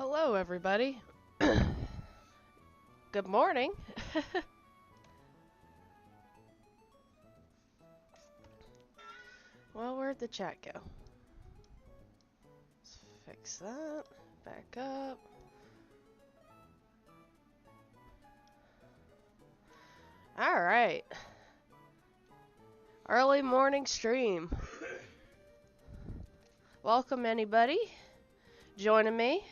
Hello, everybody. Good morning. Well, where'd the chat go? Let's fix that. Back up. Alright. Early morning stream. Welcome, anybody joining me.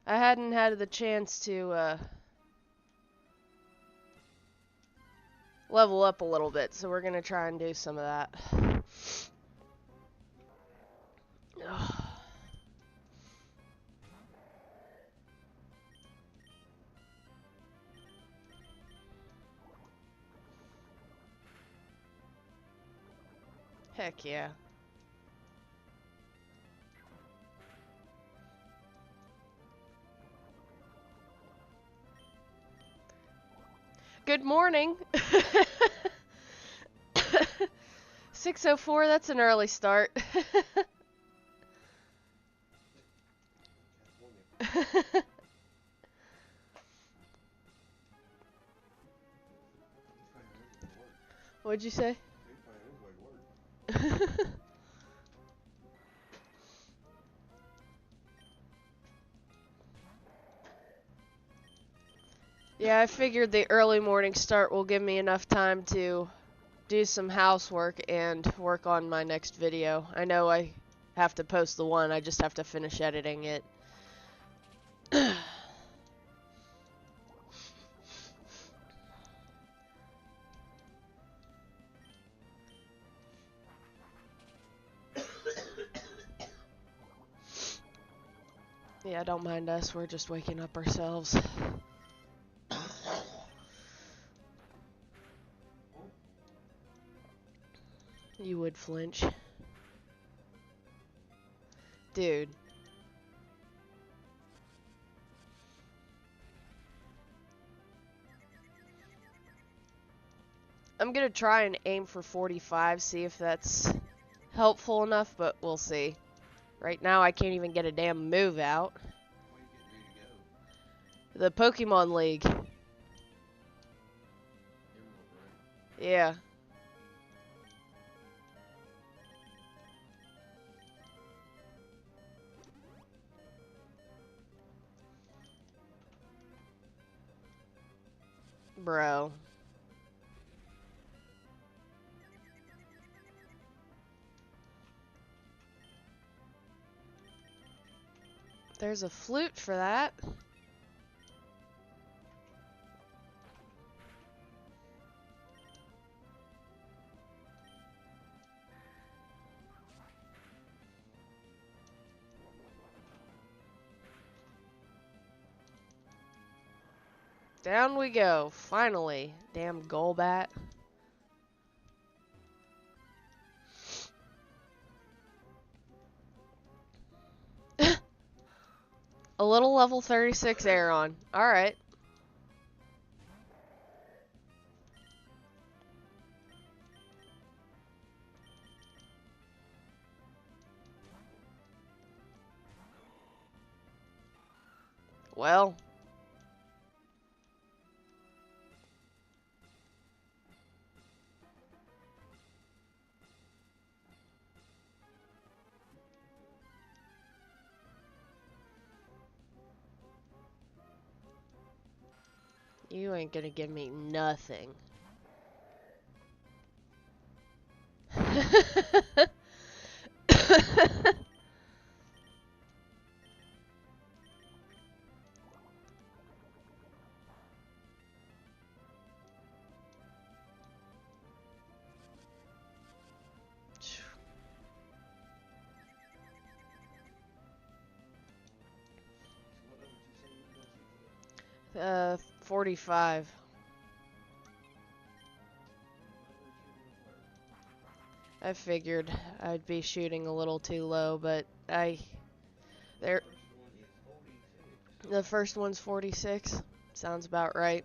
I hadn't had the chance to level up a little bit, so we're gonna try and do some of that. Heck yeah. Good morning. 6:04, that's an early start. What'd you say? Yeah, I figured the early morning start will give me enough time to do some housework and work on my next video. I know I have to post the one, I just have to finish editing it. Yeah, don't mind us, we're just waking up ourselves. You would flinch. Dude. I'm gonna try and aim for 45, see if that's helpful enough, but we'll see. Right now I can't even get a damn move out. The Pokemon League. Yeah. Bro. There's a flute for that. Down we go, finally. Damn Golbat. A little level 36 Aeron. Alright. Well. You ain't gonna give me nothing. Uh, 45. I figured I'd be shooting a little too low, but the first one's 46. Sounds about right.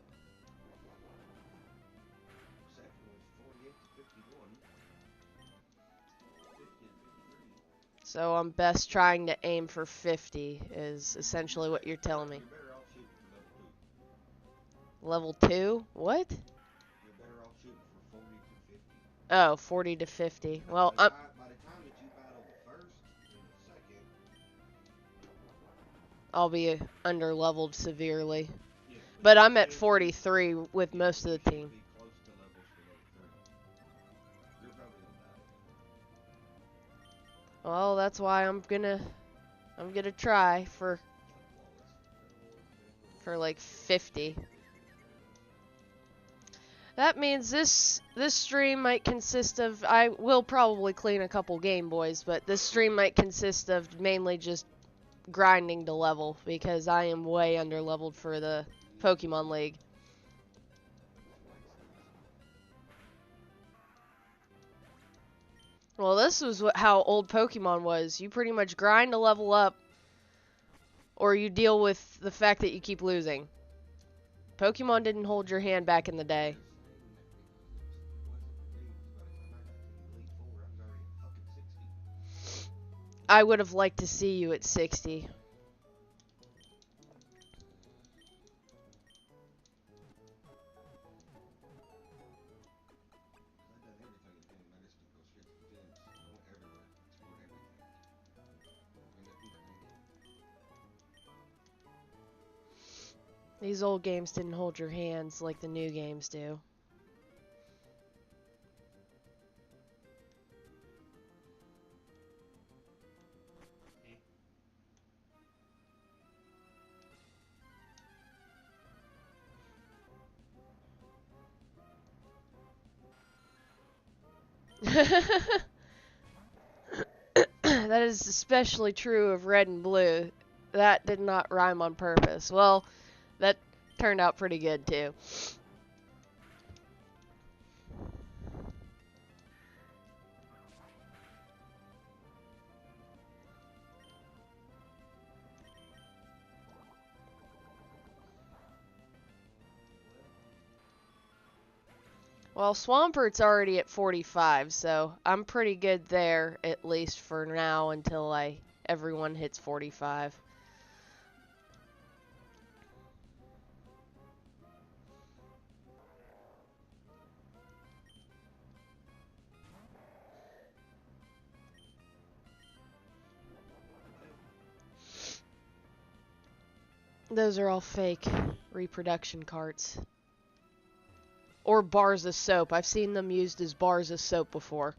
So I'm best trying to aim for 50 is essentially what you're telling me. You're better off shooting for level 2. Level 2? What? You're better off shooting for 40 to 50. Oh, 40 to 50. Well, By the time that you battle the first and the second, I'll be under-leveled severely. yeah, But I'm at 43 with most of the team. be close to levels for level 3. You're probably gonna die. Well, that's why I'm gonna try for like 50. That means this stream might consist of, I will probably clean a couple Game Boys, but this stream might consist of mainly just grinding to level because I am way under leveled for the Pokemon League. Well, this was how old Pokemon was. You pretty much grind to level up, or you deal with the fact that you keep losing. Pokemon didn't hold your hand back in the day. I would have liked to see you at 60. These old games didn't hold your hands like the new games do. That is especially true of red and blue. That did not rhyme on purpose. Well, that turned out pretty good too. Well, Swampert's already at 45, so I'm pretty good there, at least for now, until everyone hits 45. Those are all fake reproduction carts. Or bars of soap. I've seen them used as bars of soap before.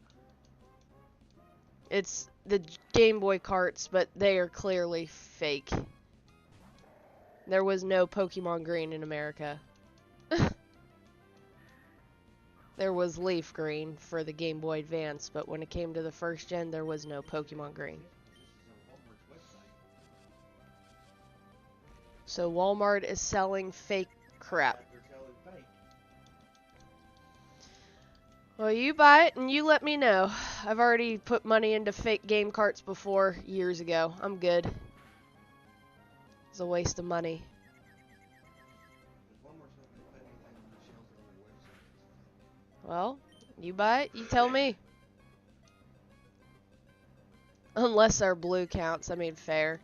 It's the Game Boy carts, but they are clearly fake. There was no Pokemon Green in America. There was Leaf Green for the Game Boy Advance, but when it came to the first gen, there was no Pokemon Green. So Walmart is selling fake crap. Well, you buy it and you let me know. I've already put money into fake game carts before, years ago. I'm good. It's a waste of money. Well, you buy it, you tell me. Unless our blue counts, I mean fair.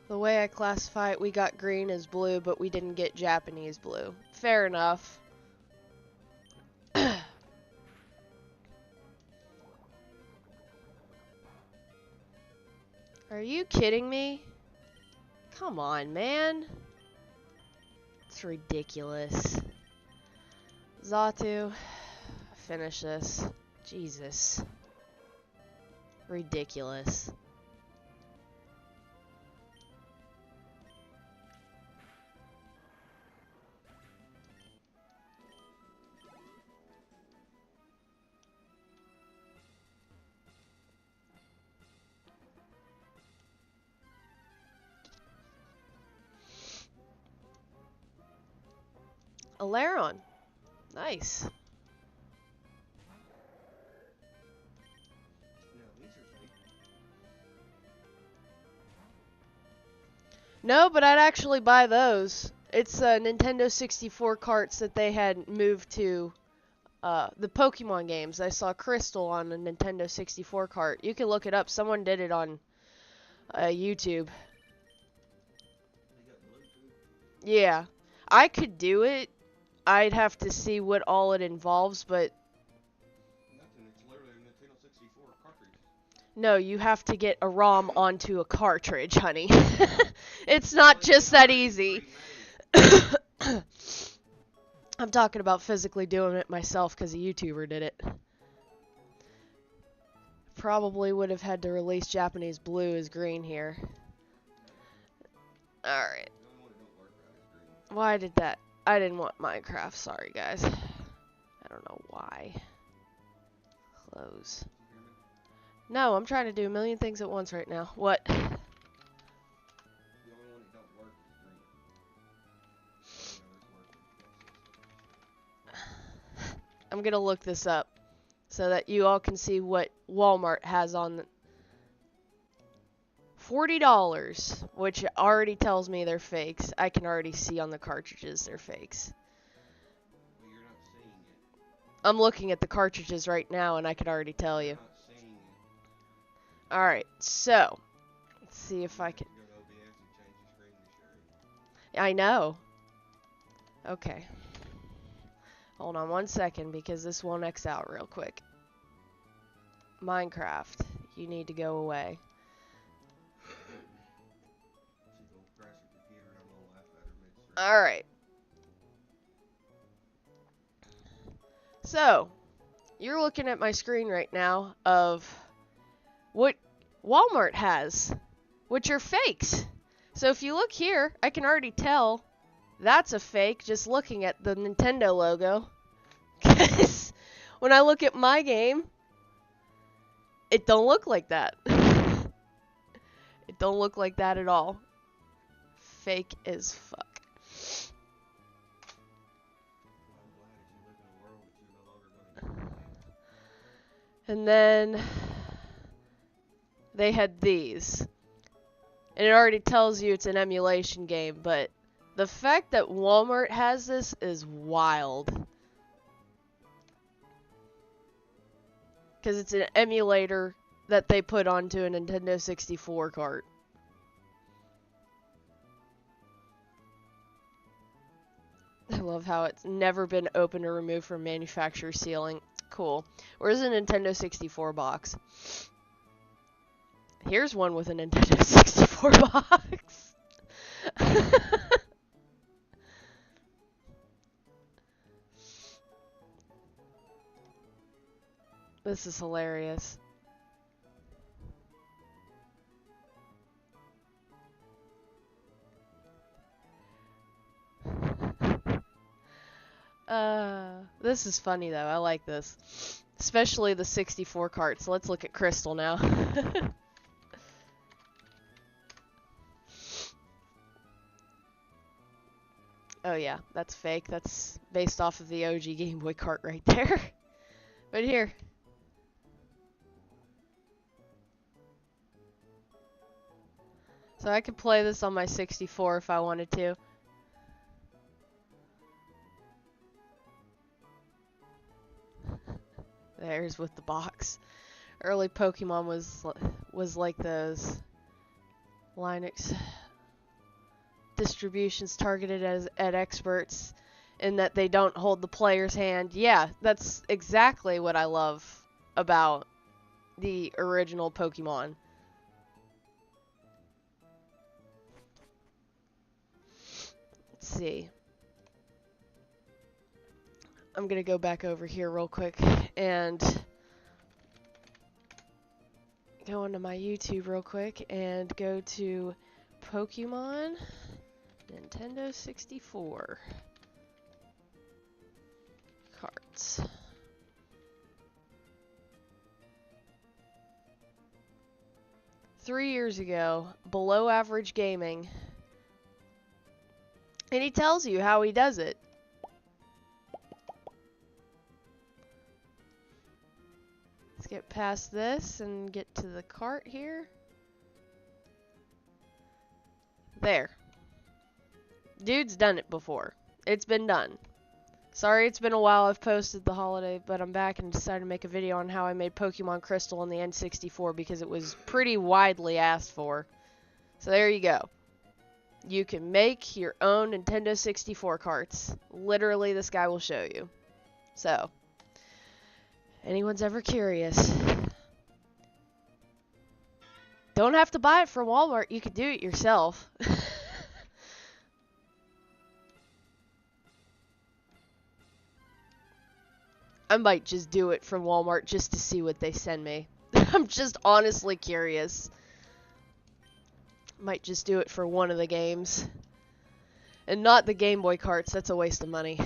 The way I classify it, we got green as blue, but we didn't get Japanese blue. Fair enough. Are you kidding me? Come on, man. It's ridiculous. Xatu, finish this. Jesus. Ridiculous. Alaron. Nice. No, these are fake. No, but I'd actually buy those. It's Nintendo 64 carts that they had moved to the Pokemon games. I saw Crystal on a Nintendo 64 cart. You can look it up. Someone did it on YouTube. They got Bluetooth. Yeah. I could do it. I'd have to see what all it involves, but Nothing. It's literally a Nintendo 64 cartridge. no, you have to get a ROM onto a cartridge, honey. It's not just that easy. I'm talking about physically doing it myself because a YouTuber did it. Probably would have had to release Japanese blue as green here. Alright. The only one that don't work right is green. Why did that? I didn't want Minecraft. Sorry, guys. I don't know why. Close. Did you hear me? No, I'm trying to do a million things at once right now. What? The only one that don't work is green. All the others work. I'm gonna look this up so that you all can see what Walmart has on the $40, which already tells me they're fakes. I can already see on the cartridges they're fakes. Well, you're not seeing it. I'm looking at the cartridges right now and I can already tell you. You're not seeing it. Alright, so let's see if I can. You go to OBS and change the screen to share it. I know. Okay. Hold on one second because this won't X out real quick. Minecraft, you need to go away. She's gonna crash your computer and I'm gonna laugh at her mid-stream. Alright. So, you're looking at my screen right now of what Walmart has, which are fakes. So if you look here, I can already tell that's a fake just looking at the Nintendo logo. Because when I look at my game, it don't look like that. It don't look like that at all. Fake as fuck. I'm glad that you live in a world that you're no longer gonna get. And then they had these. And it already tells you it's an emulation game, but the fact that Walmart has this is wild. Because it's an emulator that they put onto a Nintendo 64 cart. I love how it's never been opened or removed from manufacturer sealing. Cool. Where's the Nintendo 64 box? Here's one with a Nintendo 64 box. This is hilarious. This is funny though. I like this. Especially the 64 cart. So let's look at Crystal now. Oh yeah, that's fake. That's based off of the OG Game Boy cart right there. But here. So I could play this on my 64 if I wanted to. There's with the box. Early Pokemon was like those. Linux distributions targeted at experts in that they don't hold the player's hand. Yeah, that's exactly what I love about the original Pokemon. Let's see. I'm gonna go back over here real quick and go onto my YouTube real quick and go to Pokemon Nintendo 64 carts. Three years ago, Below Average Gaming, and he tells you how he does it. past this and get to the cart here. There. Dude's done it before. It's been done. Sorry it's been a while I've posted the holiday, but I'm back and decided to make a video on how I made Pokemon Crystal on the N64 because it was pretty widely asked for. So there you go. You can make your own Nintendo 64 carts. Literally, this guy will show you. So, anyone's ever curious, don't have to buy it from Walmart. You can do it yourself. I might just do it from Walmart just to see what they send me. I'm just honestly curious. Might just do it for one of the games. And not the Game Boy carts, that's a waste of money.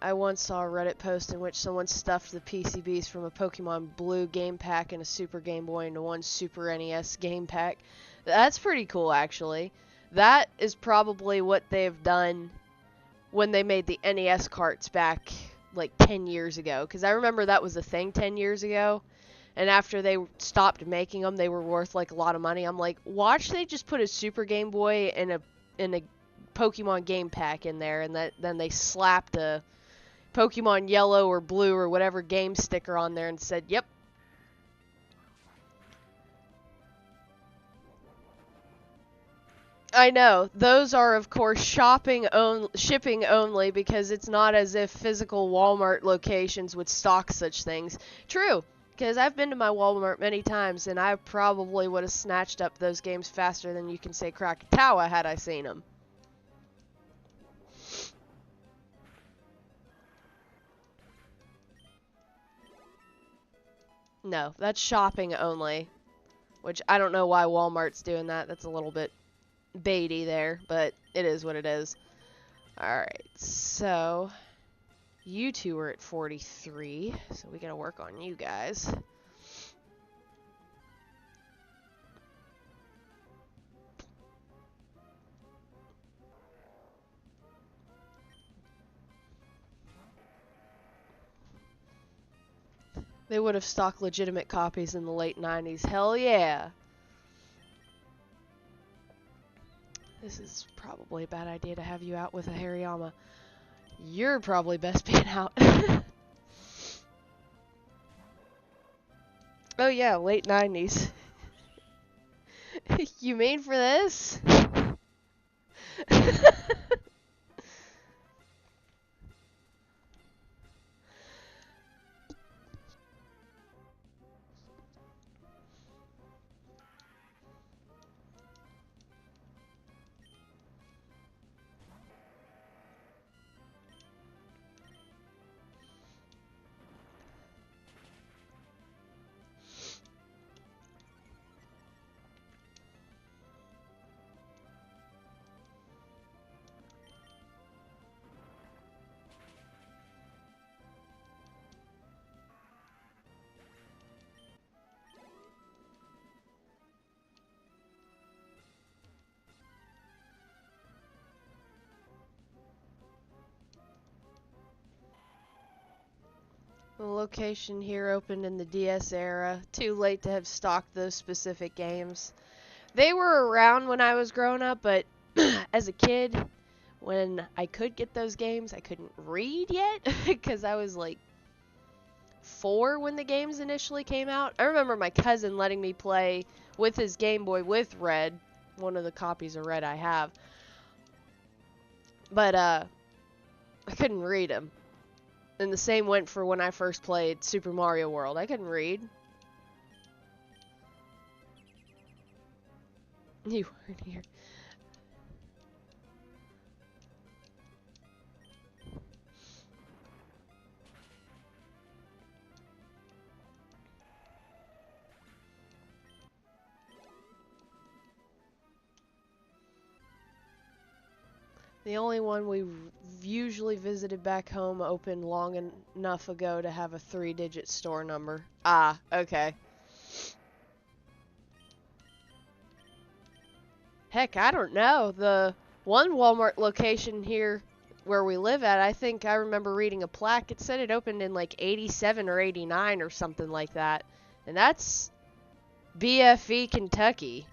I once saw a Reddit post in which someone stuffed the PCBs from a Pokemon Blue game pack and a Super Game Boy into one Super NES game pack. That's pretty cool, actually. That is probably what they've done when they made the NES carts back like 10 years ago. Because I remember that was a thing 10 years ago. And after they stopped making them, they were worth like a lot of money. I'm like, watch they just put a Super Game Boy and a Pokemon game pack in there, and then they slapped a Pokemon Yellow or Blue or whatever game sticker on there and said, yep. I know. Those are, of course, shipping only, because it's not as if physical Walmart locations would stock such things. True, because I've been to my Walmart many times, and I probably would have snatched up those games faster than you can say Krakatoa had I seen them. No, that's shopping only, which I don't know why Walmart's doing that. That's a little bit baity there, but it is what it is. Alright, so you two are at 43, so we gotta work on you guys. They would have stocked legitimate copies in the late 90s. Hell yeah! This is probably a bad idea to have you out with a Hariyama. You're probably best being out. Oh yeah, late 90s. You mean for this? The location here opened in the DS era. Too late to have stocked those specific games. They were around when I was growing up, but as a kid, when I could get those games, I couldn't read yet because I was like 4 when the games initially came out. I remember my cousin letting me play with his Game Boy with Red, one of the copies of Red I have. But I couldn't read them. And the same went for when I first played Super Mario World. I couldn't read. You weren't here. The only one we usually visited back home opened long enough ago to have a 3-digit store number. Ah, okay. Heck, I don't know. The one Walmart location here where we live at, I think I remember reading a plaque. It said it opened in like 87 or 89 or something like that. And that's BFE, Kentucky.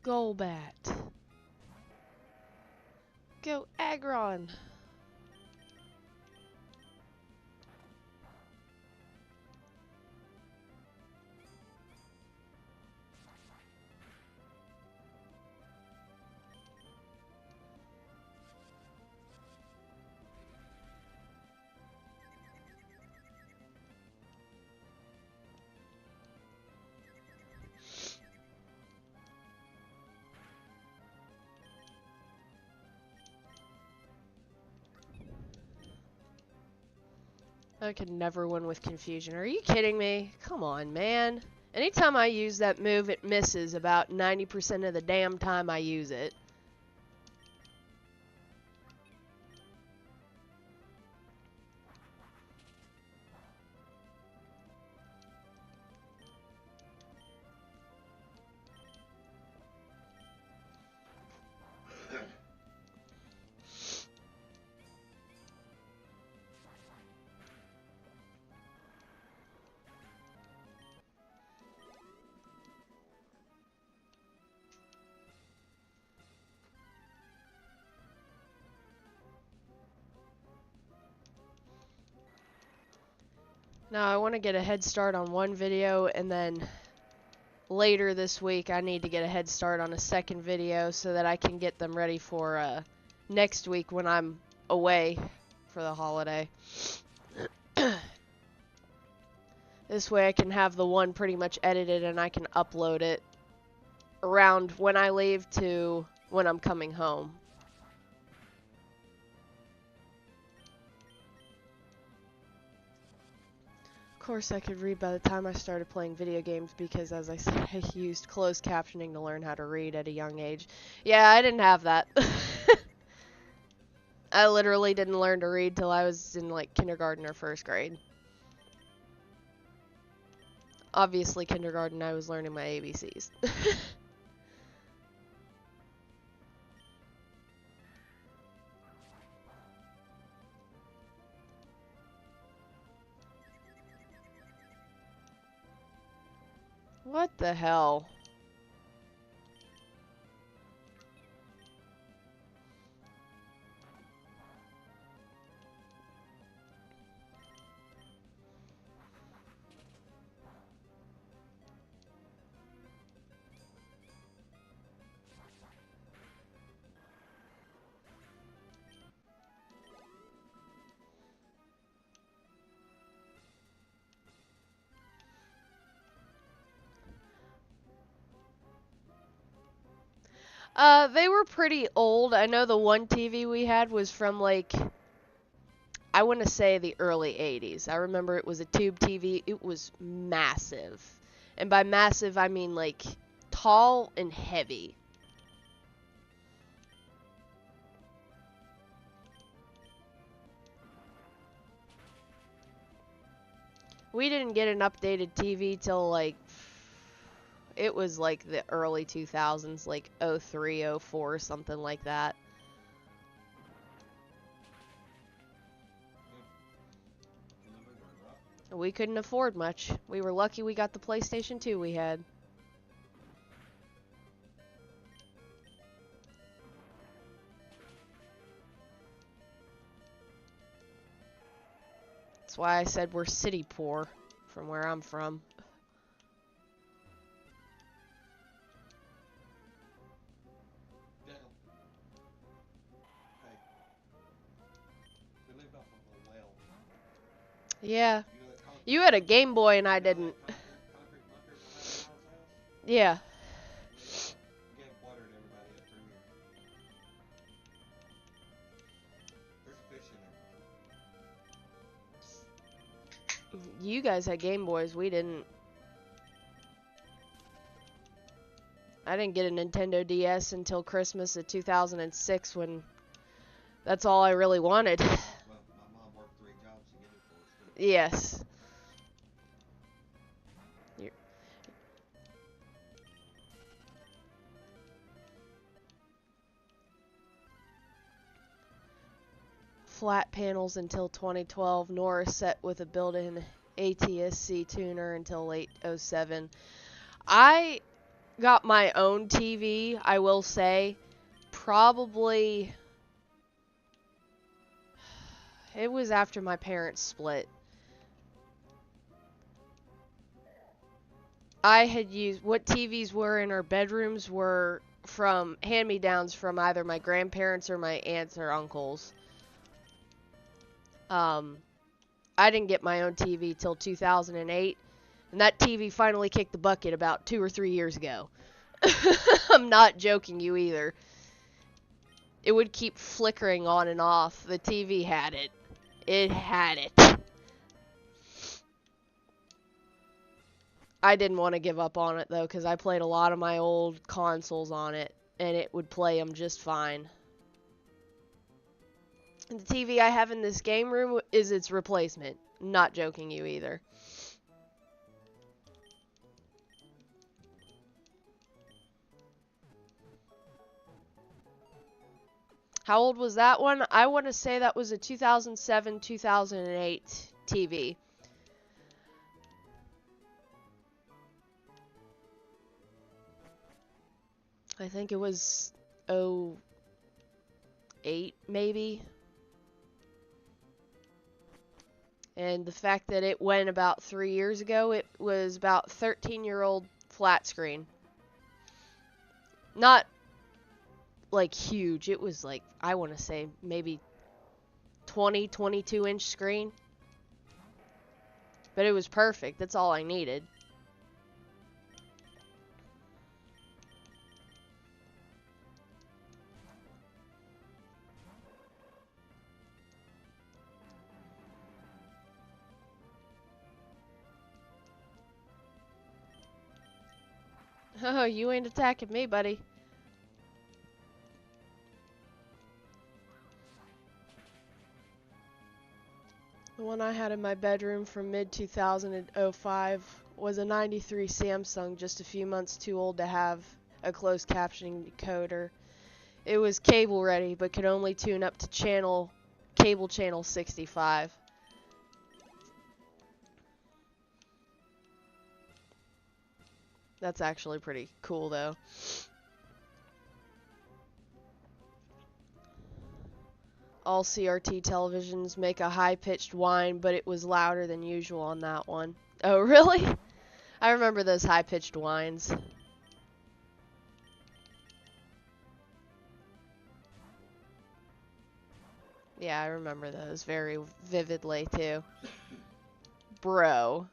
Golbat. Go Aggron. I could never win with confusion. Are you kidding me? Come on, man. Anytime I use that move, it misses about 90% of the damn time I use it. Now, I want to get a head start on one video, and then later this week I need to get a head start on a second video so that I can get them ready for next week when I'm away for the holiday. This way I can have the one pretty much edited and I can upload it around when I leave to when I'm coming home. Of course, I could read by the time I started playing video games because, as I said, I used closed captioning to learn how to read at a young age. Yeah, I didn't have that. I literally didn't learn to read till I was in, like, kindergarten or first grade. Obviously, kindergarten, I was learning my ABCs. What the hell? They were pretty old. I know the one TV we had was from, like, I want to say the early 80s. I remember it was a tube TV. It was massive. And by massive, I mean, like, tall and heavy. We didn't get an updated TV till, like, it was, like, the early 2000s, like, 03, 04, something like that. We couldn't afford much. We were lucky we got the PlayStation 2 we had. That's why I said we're city poor from where I'm from. Yeah. You had a Game Boy and I didn't. Yeah. you guys had Game Boys. We didn't. I didn't get a Nintendo DS until Christmas of 2006 when that's all I really wanted. Well, my mom worked 3 jobs to get it for us, too. Yes. Flat panels until 2012, nor set with a built-in ATSC tuner until late 07. I got my own TV, I will say, probably, it was after my parents split. I had used, what TVs were in our bedrooms were from hand-me-downs from either my grandparents or my aunts or uncles. I didn't get my own TV till 2008, and that TV finally kicked the bucket about 2 or 3 years ago. I'm not joking you either. It would keep flickering on and off. The TV had it. It had it. I didn't want to give up on it though, because I played a lot of my old consoles on it, and it would play them just fine. And the TV I have in this game room is its replacement. Not joking you either. How old was that one? I want to say that was a 2007-2008 TV. I think it was 08 maybe. And the fact that it went about 3 years ago, it was about 13-year-old flat screen. Not like huge. It was like, I want to say maybe 20, 22-inch screen. But it was perfect. That's all I needed. Oh, you ain't attacking me, buddy. The one I had in my bedroom from mid-2005 was a 93 Samsung, just a few months too old to have a closed captioning decoder. It was cable ready, but could only tune up to cable channel 65. That's actually pretty cool, though. All CRT televisions make a high-pitched whine, but it was louder than usual on that one. Oh, really? I remember those high-pitched whines. Yeah, I remember those very vividly, too. Bro.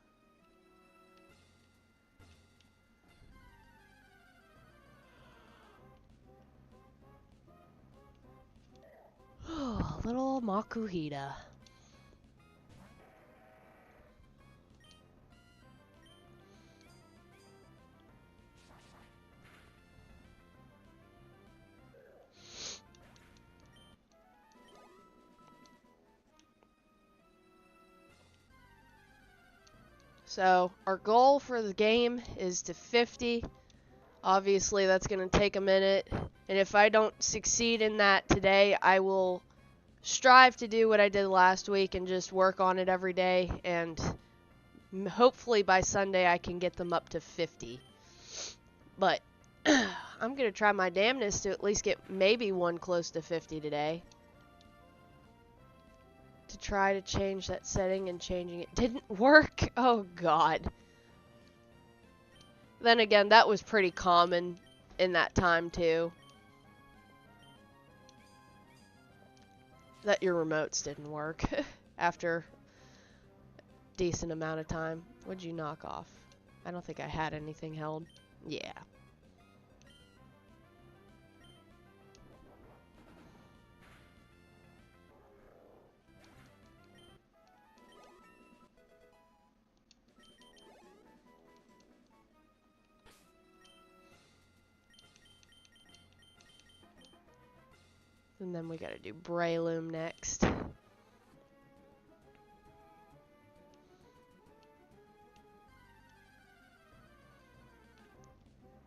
Little Makuhita. So, our goal for the game is to 50. Obviously, that's going to take a minute. And if I don't succeed in that today, I will strive to do what I did last week and just work on it every day. And hopefully by Sunday, I can get them up to 50. But I'm going to try my damnedest to at least get maybe one close to 50 today. To try to change that setting, and changing it didn't work. Oh god. Then again, that was pretty common in that time too. That your remotes didn't work after a decent amount of time. What'd you knock off? I don't think I had anything held. Yeah. And then we gotta do Breloom next.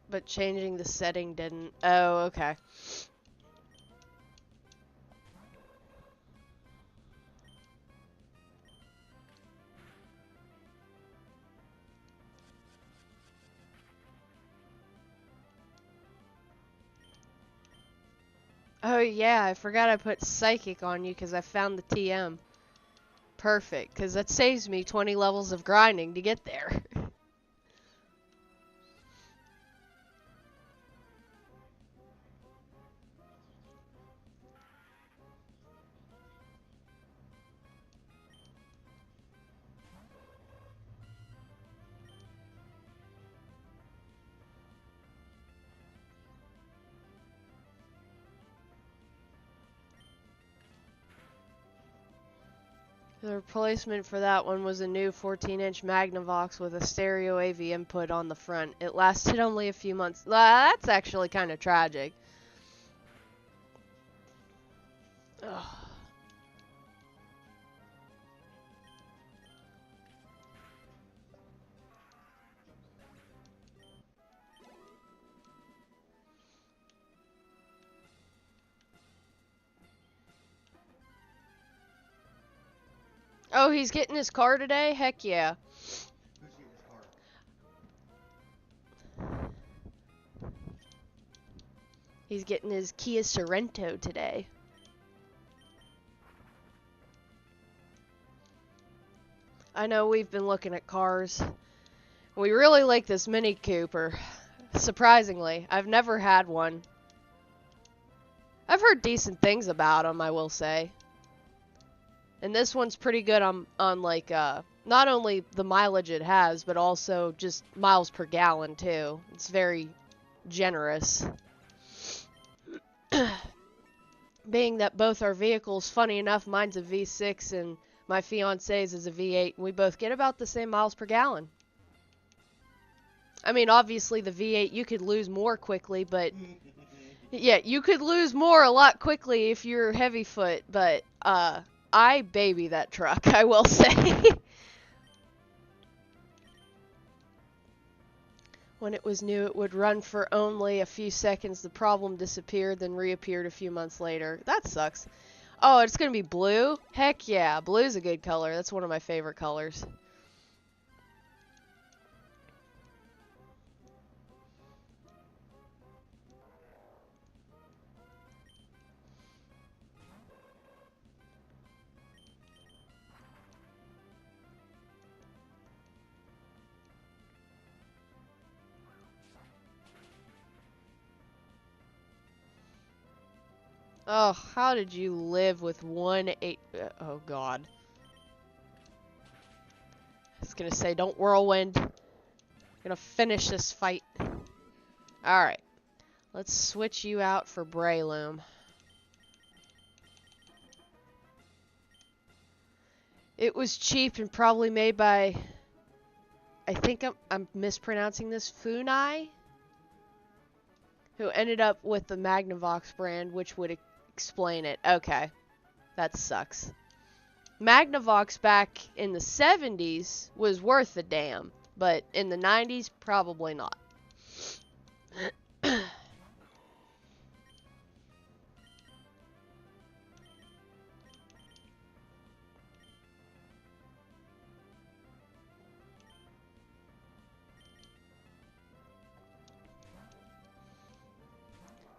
But changing the setting didn't. Oh, okay. Oh yeah, I forgot I put Psychic on you because I found the TM. Perfect, because that saves me 20 levels of grinding to get there. The replacement for that one was a new 14-inch Magnavox with a stereo AV input on the front. It lasted only a few months. That's actually kind of tragic. Ugh. Oh, he's getting his car today? Heck yeah. Who's getting his car? He's getting his Kia Sorento today. I know we've been looking at cars. We really like this Mini Cooper. Surprisingly, I've never had one. I've heard decent things about them, I will say. And this one's pretty good on like, not only the mileage it has, but also just miles per gallon, too. It's very generous. Being that both our vehicles, funny enough, mine's a V6 and my fiance's is a V8, and we both get about the same miles per gallon. I mean, obviously the V8, you could lose more quickly, but... yeah, you could lose more a lot quickly if you're heavy foot, but, I baby that truck, I will say. When it was new, it would run for only a few seconds. The problem disappeared, then reappeared a few months later. That sucks. Oh, it's gonna be blue? Heck yeah, blue's a good color. That's one of my favorite colors. Oh, how did you live with 1-8? Oh, God. I was gonna say, don't whirlwind. I'm gonna finish this fight. Alright. Let's switch you out for Breloom. It was cheap and probably made by... I think I'm mispronouncing this. Funai? Who ended up with the Magnavox brand, which would explain it. Okay. That sucks. Magnavox back in the 70s was worth a damn, but in the 90s, probably not.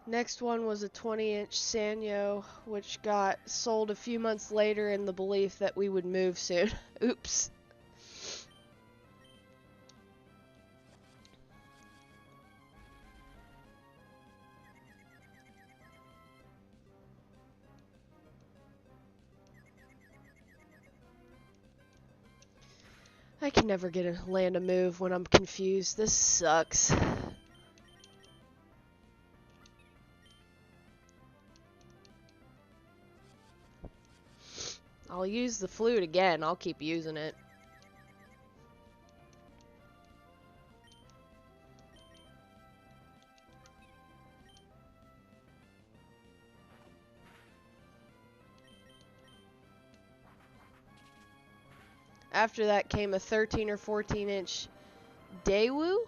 Next one was a 20-inch Sanyo, which got sold a few months later in the belief that we would move soon. Oops. I can never land a move when I'm confused. This sucks. I'll use the flute again. I'll keep using it. After that came a 13 or 14 inch Daewoo,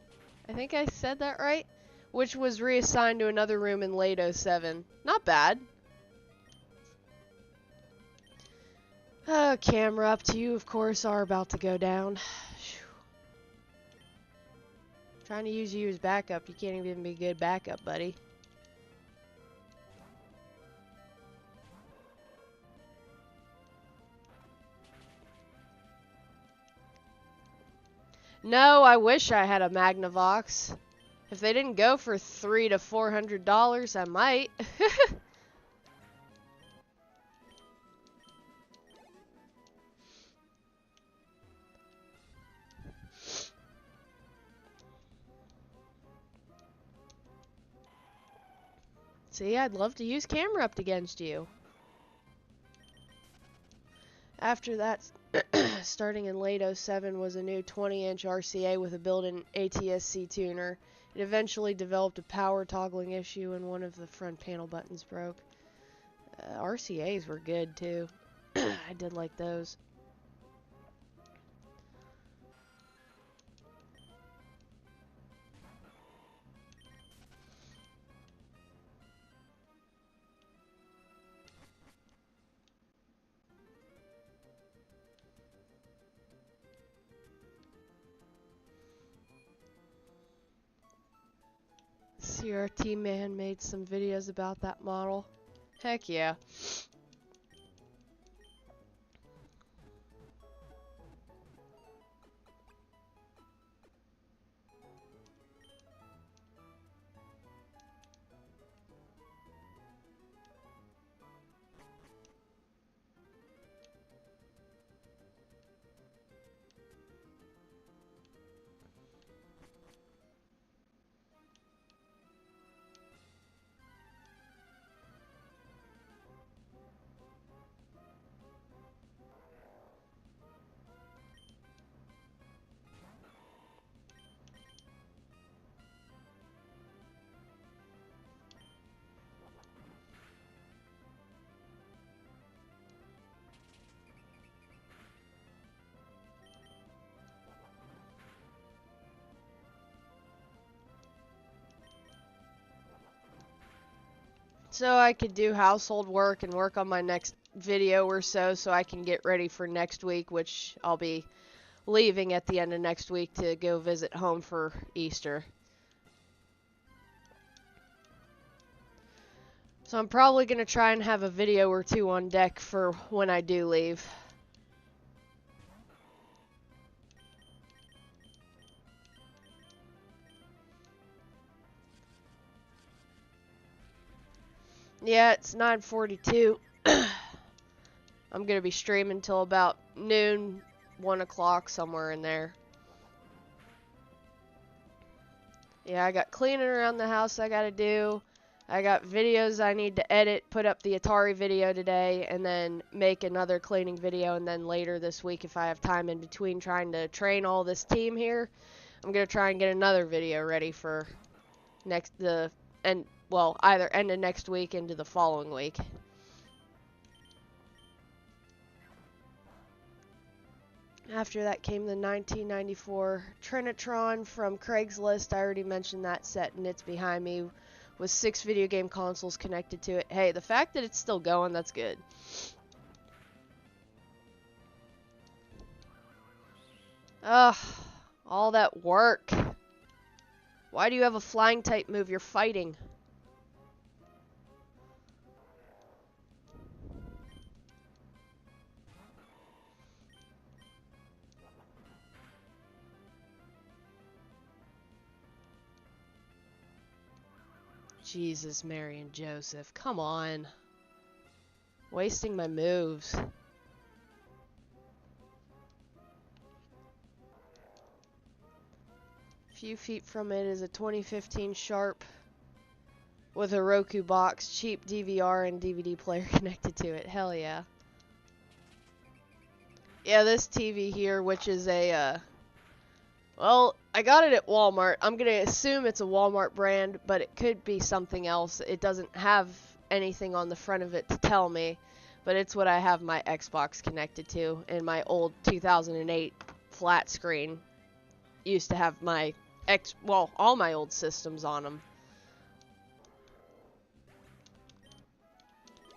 I think I said that right, which was reassigned to another room in late 07. Not bad. Camera up to you, of course, are about to go down. Trying to use you as backup. You can't even be good backup, buddy. No, I wish I had a Magnavox. If they didn't go for $300 to $400, I might. See, I'd love to use camera up against you. After that, starting in late 07, was a new 20-inch RCA with a built-in ATSC tuner. It eventually developed a power toggling issue and one of the front panel buttons broke. RCAs were good too. I did like those. CRT Man made some videos about that model. Heck yeah. So I could do household work and work on my next video or so I can get ready for next week, which I'll be leaving at the end of next week to go visit home for Easter. So I'm probably going to try and have a video or two on deck for when I do leave. Yeah, it's 9:42. I'm going to be streaming till about noon, 1 o'clock, somewhere in there. Yeah, I got cleaning around the house I got to do. I got videos I need to edit, put up the Atari video today, and then make another cleaning video, and then later this week, if I have time in between trying to train all this team here, I'm going to try and get another video ready for either end of next week into the following week. After that came the 1994 Trinitron from Craigslist. I already mentioned that set, and it's behind me with 6 video game consoles connected to it. Hey, the fact that it's still going, that's good. Ugh, all that work. Why do you have a flying type move? You're fighting. Jesus, Mary and Joseph, come on. Wasting my moves. A few feet from it is a 2015 Sharp with a Roku box, cheap DVR and DVD player connected to it. Hell yeah. Yeah, this TV here, which is a, well, I got it at Walmart. I'm going to assume it's a Walmart brand, but it could be something else. It doesn't have anything on the front of it to tell me. but it's what I have my Xbox connected to, and my old 2008 flat screen used to have my all my old systems on them.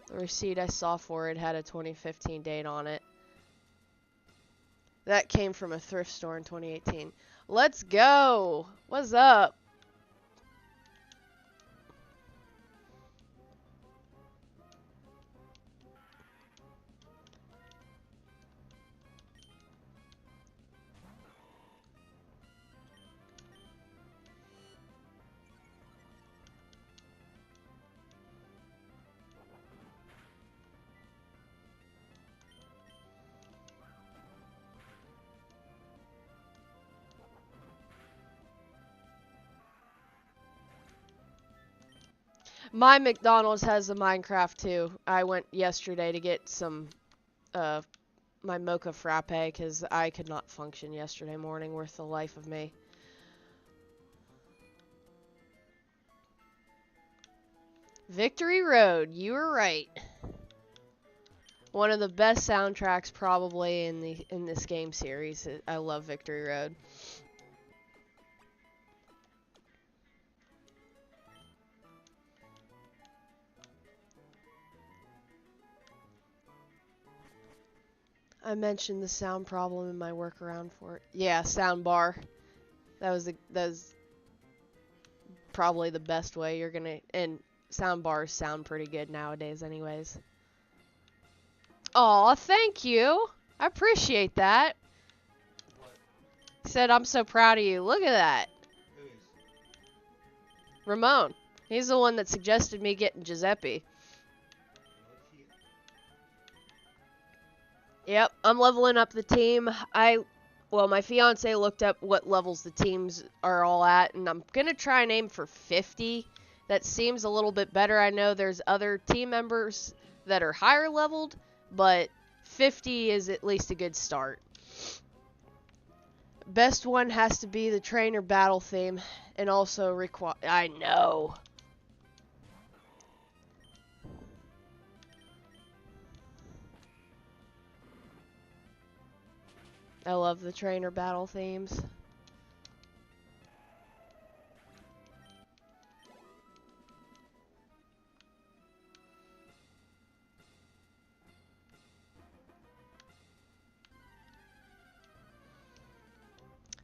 The receipt I saw for it had a 2015 date on it. That came from a thrift store in 2018. Let's go! What's up? My McDonald's has the Minecraft too. I went yesterday to get some, my mocha frappe because I could not function yesterday morning worth the life of me. Victory Road, you were right. One of the best soundtracks probably in this game series. I love Victory Road. I mentioned the sound problem in my workaround for it. Yeah, sound bar. That was probably the best way you're gonna, and sound bars sound pretty good nowadays anyways. Aw, thank you. I appreciate that. Said I'm so proud of you. Look at that. Who is? Ramon. He's the one that suggested me getting Giuseppe. Yep, I'm leveling up the team. Well, my fiance looked up what levels the teams are all at, and I'm gonna try and aim for 50. That seems a little bit better. I know there's other team members that are higher leveled, but 50 is at least a good start. Best one has to be the trainer battle theme, and also I know. I love the trainer battle themes.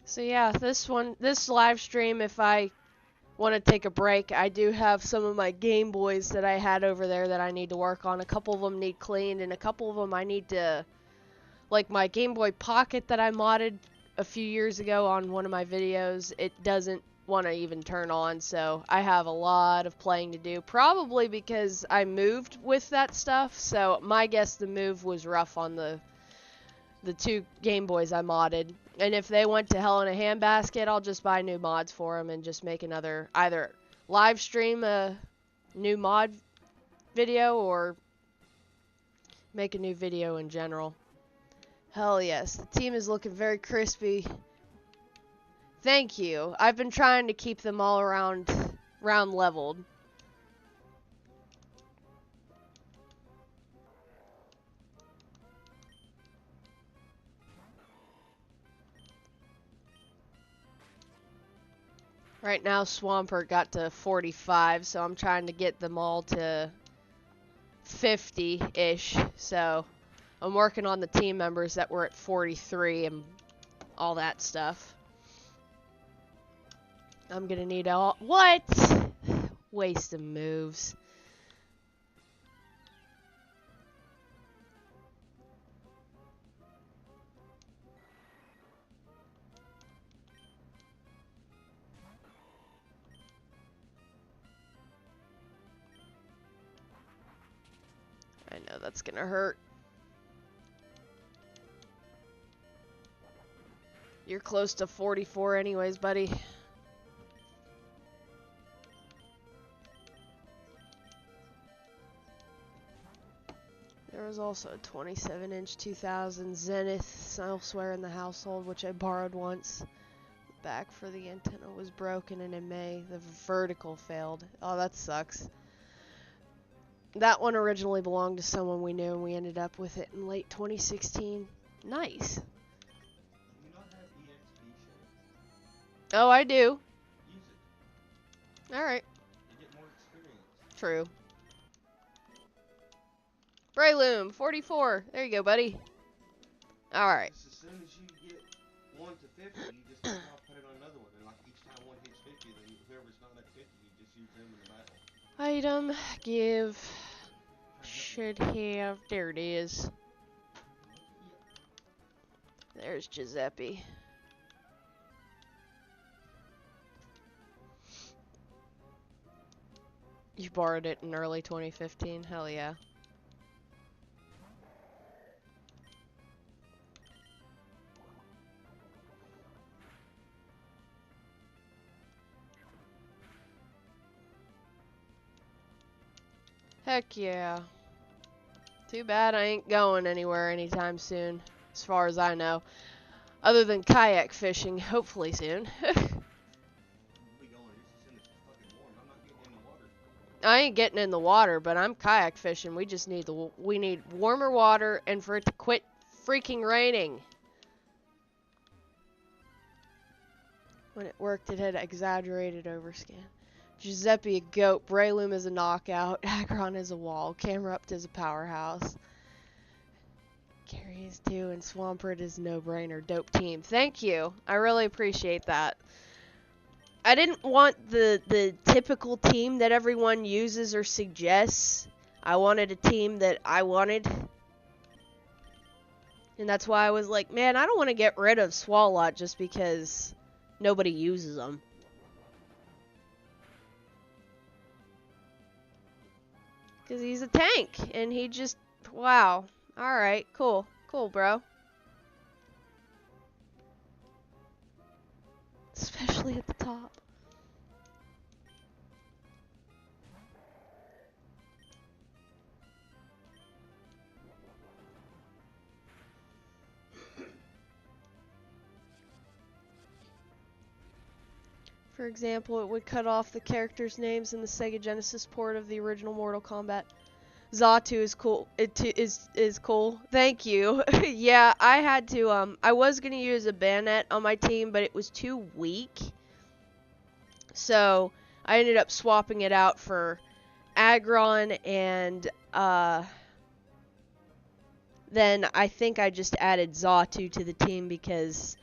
So yeah, this live stream, if I want to take a break, I do have some of my Game Boys that I had over there that I need to work on. A couple of them need cleaned, and a couple of them I need to, like my Game Boy Pocket that I modded a few years ago on one of my videos, it doesn't want to even turn on, so I have a lot of playing to do, probably because I moved with that stuff, so my guess the move was rough on the two Game Boys I modded. And if they went to hell in a handbasket, I'll just buy new mods for them and just make another, either live stream a new mod video or make a new video in general. Hell yes, the team is looking very crispy. Thank you. I've been trying to keep them all round leveled. Right now, Swampert got to 45, so I'm trying to get them all to 50-ish. So I'm working on the team members that were at 43 and all that stuff. I'm gonna need all... What? Waste of moves. I know that's gonna hurt. You're close to 44 anyways, buddy. There was also a 27-inch 2000 Zenith elsewhere in the household, which I borrowed once. The back for the antenna was broken, and in May, the vertical failed. Oh, that sucks. That one originally belonged to someone we knew, and we ended up with it in late 2016. Nice. Do you not have EXP share? Oh, I do. Use it. Alright. You get more experience. True. Brayloom, 44. There you go, buddy. Alright. Just as soon as you get 1 to 50, you just now put it on another one. And like each time one hits 50, then whoever's not at 50, you just use them in the battle. Item, give, should have, there it is. There's Giuseppe. You borrowed it in early 2015, hell yeah. Heck yeah. Too bad I ain't going anywhere anytime soon, as far as I know. Other than kayak fishing, hopefully soon. We'll be going just as soon as it's fucking warm. I'm not getting in the water. I ain't getting in the water, but I'm kayak fishing. We just need we need warmer water and for it to quit freaking raining. When it worked, it had exaggerated overscan. Giuseppe a goat, Brayloom is a knockout, Agron is a wall, Camerupt is a powerhouse. Gary is 2, and Swampert is no-brainer. Dope team. Thank you. I really appreciate that. I didn't want the typical team that everyone uses or suggests. I wanted a team that I wanted. And that's why I was like, man, I don't want to get rid of Swalot just because nobody uses them. Because he's a tank, and he just, wow. Alright, cool. Cool, bro. Especially at the top. For example, it would cut off the characters' names in the Sega Genesis port of the original Mortal Kombat. Zatu is cool. It is cool. Thank you. Yeah, I had to I was going to use a Bayonet on my team, but it was too weak. So, I ended up swapping it out for Agron, and then I think I just added Zatu to the team because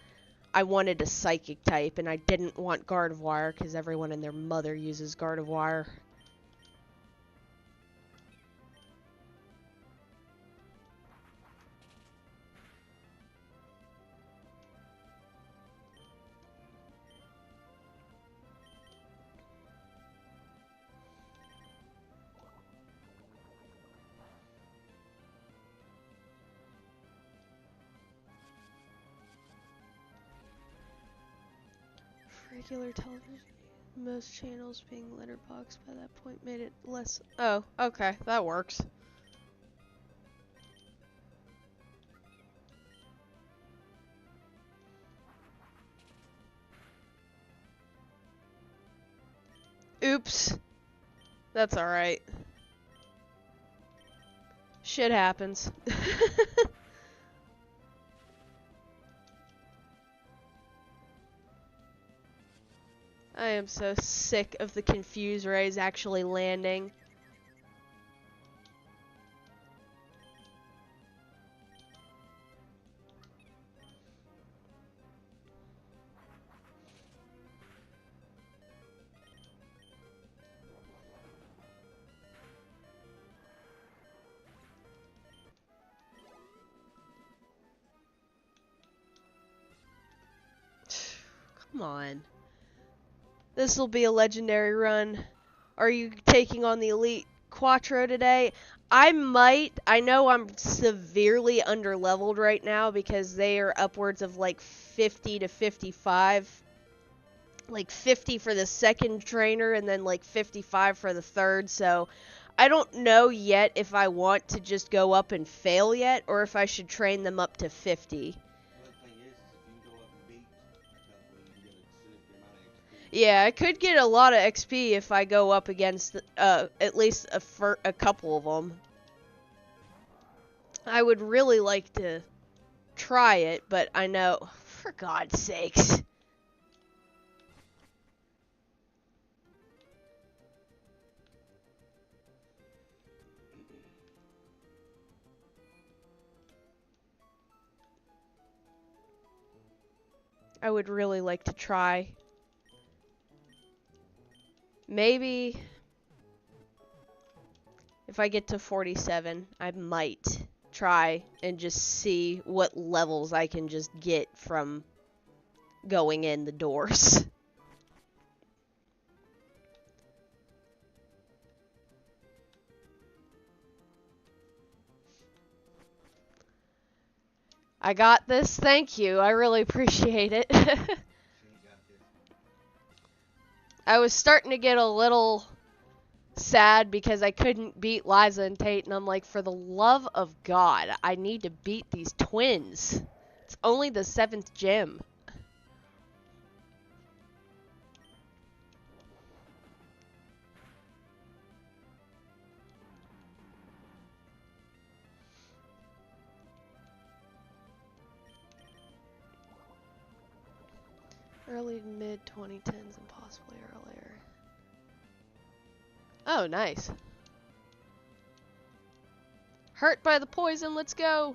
I wanted a Psychic type, and I didn't want Gardevoir because everyone and their mother uses Gardevoir. Regular television, most channels being letterboxed by that point made it less. Oh, okay, that works. Oops. That's alright. Shit happens. I am so sick of the Confuse Rays actually landing. Come on. This will be a legendary run. Are you taking on the Elite Quattro today? I might. I know I'm severely underleveled right now because they are upwards of like 50 to 55. Like 50 for the second trainer and then like 55 for the third. So I don't know yet if I want to just go up and fail yet or if I should train them up to 50. Yeah, I could get a lot of XP if I go up against at least a couple of them. I would really like to try it, but I know, for God's sakes. I would really like to try. Maybe if I get to 47, I might try and just see what levels I can just get from going in the doors. I got this. Thank you. I really appreciate it. I was starting to get a little sad because I couldn't beat Liza and Tate, and I'm like, for the love of God, I need to beat these twins. It's only the 7th gym. Early to mid 2010s and possibly earlier. Oh, nice. Hurt by the poison, let's go.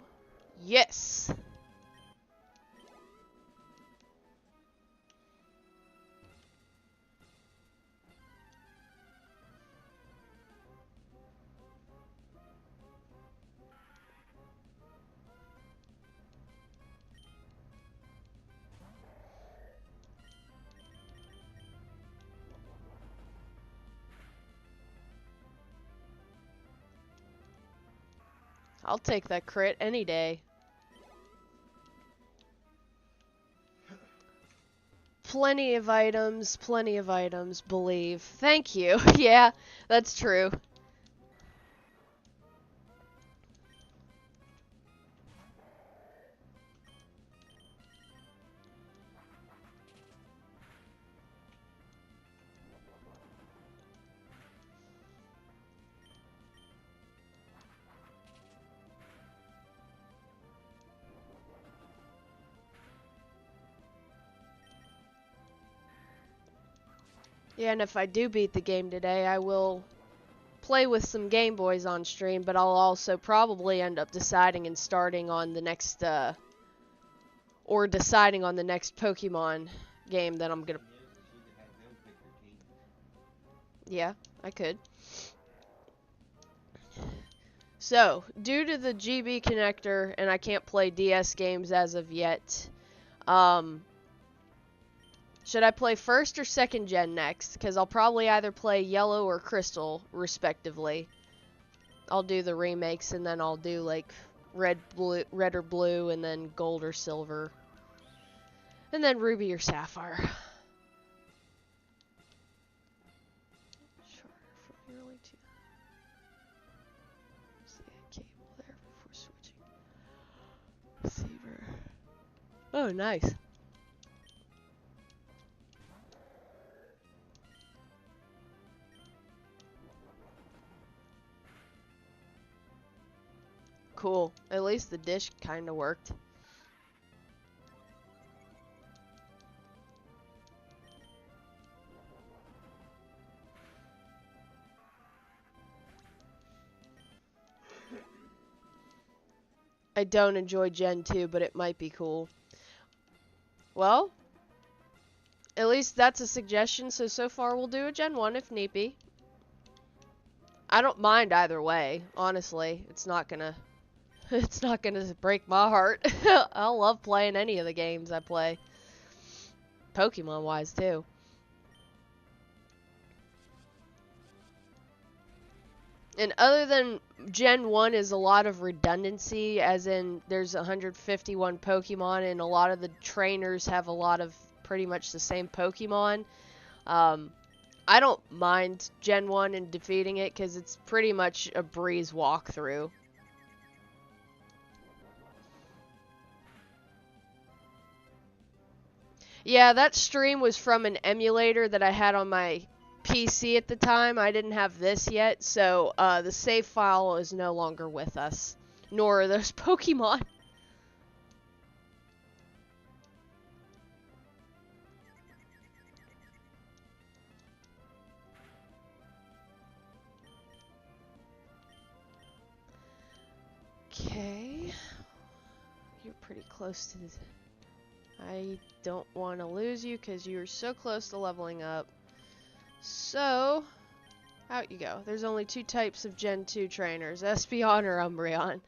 Yes. I'll take that crit any day. Plenty of items, believe. Thank you. Yeah, that's true. Yeah, and if I do beat the game today, I will play with some Game Boys on stream, but I'll also probably end up deciding and starting on the next, or deciding on the next Pokemon game that I'm gonna... Yeah, I could. So, due to the GB connector, and I can't play DS games as of yet, should I play first or second gen next? Because I'll probably either play Yellow or Crystal, respectively. I'll do the remakes, and then I'll do, like, red or blue, and then gold or silver. And then Ruby or Sapphire. Sure, from early to... See a cable there before switching. Receiver. Oh, nice. Cool. At least the dish kind of worked. I don't enjoy Gen 2, but it might be cool. Well, at least that's a suggestion, so far we'll do a Gen 1 if need be. I don't mind either way, honestly. It's not gonna break my heart. I love playing any of the games I play. Pokemon wise too. And other than Gen 1 is a lot of redundancy, as in there's 151 Pokemon and a lot of the trainers have a lot of pretty much the same Pokemon. I don't mind Gen 1 and defeating it because it's pretty much a breeze walkthrough. Yeah, that stream was from an emulator that I had on my PC at the time. I didn't have this yet, so the save file is no longer with us. Nor are those Pokemon. Okay. You're pretty close to this. I don't want to lose you because you're so close to leveling up. So, out you go. There's only 2 types of Gen 2 trainers, Espeon or Umbreon.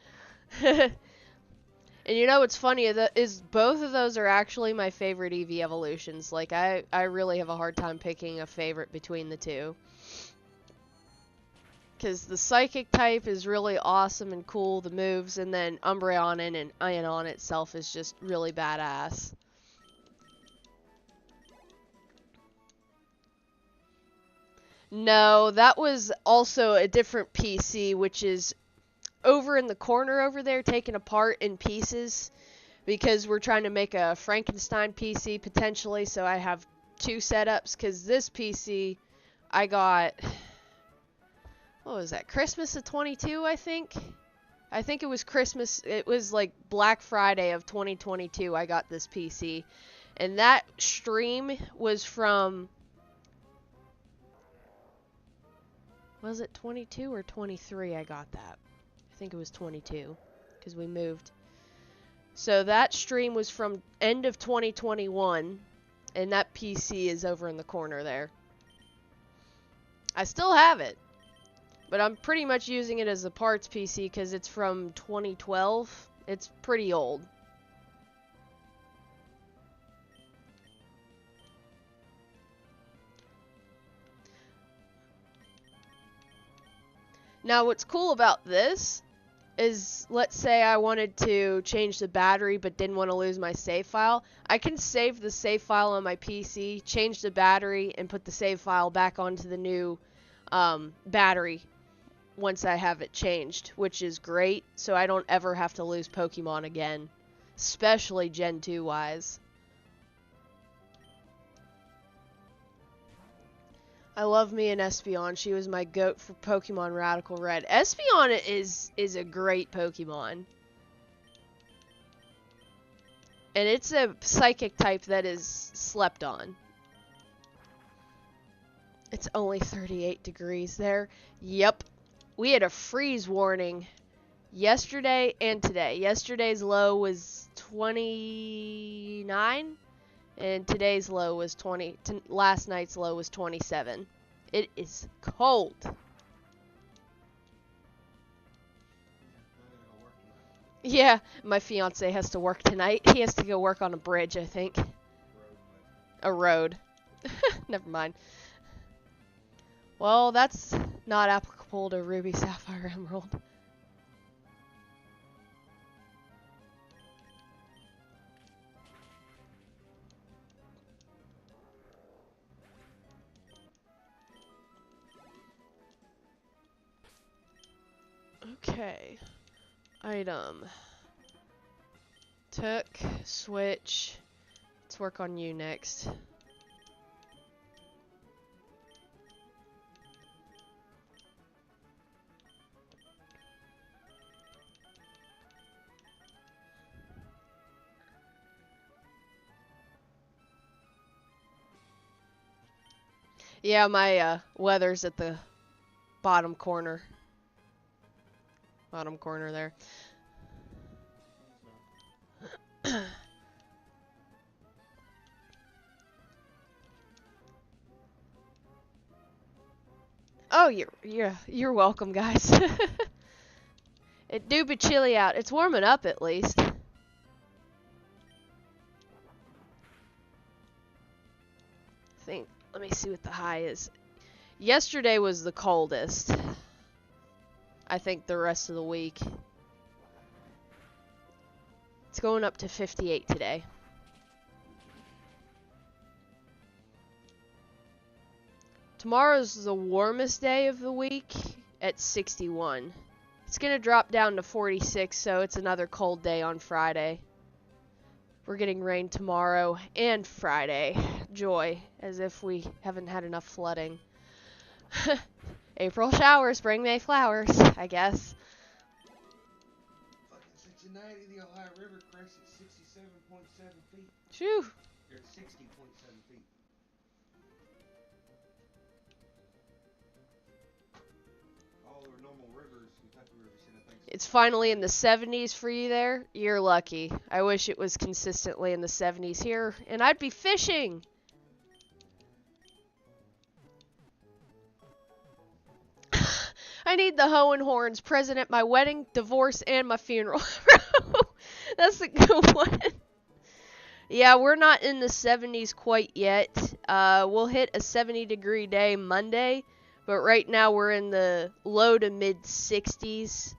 And you know what's funny is both of those are actually my favorite Eevee evolutions. Like, I really have a hard time picking a favorite between the two. Because the Psychic type is really awesome and cool, the moves, and then Umbreon and Ionon itself is just really badass. No, that was also a different PC, which is over in the corner over there, taken apart in pieces, because we're trying to make a Frankenstein PC potentially, so I have 2 setups, because this PC I got... What was that? Christmas of 22, I think? I think it was Christmas. It was like Black Friday of 2022 I got this PC. And that stream was from... Was it 22 or 23 I got that? I think it was 22. Because we moved. So that stream was from end of 2021. And that PC is over in the corner there. I still have it. But I'm pretty much using it as a parts PC because it's from 2012. It's pretty old. Now what's cool about this is, let's say I wanted to change the battery but didn't want to lose my save file. I can save the save file on my PC, change the battery, and put the save file back onto the new battery once I have it changed, which is great, so I don't ever have to lose Pokemon again, especially Gen 2 wise. I love me an Espeon. She was my goat for Pokemon Radical Red. Espeon is a great Pokemon. And it's a psychic type that is slept on. It's only 38 degrees there. Yep. We had a freeze warning yesterday and today. Yesterday's low was 29, and today's low was 20. Last night's low was 27. It is cold. Yeah, my fiance has to work tonight. He has to go work on a bridge, I think. A road. Never mind. Well, that's not applicable to Ruby, Sapphire, Emerald. Okay. Item. Took. Switch. Let's work on you next. Yeah, my weather's at the bottom corner. Bottom corner there. Oh, you're welcome, guys. It do be chilly out. It's warming up at least. Let me see what the high is. Yesterday was the coldest. I think the rest of the week. It's going up to 58 today. Tomorrow's the warmest day of the week at 61. It's going to drop down to 46, so it's another cold day on Friday. We're getting rain tomorrow and Friday. Joy, as if we haven't had enough flooding. April showers bring May flowers, I guess. Fucking Cincinnati, the Ohio River crest at 67.7 feet. Phew. They're at 60.7 feet. All the normal rivers, Kentucky River, I think. It's finally in the 70s for you there. You're lucky. I wish it was consistently in the 70s here, and I'd be fishing. I need the Hohenhorns present at my wedding, divorce, and my funeral. That's a good one. Yeah, we're not in the 70s quite yet. We'll hit a 70-degree day Monday, but right now we're in the low to mid 60s.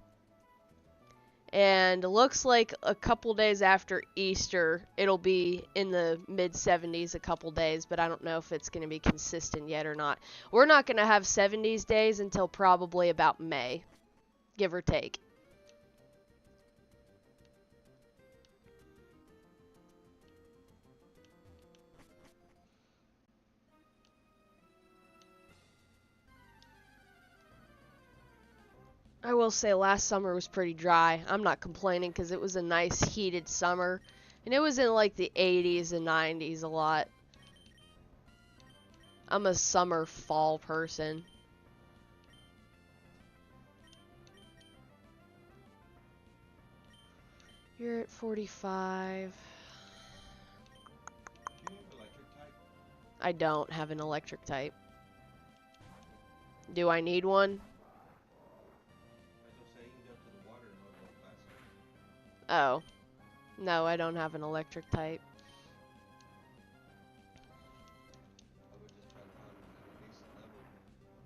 And it looks like a couple days after Easter, it'll be in the mid 70s a couple days, but I don't know if it's going to be consistent yet or not. We're not going to have 70s days until probably about May, give or take. I will say last summer was pretty dry. I'm not complaining because it was a nice heated summer. And it was in like the 80s and 90s a lot. I'm a summer fall person. You're at 45. Do you have an electric type? I don't have an electric type. Do I need one? Oh. No, I don't have an electric type. I would just try to find a decent level,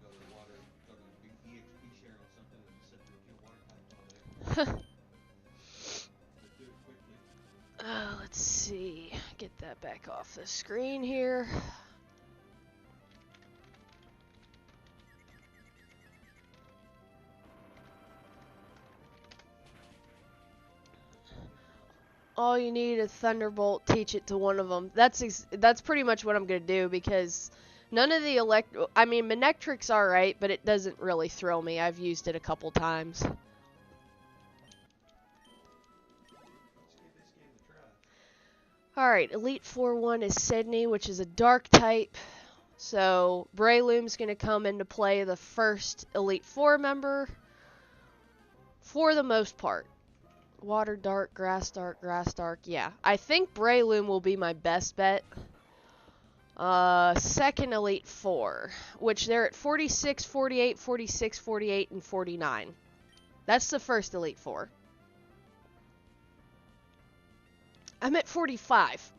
go to the water, go to the EXP share on something and set the pure water type on there. But do it quickly. Let's see. Get that back off the screen here. All you need is Thunderbolt, teach it to one of them. That's pretty much what I'm going to do because none of the Manectric's alright, but it doesn't really thrill me. I've used it a couple times. Let's give this game a try. Alright, Elite 4-1 is Sydney, which is a dark type. So, Breloom's going to come into play the first Elite 4 member for the most part. Water dark, grass dark, grass dark. Yeah, I think Breloom will be my best bet. Second Elite 4, which they're at 46, 48, 46, 48, and 49. That's the first Elite 4. I'm at 45.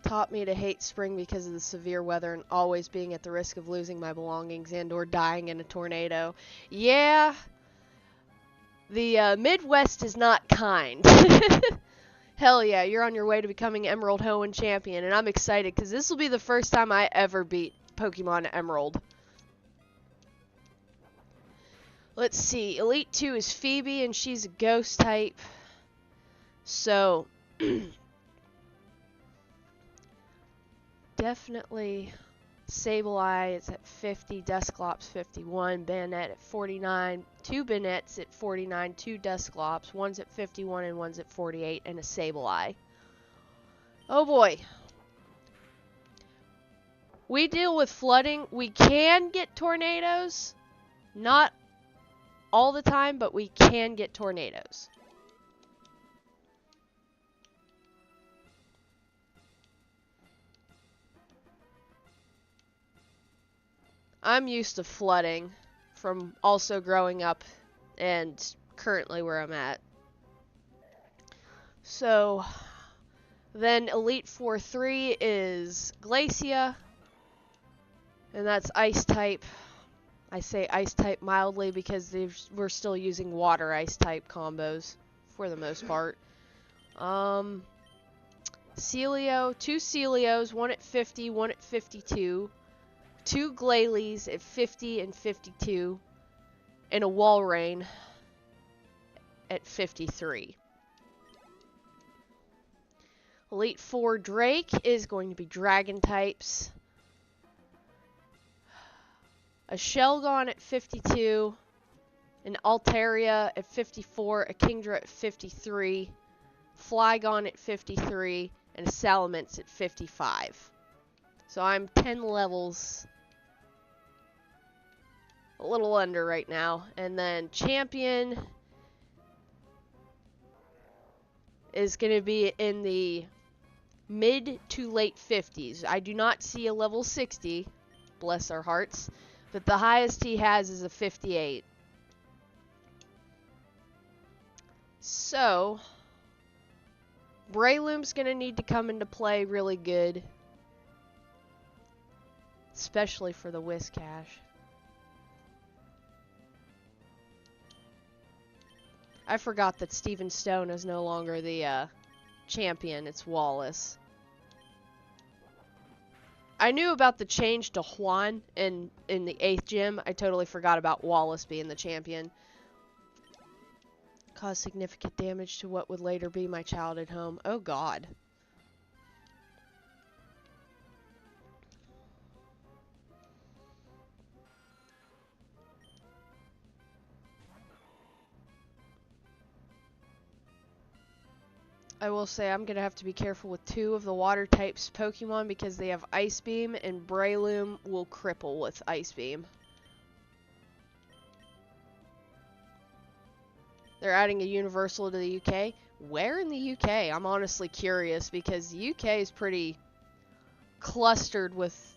Taught me to hate spring because of the severe weather and always being at the risk of losing my belongings and or dying in a tornado. Yeah, the Midwest is not kind. Hell yeah, you're on your way to becoming Emerald Hoenn champion, and I'm excited because this will be the first time I ever beat Pokemon Emerald. Let's see, Elite 2 is Phoebe, and she's a ghost type. So... definitely Sableye is at 50, Dusclops 51, Banette at 49, 2 Banettes at 49, 2 Dusclops, one's at 51 and one's at 48, and a Sableye. Oh boy. We deal with flooding. We can get tornadoes. Not all the time, but we can get tornadoes. I'm used to flooding from also growing up and currently where I'm at. So, then Elite 4-3 is Glacia, and that's Ice type. I say Ice type mildly because we're still using Water Ice type combos for the most part. Celio, 2 Celios, one at 50, one at 52. 2 Glalie at 50 and 52, and a Walrein. at 53. Elite 4 Drake is going to be dragon types. A Shelgon at 52. An Altaria at 54. A Kingdra at 53. Flygon at 53. And a Salamence at 55. So I'm 10 levels. A little under right now. And then Champion is going to be in the mid to late 50s. I do not see a level 60, bless our hearts, but the highest he has is a 58. So, Breloom's going to need to come into play really good, especially for the Whiscash. I forgot that Steven Stone is no longer the champion, it's Wallace. I knew about the change to Juan in the 8th gym. I totally forgot about Wallace being the champion. Caused significant damage to what would later be my childhood home. Oh god. I will say I'm going to have to be careful with 2 of the water types Pokemon because they have Ice Beam and Breloom will cripple with Ice Beam. They're adding a Universal to the UK. Where in the UK? I'm honestly curious because the UK is pretty clustered with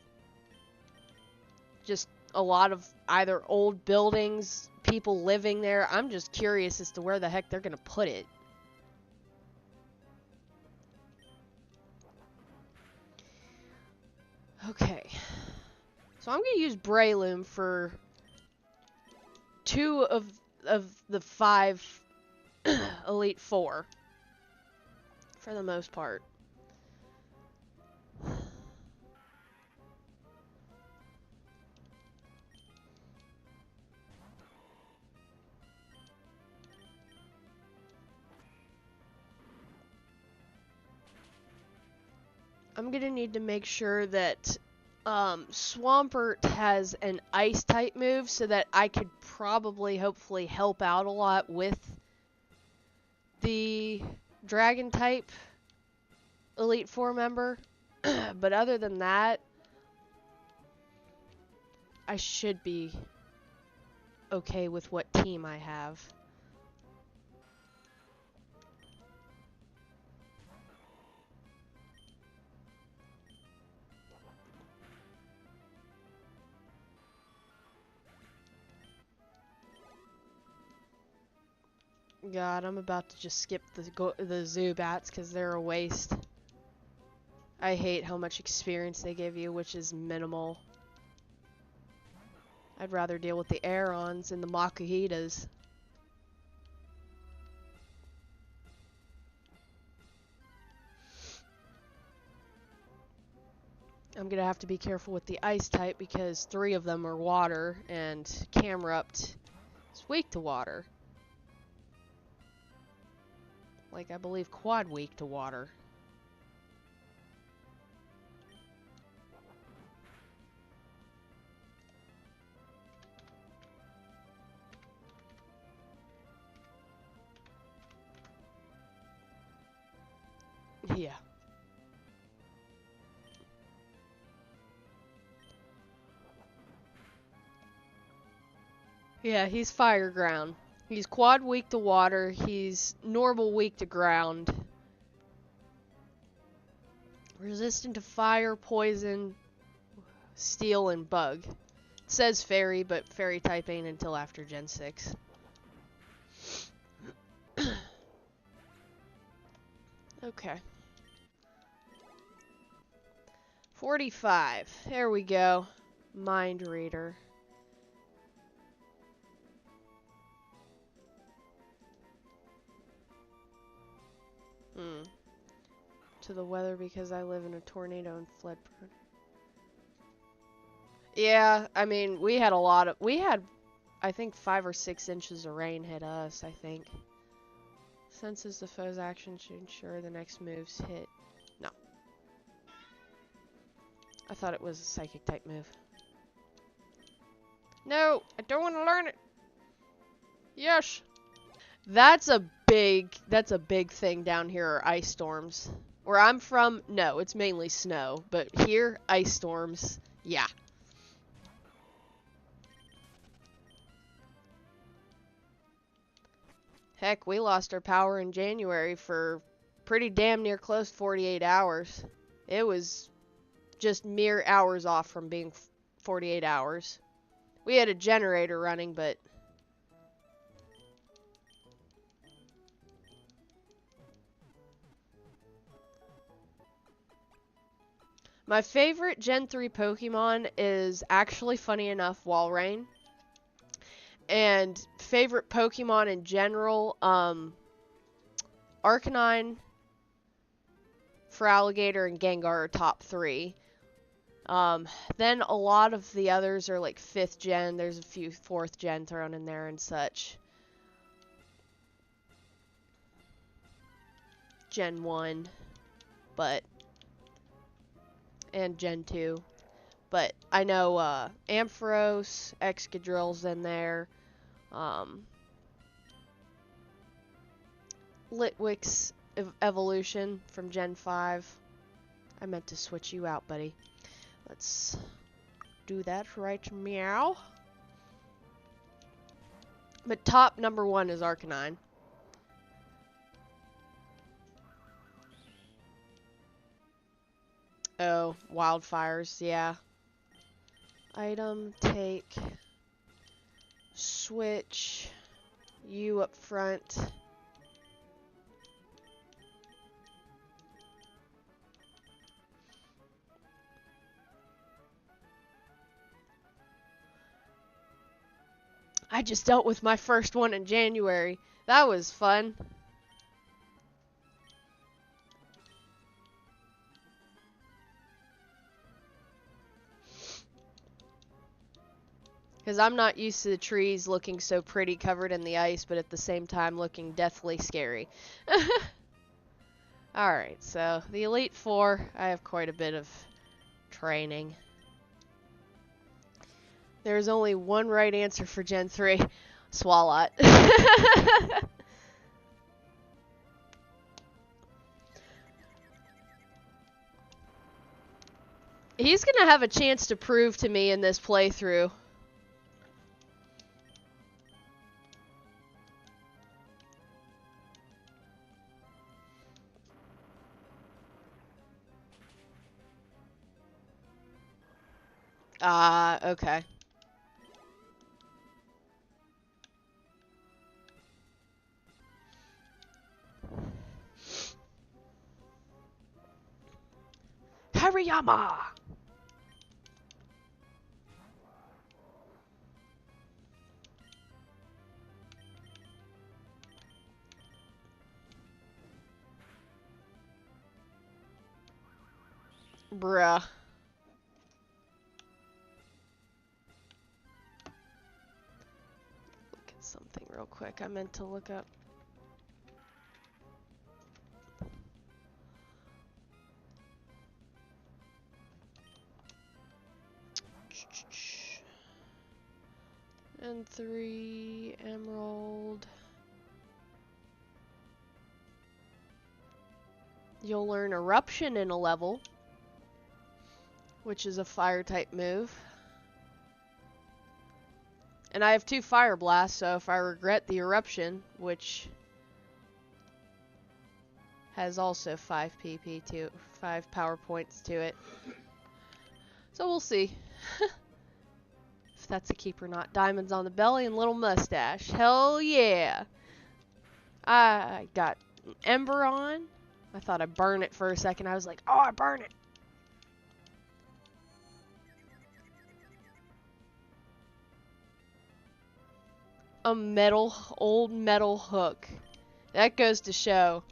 just a lot of either old buildings, people living there. I'm just curious as to where the heck they're going to put it. Okay, so I'm going to use Breloom for 2 of the 5 Elite 4, for the most part. I'm going to need to make sure that Swampert has an ice type move so that I could probably, hopefully, help out a lot with the dragon type Elite 4 member. But other than that, I should be okay with what team I have. God, I'm about to just skip the Zubats because they're a waste. I hate how much experience they give you, which is minimal. I'd rather deal with the Aerons and the Makuhitas. I'm gonna have to be careful with the ice type because 3 of them are water and Camerupt is weak to water. Like, I believe Quad weak to water. Yeah. Yeah, he's fire ground. He's quad weak to water. He's normal weak to ground. Resistant to fire, poison, steel, and bug. It says fairy, but fairy type ain't until after Gen 6. Okay. 45. There we go. Mind Reader. To the weather because I live in a tornado and flood prone. Yeah, I mean, we had, I think 5 or 6 inches of rain hit us, I think. Senses the foe's action to ensure the next move's hit. No. I thought it was a psychic type move. No, I don't want to learn it. Yes. That's a big thing down here, are ice storms. Where I'm from, no, it's mainly snow, but here, ice storms, yeah. Heck, we lost our power in January for pretty damn near close to 48 hours. It was just mere hours off from being 48 hours. We had a generator running, but my favorite Gen 3 Pokemon is actually, funny enough, Walrein. And favorite Pokemon in general, Arcanine, Feraligatr, and Gengar are top 3. Then a lot of the others are like 5th gen. There's a few 4th gen thrown in there and such. Gen 1, and Gen 2. But I know Ampharos, Excadrill's in there. Litwick's evolution from Gen 5. I meant to switch you out, buddy. Let's do that right meow. But top number 1 is Arcanine. Oh, wildfires, yeah. Item, take, switch, you up front. I just dealt with my first one in January. That was fun. Because I'm not used to the trees looking so pretty covered in the ice, but at the same time looking deathly scary. Alright, so the Elite Four, I have quite a bit of training. There's only one right answer for Gen 3. Swalot. He's gonna have a chance to prove to me in this playthrough. Okay. Hariyama! Bruh. Look at something real quick. I meant to look up. And 3 emerald. You'll learn Eruption in a level, which is a fire type move. And I have 2 Fire Blasts, so if I regret the Eruption, which has also 5 PP to 5 power points to it. So we'll see. If that's a keep or not. Diamonds on the belly and little mustache. Hell yeah. I got an Ember on. I thought I'd burn it for a second. I was like, oh, I burn it. A old metal hook. That goes to show.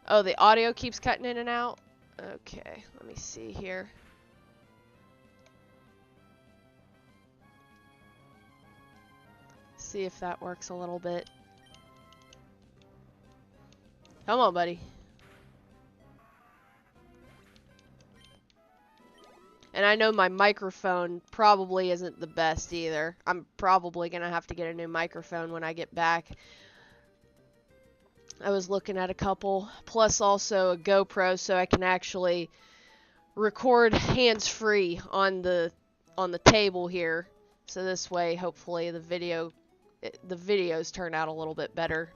Oh, the audio keeps cutting in and out? Okay, let me see here. See if that works a little bit. Come on, buddy. And I know my microphone probably isn't the best either. I'm probably going to have to get a new microphone when I get back. I was looking at a couple, plus also a GoPro so I can actually record hands-free on the table here. So this way, hopefully the videos turn out a little bit better.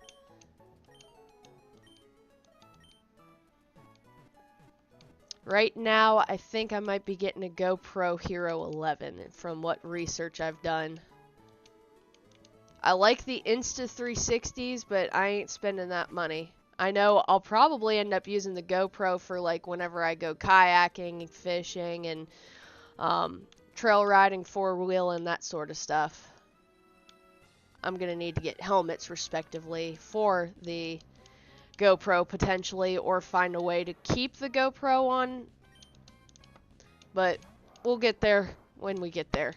Right now, I think I might be getting a GoPro Hero 11 from what research I've done. I like the Insta360s, but I ain't spending that money. I know I'll probably end up using the GoPro for like whenever I go kayaking, fishing, and trail riding, four-wheeling, that sort of stuff. I'm going to need to get helmets respectively for the GoPro potentially, or find a way to keep the GoPro on, but we'll get there when we get there.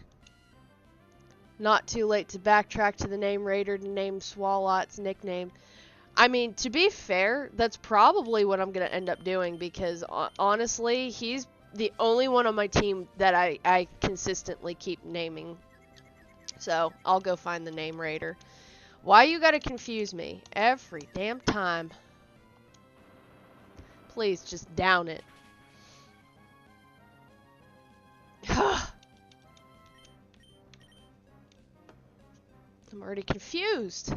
Not too late to backtrack to the name Raider to name Swalot's nickname. I mean, to be fair, that's probably what I'm going to end up doing, because honestly, he's the only one on my team that I consistently keep naming. So, I'll go find the name Raider. Why you gotta confuse me every damn time? Please, just down it. I'm already confused.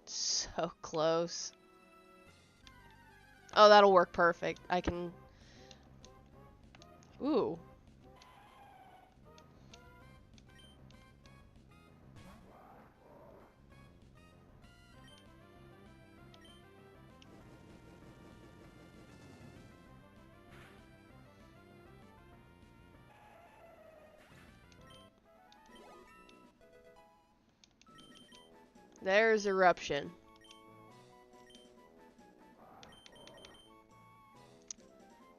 So close. Oh, that'll work perfect. I can... Ooh. There's Eruption.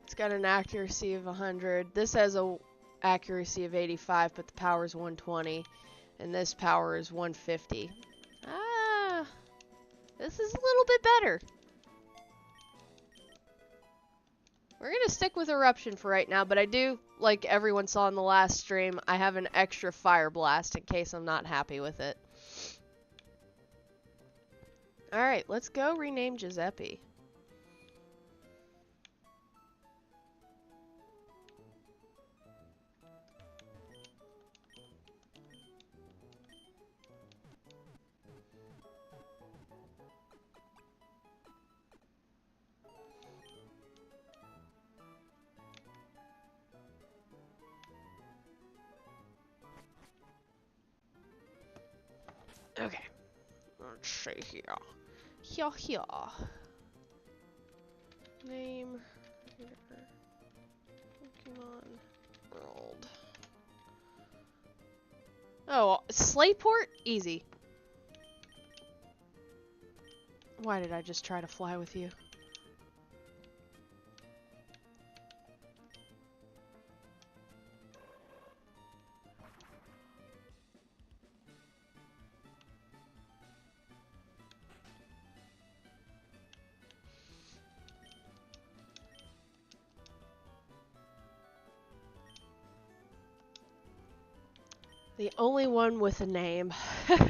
It's got an accuracy of 100. This has a accuracy of 85, but the power is 120. And this power is 150. Ah, this is a little bit better. We're going to stick with Eruption for right now, but I do, like everyone saw in the last stream, I have an extra Fire Blast in case I'm not happy with it. Alright, let's go rename Giuseppe. Okay, let's see here. Here. Name, Pokemon World. Oh, Slayport? Easy. Why did I just try to fly with you? The only one with a name. Let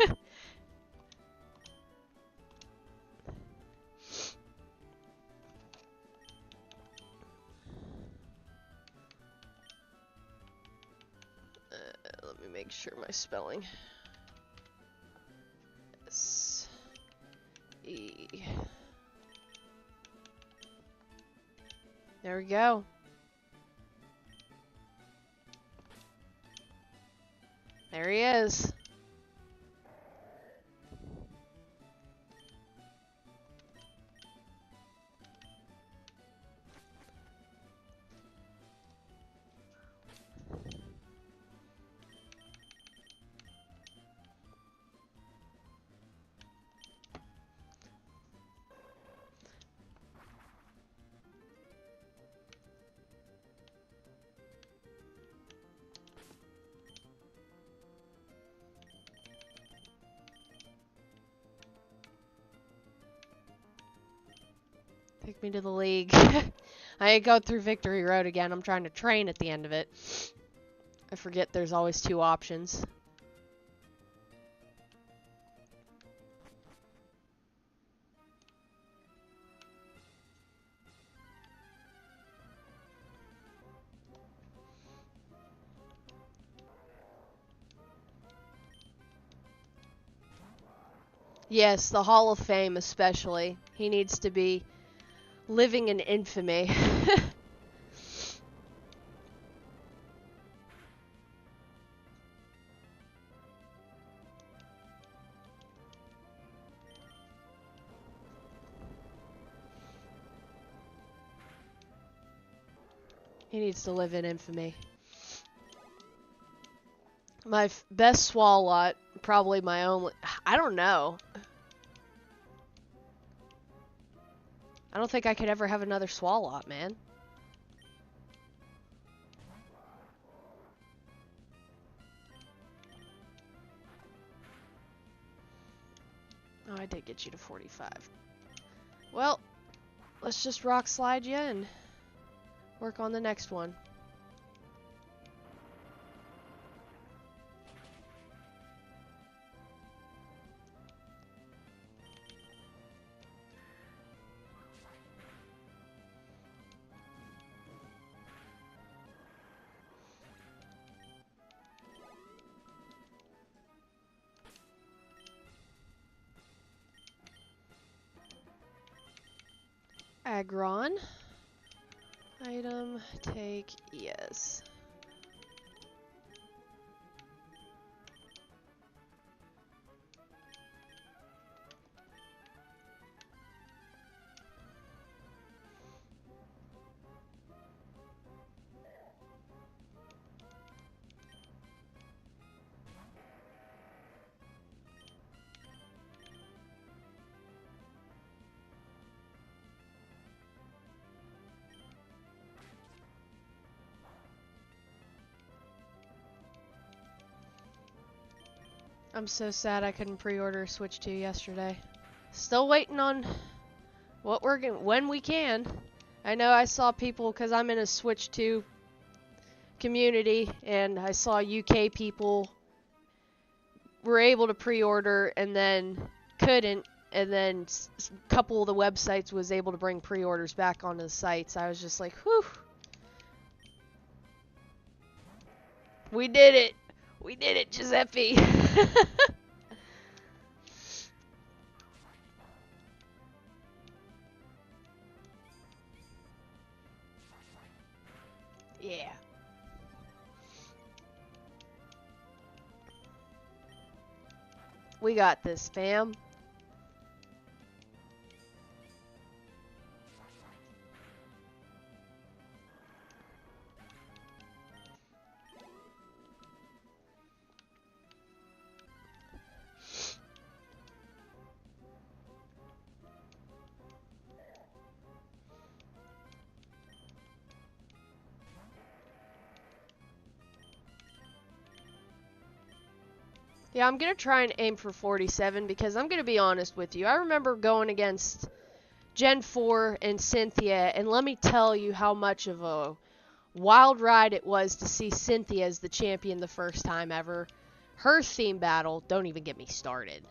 me make sure my spelling. S-E. There we go. There he is. Take me to the league. I ain't going through Victory Road again. I'm trying to train at the end of it. I forget there's always 2 options. Yes, the Hall of Fame especially. He needs to be living in infamy. He needs to live in infamy. My best Swalot, probably my only... I don't know. I don't think I could ever have another Swalot, man. Oh, I did get you to 45. Well, let's just rock slide you and work on the next one. Aggron. Item, take, yes. I'm so sad I couldn't pre-order Switch 2 yesterday. Still waiting on what we're gonna, when we can. I know I saw people, because I'm in a Switch 2 community, and I saw UK people were able to pre-order and then couldn't, and then a couple of the websites was able to bring pre-orders back onto the sites. I was just like, whew. We did it. We did it, Giuseppe. Yeah. We got this, fam. Yeah, I'm going to try and aim for 47 because I'm going to be honest with you. I remember going against Gen 4 and Cynthia, and let me tell you how much of a wild ride it was to see Cynthia as the champion the first time ever. Her theme battle, don't even get me started.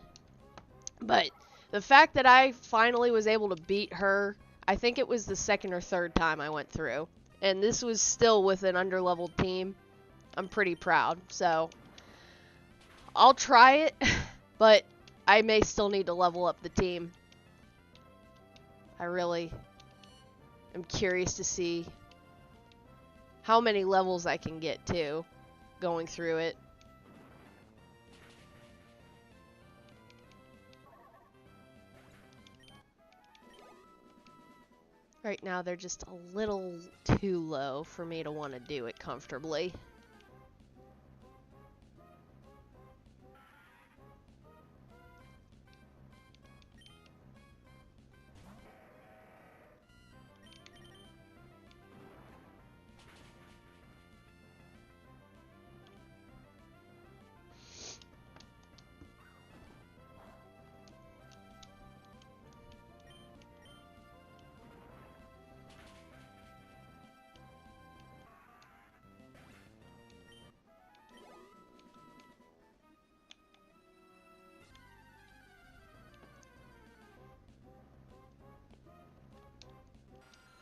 But the fact that I finally was able to beat her, I think it was the 2nd or 3rd time I went through. And this was still with an underleveled team. I'm pretty proud, so I'll try it, but I may still need to level up the team. I really am curious to see how many levels I can get to going through it. Right now they're just a little too low for me to want to do it comfortably.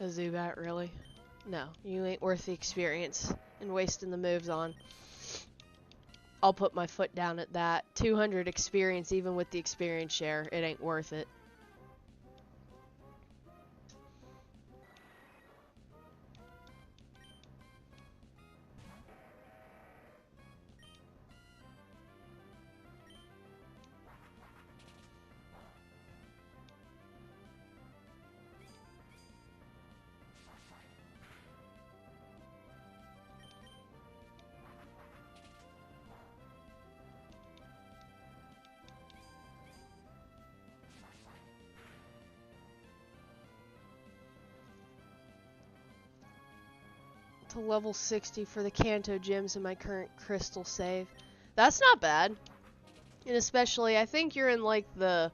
A Zubat, really? No, you ain't worth the experience and wasting the moves on. I'll put my foot down at that. 200 experience, even with the experience share, it ain't worth it. To level 60 for the Kanto gyms in my current crystal save. That's not bad. And especially, I think you're in like the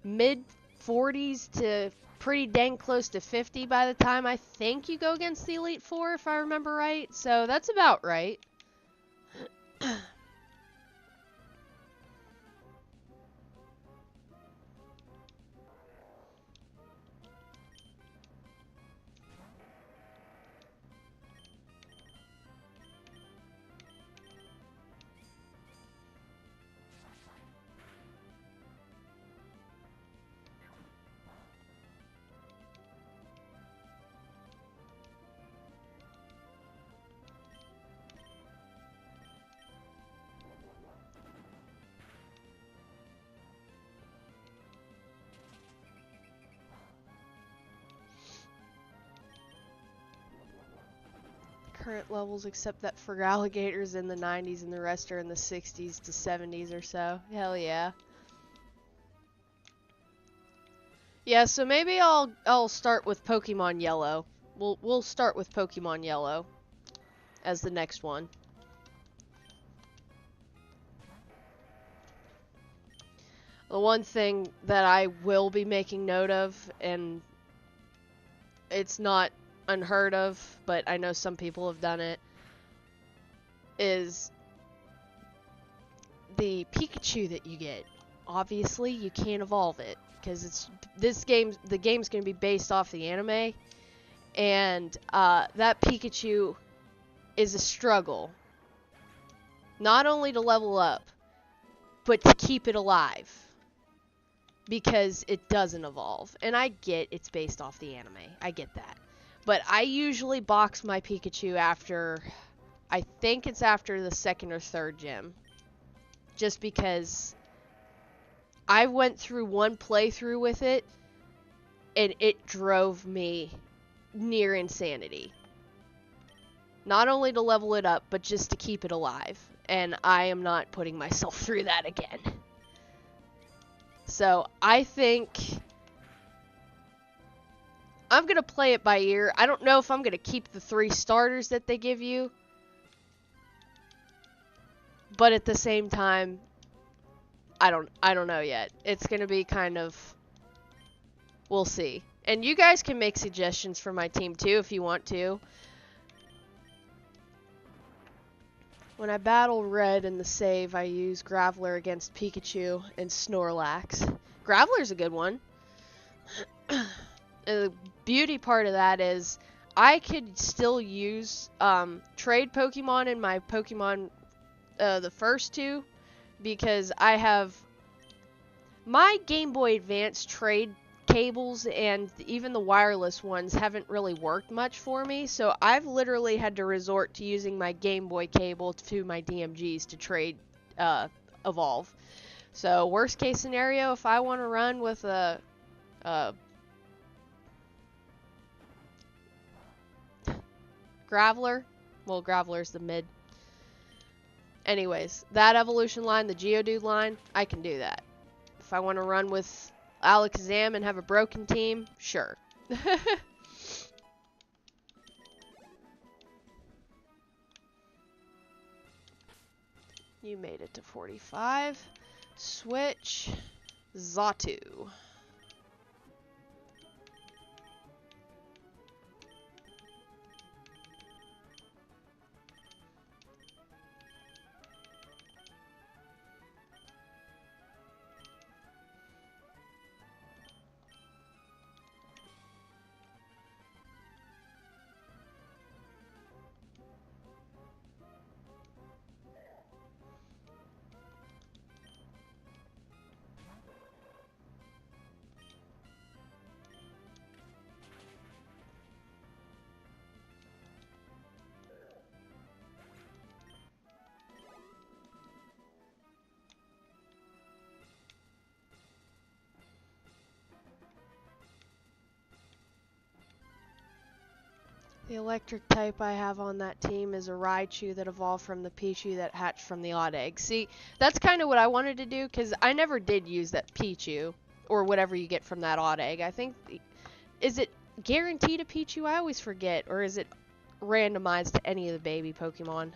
mid 40s to pretty dang close to 50 by the time I think you go against the Elite Four, if I remember right. So that's about right. Current levels, except that for alligators in the 90s and the rest are in the 60s to 70s or so. Hell yeah. Yeah, so maybe I'll start with Pokemon Yellow. We'll start with Pokemon Yellow as the next one. The one thing that I will be making note of, and it's not unheard of, but I know some people have done it, is the Pikachu that you get. Obviously, you can't evolve it because the game's going to be based off the anime, and that Pikachu is a struggle. Not only to level up, but to keep it alive. Because it doesn't evolve. And I get it's based off the anime. I get that. But I usually box my Pikachu after, I think it's after the second or third gym. Just because I went through one playthrough with it, and it drove me near insanity. Not only to level it up, but just to keep it alive. And I am not putting myself through that again. So, I think I'm going to play it by ear. I don't know if I'm going to keep the 3 starters that they give you. But at the same time, I don't know yet. It's going to be kind of, we'll see. And you guys can make suggestions for my team too if you want to. When I battle Red in the save, I use Graveler against Pikachu and Snorlax. Graveler's a good one. The beauty part of that is I could still use trade Pokemon in my Pokemon, the first 2, because I have my Game Boy Advance trade cables and even the wireless ones haven't really worked much for me, so I've literally had to resort to using my Game Boy cable to my DMGs to trade Evolve. So worst case scenario, if I want to run with a Graveler, well, Graveler's the mid. Anyways, that evolution line, the Geodude line, I can do that. If I want to run with Alakazam and have a broken team, sure. You made it to 45. Switch. Xatu. The electric type I have on that team is a Raichu that evolved from the Pichu that hatched from the odd egg. See, that's kind of what I wanted to do, because I never did use that Pichu, or whatever you get from that odd egg. I think, is it guaranteed a Pichu? I always forget, or is it randomized to any of the baby Pokemon?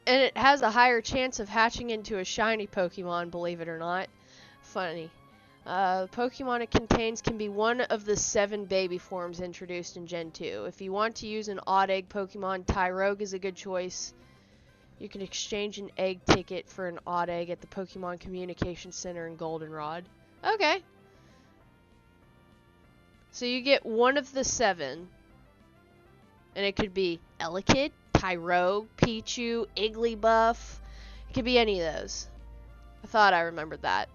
And it has a higher chance of hatching into a shiny Pokemon, believe it or not. Funny. Pokemon it contains can be one of the 7 baby forms introduced in Gen 2. If you want to use an odd egg Pokemon, Tyrogue is a good choice. You can exchange an egg ticket for an odd egg at the Pokemon Communication Center in Goldenrod. Okay. So you get one of the 7. And it could be Elekid, Tyrogue, Pichu, Igglybuff. It could be any of those. I thought I remembered that.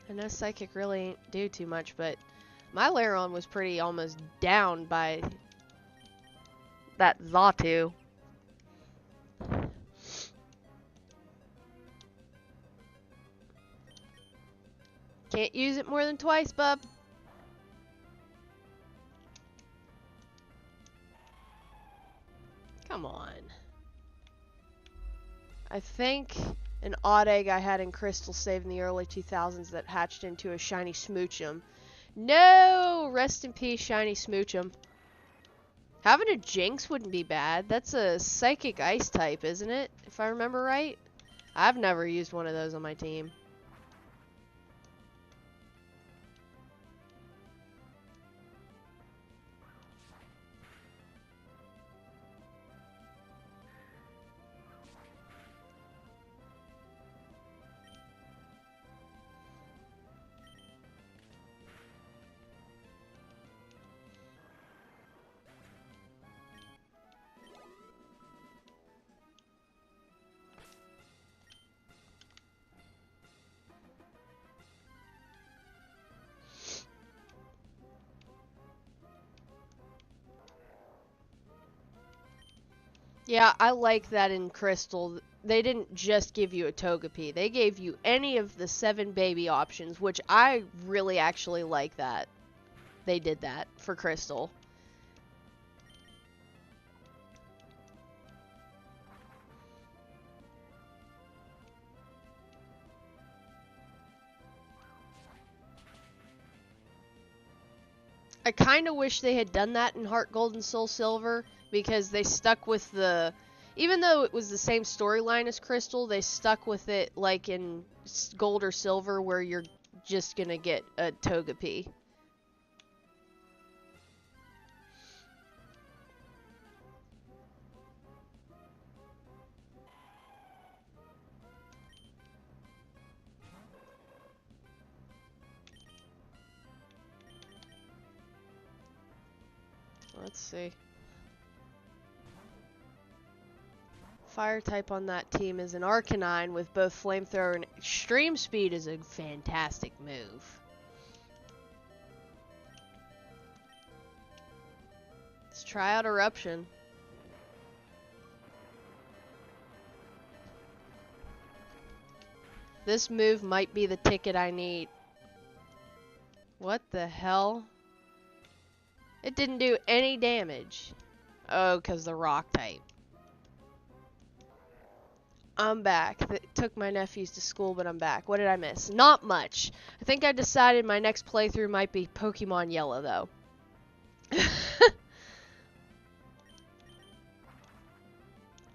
I know Psychic really ain't do too much, but my Lairon was pretty almost down by that Xatu. Can't use it more than twice, bub. Come on. I think an odd egg I had in Crystal Save in the early 2000s that hatched into a shiny Smoochum. No! Rest in peace, shiny Smoochum. Having a Jinx wouldn't be bad. That's a Psychic Ice type, isn't it? If I remember right. I've never used one of those on my team. Yeah, I like that in Crystal. They didn't just give you a Togepi. They gave you any of the 7 baby options, which I really actually like that. They did that for Crystal. I kind of wish they had done that in Heart Gold and Soul Silver, because they stuck with the, even though it was the same storyline as Crystal, they stuck with it like in Gold or Silver, where you're just gonna get a Togepi. Let's see. Fire type on that team is an Arcanine with both Flamethrower and Extreme Speed is a fantastic move. Let's try out Eruption. This move might be the ticket I need. What the hell? It didn't do any damage. Oh, because the rock type. I'm back. It took my nephews to school, but I'm back. What did I miss? Not much. I think I decided my next playthrough might be Pokemon Yellow, though.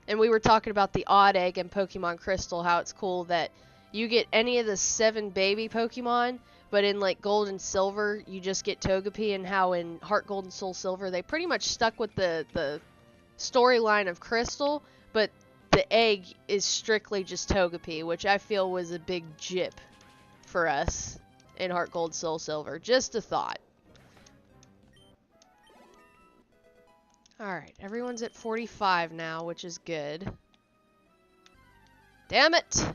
And we were talking about the odd egg in Pokemon Crystal, how it's cool that you get any of the 7 baby Pokemon, but in like Gold and Silver, you just get Togepi, and how in Heart Gold and Soul Silver, they pretty much stuck with the storyline of Crystal, but the egg is strictly just Togepi, which I feel was a big jip for us in Heart Gold Soul Silver. Just a thought. Alright, everyone's at 45 now, which is good. Damn it!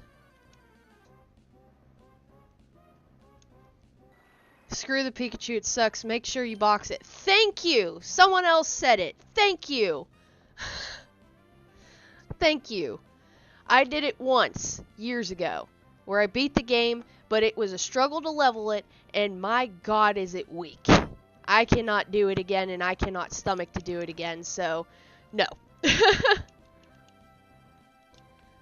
screw the Pikachu, it sucks. Make sure you box it. Thank you! Someone else said it. Thank you! Thank you. I did it once, years ago, where I beat the game, but it was a struggle to level it, and my god is it weak. I cannot do it again, and I cannot stomach to do it again, so no.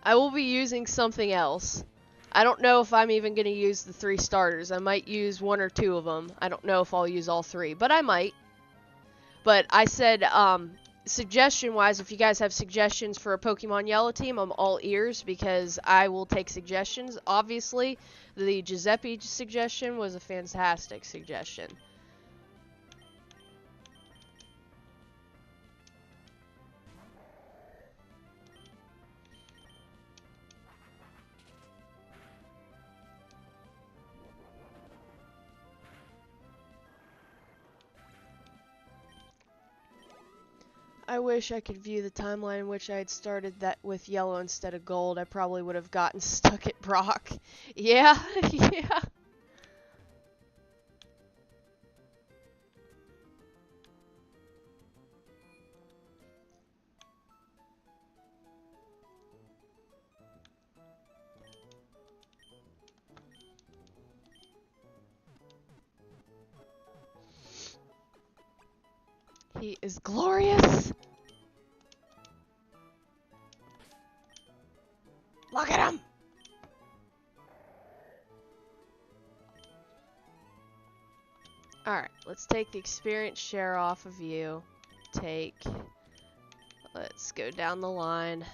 I will be using something else. I don't know if I'm even going to use the 3 starters. I might use 1 or 2 of them. I don't know if I'll use all 3, but I might. But I said, suggestion-wise, if you guys have suggestions for a Pokemon Yellow team, I'm all ears because I will take suggestions. Obviously, the Giuseppe suggestion was a fantastic suggestion. I wish I could view the timeline in which I had started that with yellow instead of gold. I probably would have gotten stuck at Brock. Yeah, yeah. He is glorious. Look at him. Alright, let's take the experience share off of you. Let's go down the line.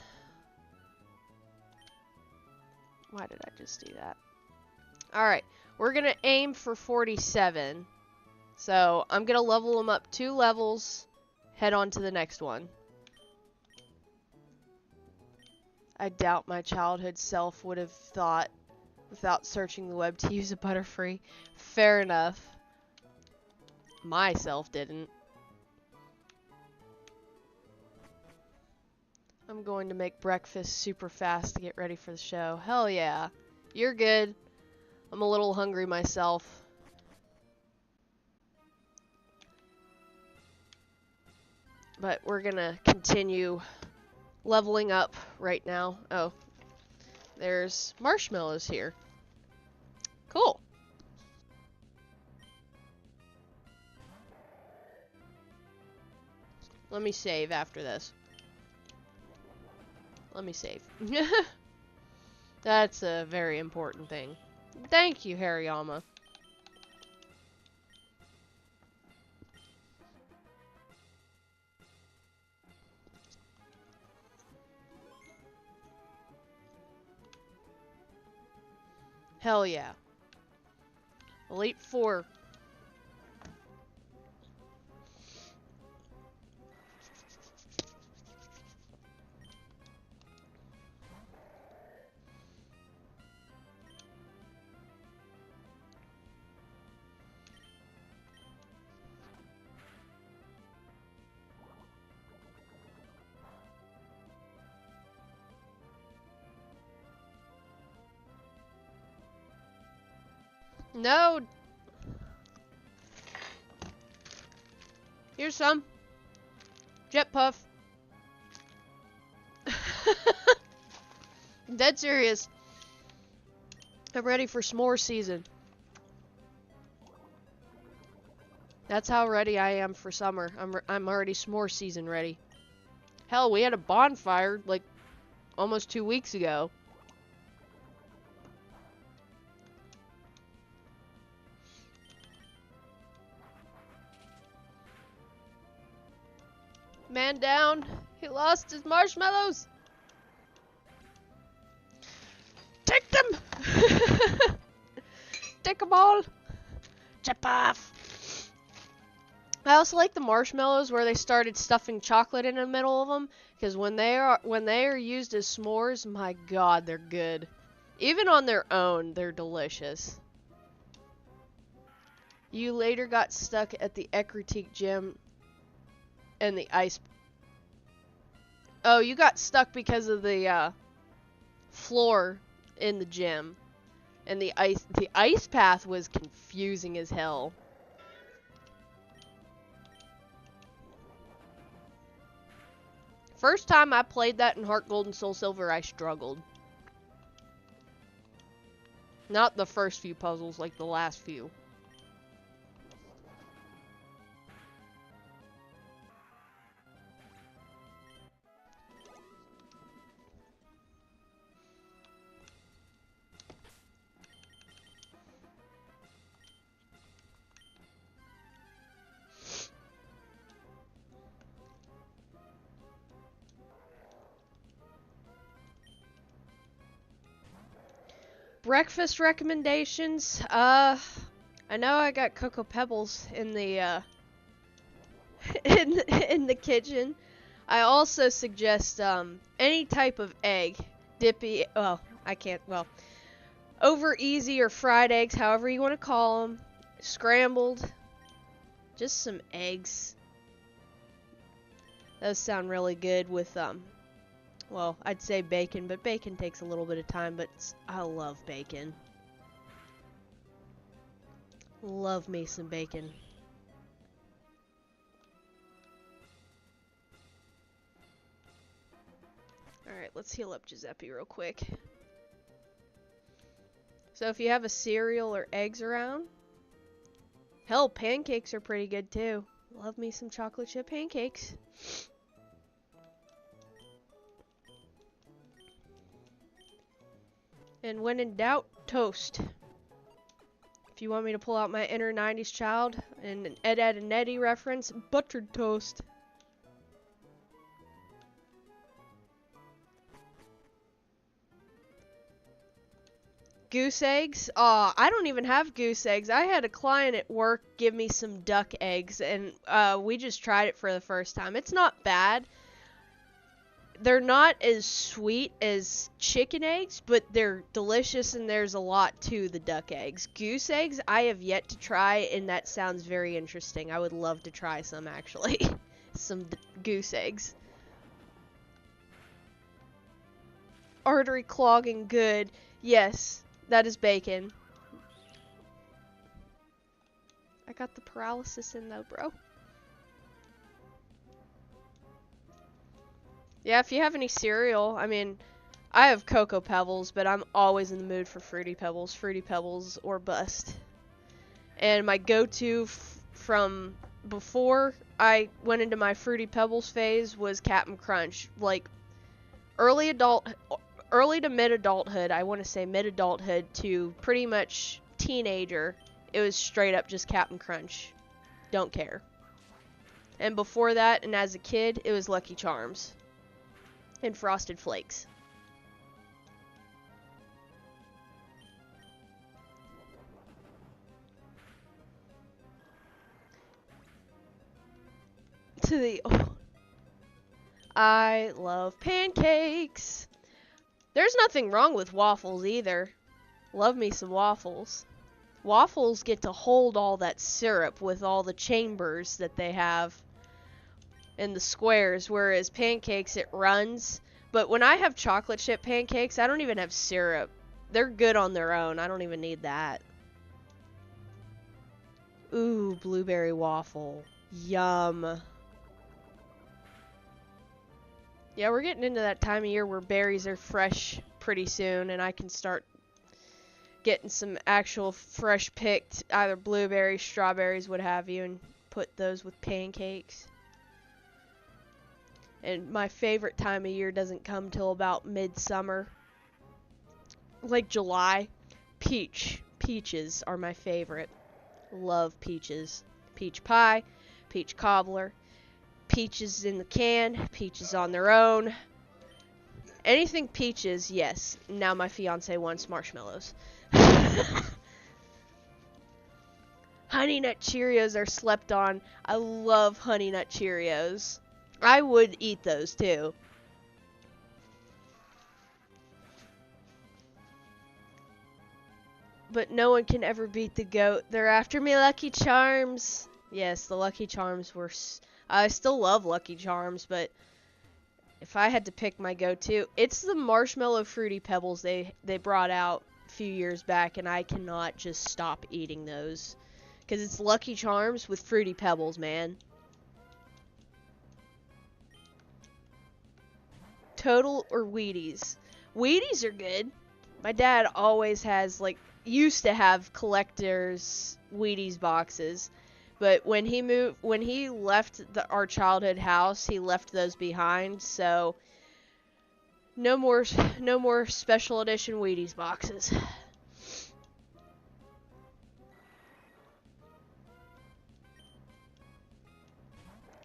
Why did I just do that? Alright, we're going to aim for 47. So, I'm going to level them up 2 levels, head on to the next one. I doubt my childhood self would have thought, without searching the web, to use a Butterfree. Fair enough. Myself didn't. I'm going to make breakfast super fast to get ready for the show. Hell yeah. You're good. I'm a little hungry myself. But we're gonna continue leveling up right now. Oh, there's marshmallows here. Cool. Let me save after this. Let me save. That's a very important thing. Thank you, Hariyama. Hell yeah. Elite 4. No. Here's some. Jet Puff. I'm dead serious. I'm ready for s'more season. That's how ready I am for summer. I'm already s'more season ready. Hell, we had a bonfire like almost 2 weeks ago. Man down. He lost his marshmallows. Take them. Take them all. Chip off. I also like the marshmallows where they started stuffing chocolate in the middle of them, because when they are used as s'mores, my god, they're good. Even on their own, they're delicious. You later got stuck at the Ecruteak gym and the ice. Oh, you got stuck because of the floor in the gym. And the ice path was confusing as hell. First time I played that in Heart Gold and Soul Silver, I struggled. Not the first few puzzles, like the last few. Breakfast recommendations. I know I got Cocoa Pebbles in the in the kitchen. I also suggest any type of egg, dippy. Well, I can't. Well, over easy or fried eggs, however you want to call them, scrambled. Just some eggs. Those sound really good with well, I'd say bacon, but bacon takes a little bit of time, but I love bacon. Love me some bacon. Alright, let's heal up Giuseppe real quick. So if you have a cereal or eggs around, hell, pancakes are pretty good too. Love me some chocolate chip pancakes. And when in doubt, toast. If you want me to pull out my inner 90s child and an Ed, Edd and Eddy reference, buttered toast. Goose eggs? I don't even have goose eggs. I had a client at work give me some duck eggs, and we just tried it for the first time. It's not bad. They're not as sweet as chicken eggs, but they're delicious, and there's a lot to the duck eggs. Goose eggs, I have yet to try, and that sounds very interesting. I would love to try some, actually. Some goose eggs. Artery clogging good. Yes, that is bacon. I got the paralysis in, though, bro. Yeah, if you have any cereal, I mean, I have Cocoa Pebbles, but I'm always in the mood for Fruity Pebbles. Fruity Pebbles or bust. And my go-to from before I went into my Fruity Pebbles phase was Cap'n Crunch. Like, early to mid-adulthood, I want to say mid-adulthood to pretty much teenager, it was straight up just Cap'n Crunch. Don't care. And before that, and as a kid, it was Lucky Charms. And Frosted Flakes. I love pancakes. There's nothing wrong with waffles either. Love me some waffles. Waffles get to hold all that syrup with all the chambers that they have in the squares, whereas pancakes, it runs. But when I have chocolate chip pancakes, I don't even have syrup. They're good on their own. I don't even need that. Ooh, blueberry waffle. Yum. Yeah, we're getting into that time of year where berries are fresh pretty soon, and I can start getting some actual fresh picked, either blueberries, strawberries, what have you, and put those with pancakes. And my favorite time of year doesn't come till about midsummer. Like July. Peaches are my favorite. Love peaches. Peach pie, peach cobbler, peaches in the can, peaches on their own. Anything peaches, yes. Now my fiance wants marshmallows. Honey Nut Cheerios are slept on. I love Honey Nut Cheerios. I would eat those too. But no one can ever beat the GOAT. They're after me, Lucky Charms. Yes, the Lucky Charms were... I still love Lucky Charms, but if I had to pick my go-to, it's the Marshmallow Fruity Pebbles they brought out few years back, and I cannot just stop eating those. Because it's Lucky Charms with Fruity Pebbles, man. Total or Wheaties? Wheaties are good. My dad always has, like, used to have collector's Wheaties boxes. But when he left our childhood house, he left those behind, so no more special edition Wheaties boxes.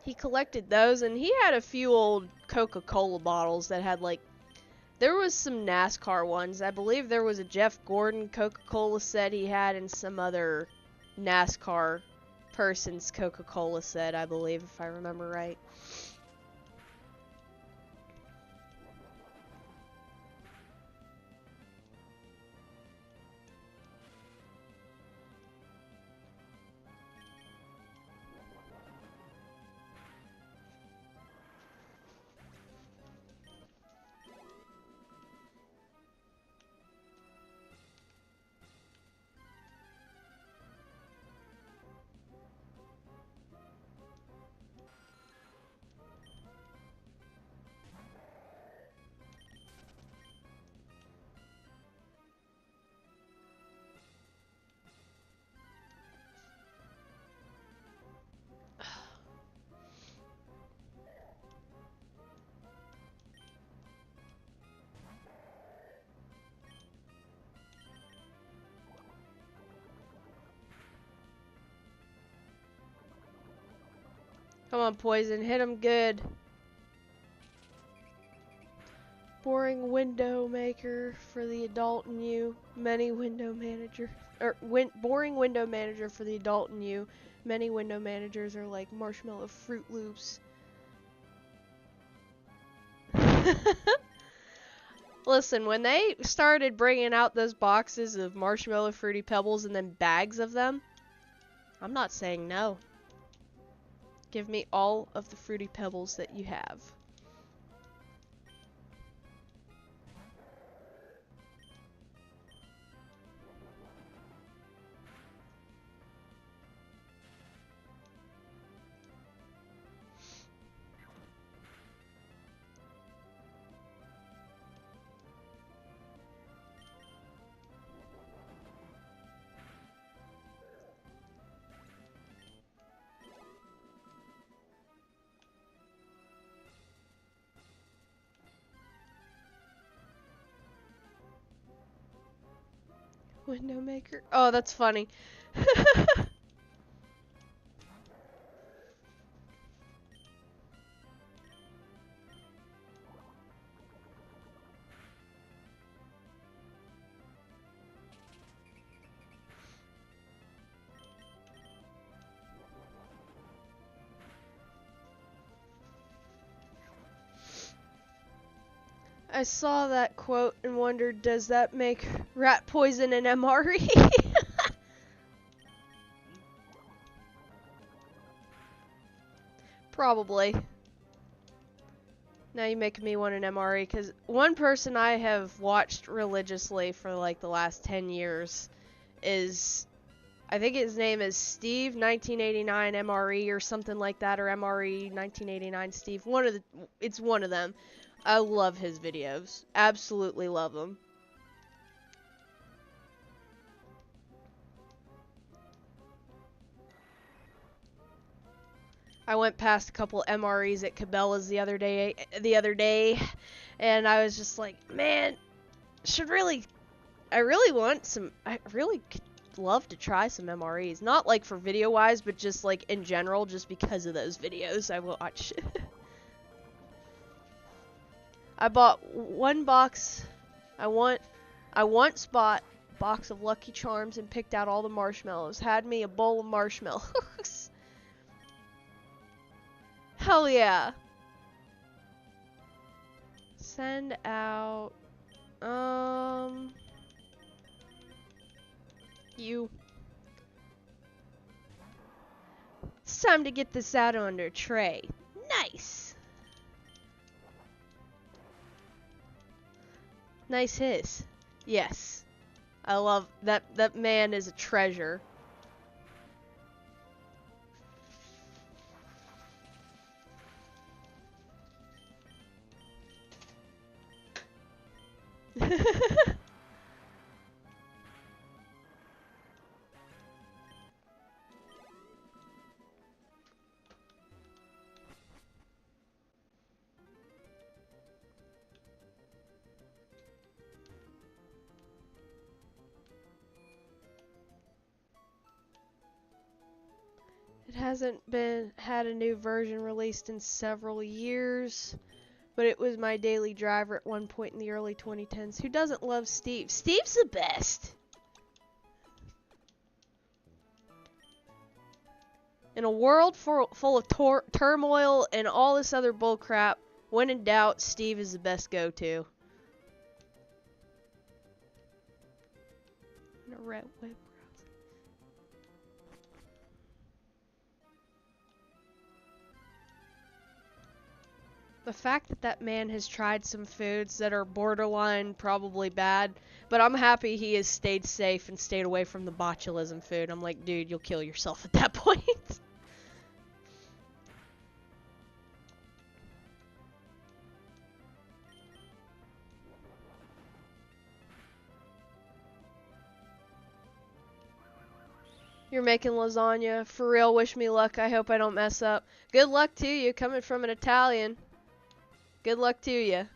He collected those, and he had a few old Coca-Cola bottles that had, like, there was some NASCAR ones. I believe there was a Jeff Gordon Coca-Cola set he had, and some other NASCAR person's Coca-Cola set, I believe, if I remember right. Come on, Poison, hit him good. Boring window maker for the adult in you. Many window manager. Boring window manager for the adult in you. Many window managers are like Marshmallow Fruit Loops. Listen, when they started bringing out those boxes of Marshmallow Fruity Pebbles and then bags of them, I'm not saying no. Give me all of the Fruity Pebbles that you have. Window maker. Oh, that's funny. I saw that quote and wondered, does that make rat poison an MRE? Probably. Now you make me want an MRE, because one person I have watched religiously for like the last 10 years is, I think his name is Steve 1989 MRE or something like that, or MRE 1989 Steve. It's one of them. I love his videos. Absolutely love them. I went past a couple MREs at Cabela's the other day, and I was just like, man, I really could love to try some MREs. Not like for video wise, but just like in general, just because of those videos I watch. I bought one box. I once bought a box of Lucky Charms and picked out all the marshmallows. Had me a bowl of marshmallows. Hell yeah. Send out. You. It's time to get this out on a tray. Nice. Nice hiss. Yes. I love that man is a treasure. It hasn't had a new version released in several years, but it was my daily driver at one point in the early 2010s. Who doesn't love Steve? Steve's the best! In a world full of turmoil and all this other bullcrap, when in doubt, Steve is the best go-to. In a red web browser. The fact that that man has tried some foods that are borderline probably bad, but I'm happy he has stayed safe and stayed away from the botulism food. I'm like, dude, you'll kill yourself at that point. You're making lasagna. For real, wish me luck. I hope I don't mess up. Good luck to you, coming from an Italian. Good luck to you.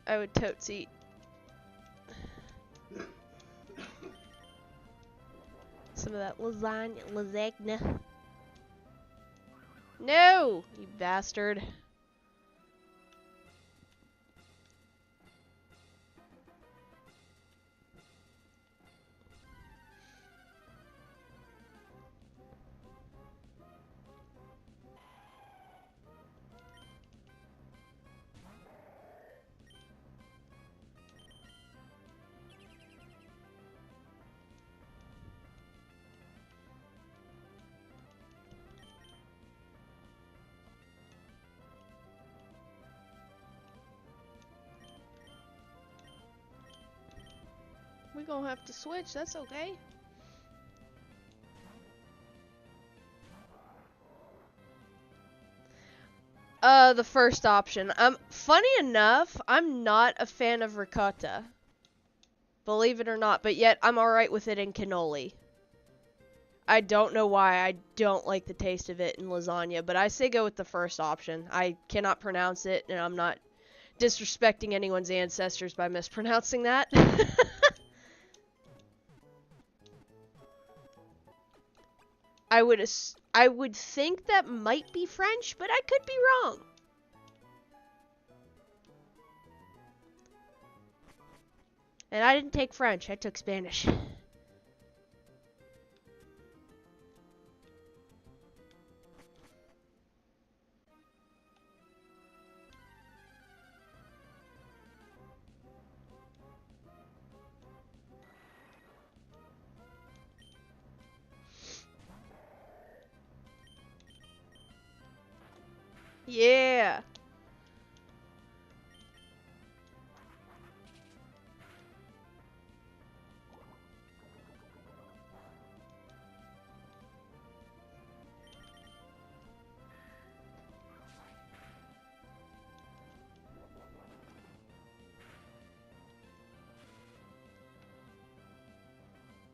I would totes eat. Some of that lasagna. No, you bastard. We gonna have to switch, that's okay. The first option. Funny enough, I'm not a fan of ricotta. Believe it or not, but yet I'm alright with it in cannoli. I don't know why I don't like the taste of it in lasagna, but I say go with the first option. I cannot pronounce it, and I'm not disrespecting anyone's ancestors by mispronouncing that. I would think that might be French, but I could be wrong. And I didn't take French, I took Spanish. Yeah.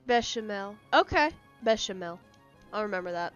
Bechamel. Okay. Bechamel. I'll remember that.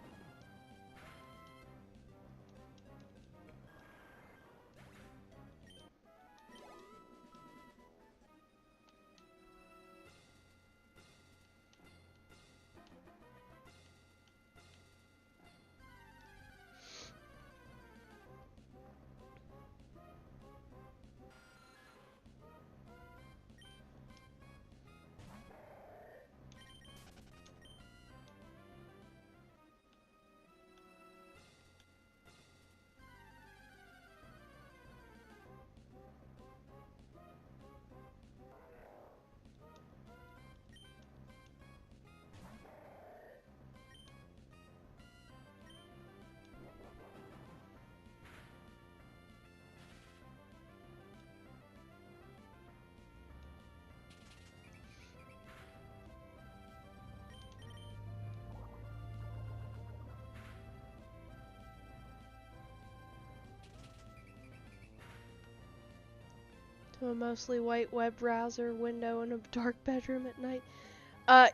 To a mostly white web browser window in a dark bedroom at night.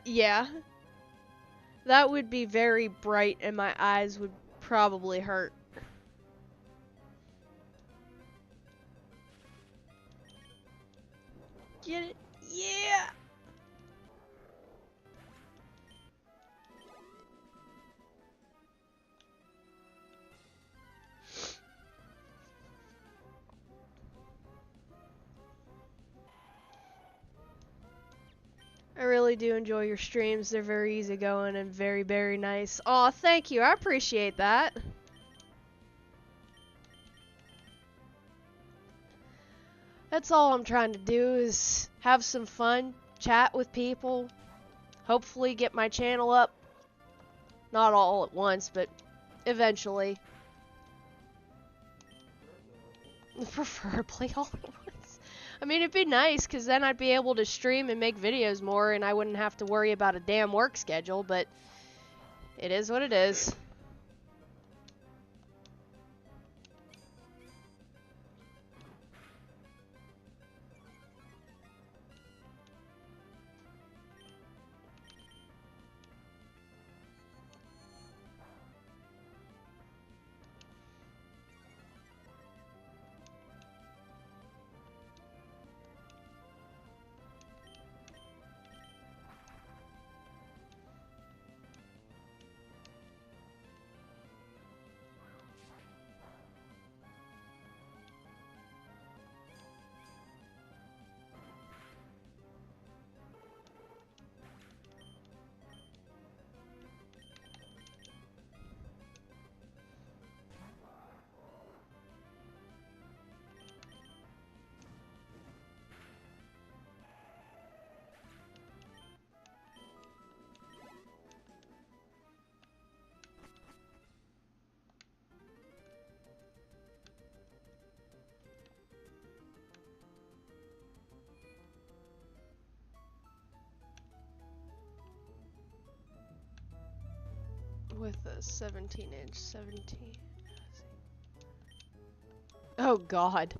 Yeah. That would be very bright and my eyes would probably hurt. Get it? Yeah! I really do enjoy your streams. They're very easygoing and very, very nice. Aw, thank you. I appreciate that. That's all I'm trying to do is have some fun, chat with people, hopefully get my channel up. Not all at once, but eventually. Preferably all at once. I mean, it'd be nice, because then I'd be able to stream and make videos more, and I wouldn't have to worry about a damn work schedule, but it is what it is. With a 17-inch, 17. Oh God.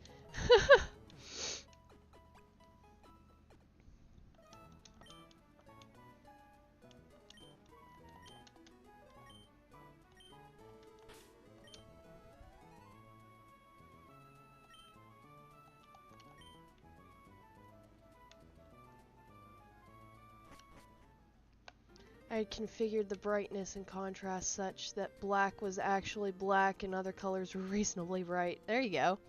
I had configured the brightness and contrast such that black was actually black and other colors were reasonably bright. There you go.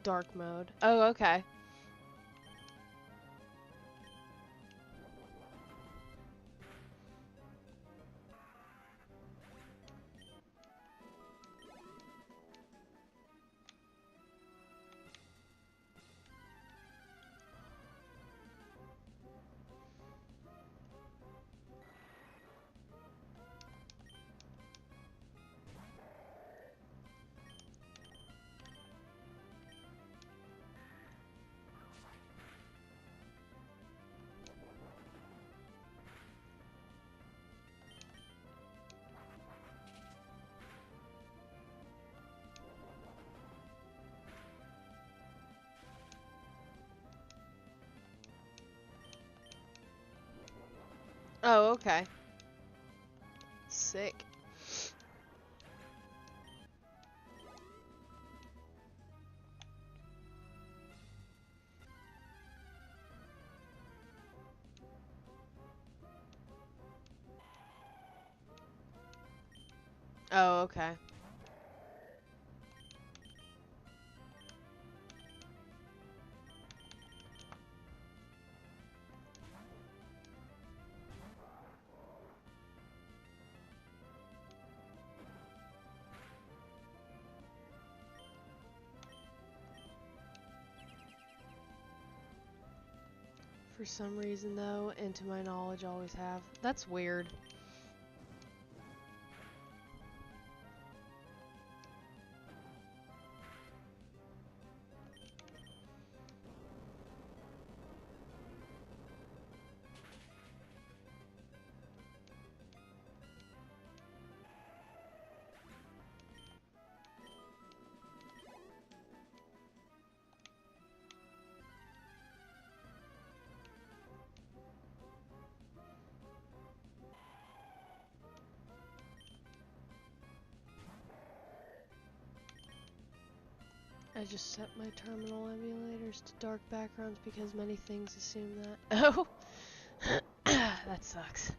Dark mode. Oh, okay. Oh, okay. Sick. Oh, okay. for some reason, though, and to my knowledge always have. That's weird. I just set my terminal emulators to dark backgrounds because many things assume that. Oh! That sucks.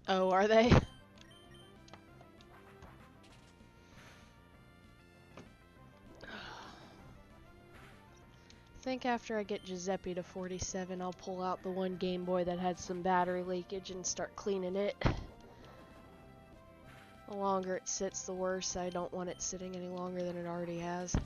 Oh, are they? I think after I get Giuseppe to 47, I'll pull out the one Game Boy that had some battery leakage and start cleaning it. The longer it sits, the worse. I don't want it sitting any longer than it already has.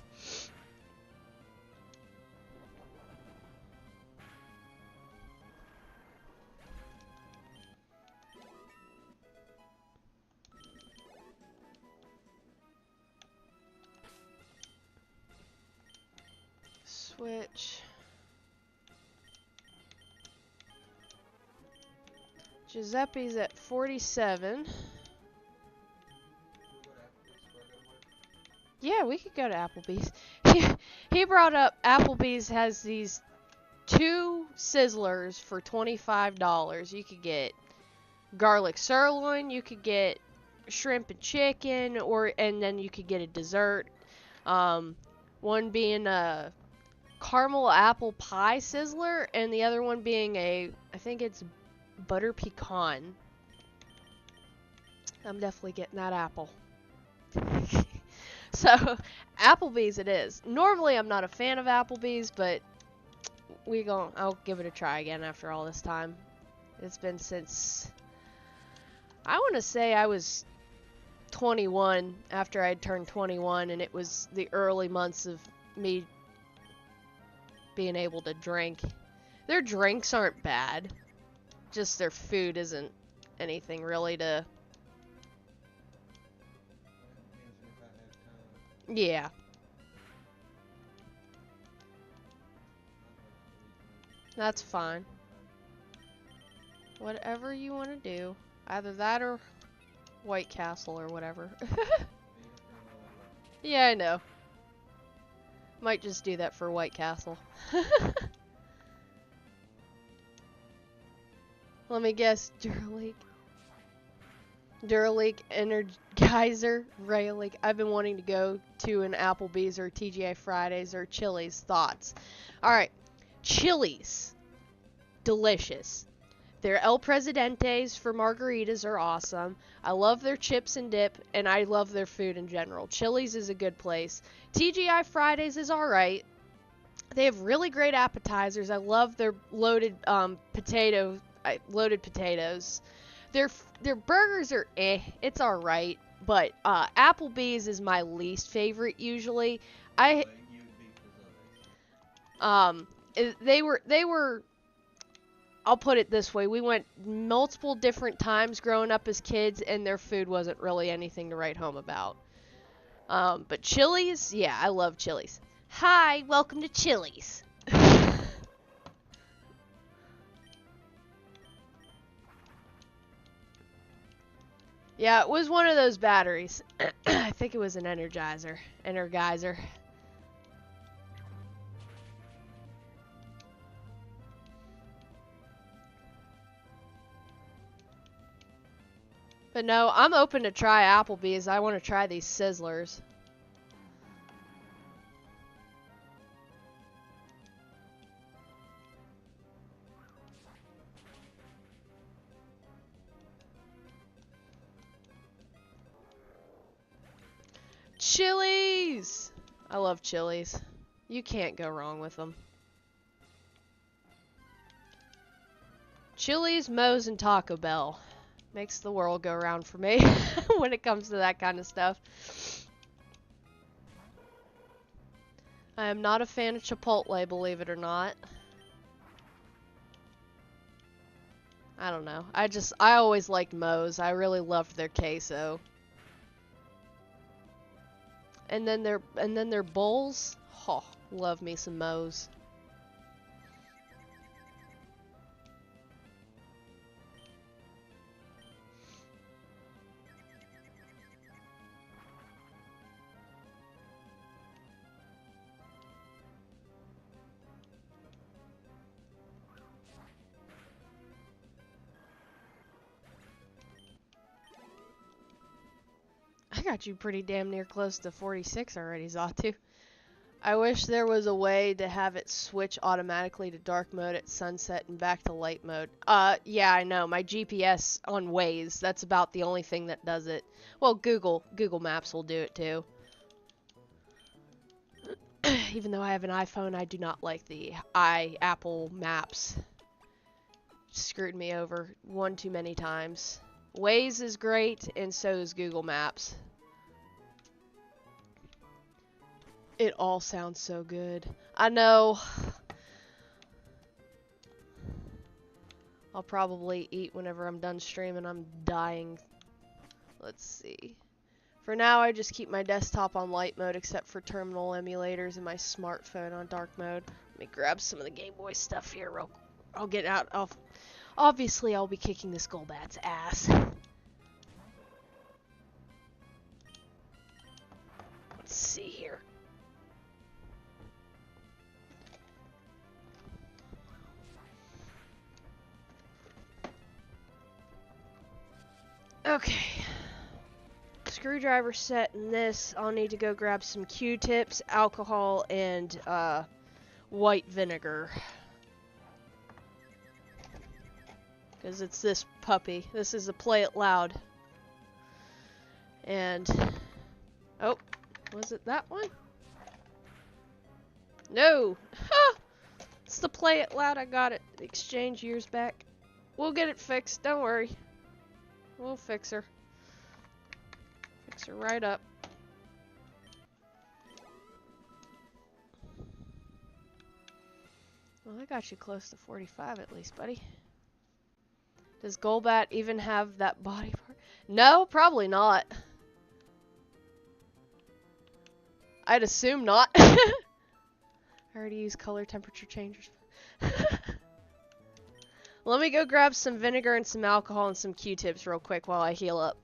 Switch. Giuseppe's at 47. Yeah, we could go to Applebee's. He brought up Applebee's has these 2 Sizzlers for $25. You could get garlic sirloin, you could get shrimp and chicken, and then you could get a dessert. One being a caramel apple pie sizzler, and the other one being I think it's butter pecan. I'm definitely getting that apple. So, Applebee's it is. Normally, I'm not a fan of Applebee's, but I'll give it a try again after all this time. It's been since, I want to say I was 21, after I'd turned 21, and it was the early months of me being able to drink. Their drinks aren't bad, just their food isn't anything really to... Yeah. That's fine. Whatever you want to do. Either that or White Castle or whatever. Yeah, I know. Might just do that for White Castle. Let me guess. Duraleague Energizer Rail. I've been wanting to go to an Applebee's or TGI Fridays or Chili's. Thoughts? Alright. Chili's. Delicious. Their El Presidentes for margaritas are awesome. I love their chips and dip, and I love their food in general. Chili's is a good place. TGI Fridays is alright. They have really great appetizers. I love their loaded potatoes. Their burgers are it's alright. But Applebee's is my least favorite usually. I But you beat those others. they were I'll put it this way, we went multiple different times growing up as kids and their food wasn't really anything to write home about. But Chili's, yeah, I love Chili's. Hi, welcome to Chili's. Yeah, it was one of those batteries. I think it was an Energizer. But no, I'm open to try Applebee's. I want to try these Sizzlers. Chili's! I love Chili's. You can't go wrong with them. Chili's, Moe's, and Taco Bell. Makes the world go round for me when it comes to that kind of stuff. I am not a fan of Chipotle, believe it or not. I don't know. I always liked Moe's. I really loved their queso. And then their bowls. Oh, love me some Moe's. I got you pretty damn near close to 46 already, Zatu. I wish there was a way to have it switch automatically to dark mode at sunset and back to light mode. Yeah, I know. My GPS on Waze, that's about the only thing that does it. Well, Google Maps will do it too. Even though I have an iPhone, I do not like the Apple Maps. Screwed me over one too many times. Waze is great, and so is Google Maps. It all sounds so good. I know. I'll probably eat whenever I'm done streaming. I'm dying. Let's see. For now, I just keep my desktop on light mode except for terminal emulators and my smartphone on dark mode. Let me grab some of the Game Boy stuff here real quick. I'll get out. Obviously, I'll be kicking this Golbat's ass. Let's see here. Okay. Screwdriver set in this. I'll need to go grab some Q-tips, alcohol, and white vinegar. Because it's this puppy. This is a Play It Loud. And... oh, was it that one? No! Ha! It's the Play It Loud I got at the exchange years back. We'll get it fixed, don't worry. We'll fix her. Fix her right up. Well, I got you close to 45 at least, buddy. Does Golbat even have that body part? No, probably not. I'd assume not. I already used color temperature changers. Let me go grab some vinegar and some alcohol and some Q-tips real quick while I heal up.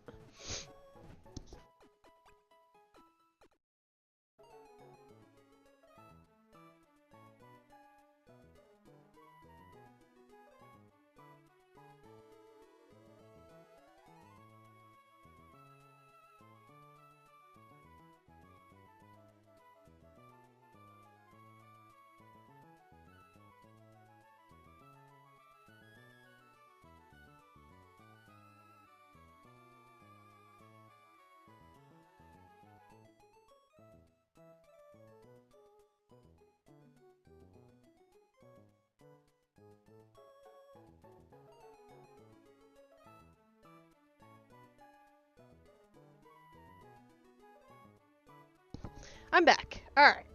I'm back. Alright.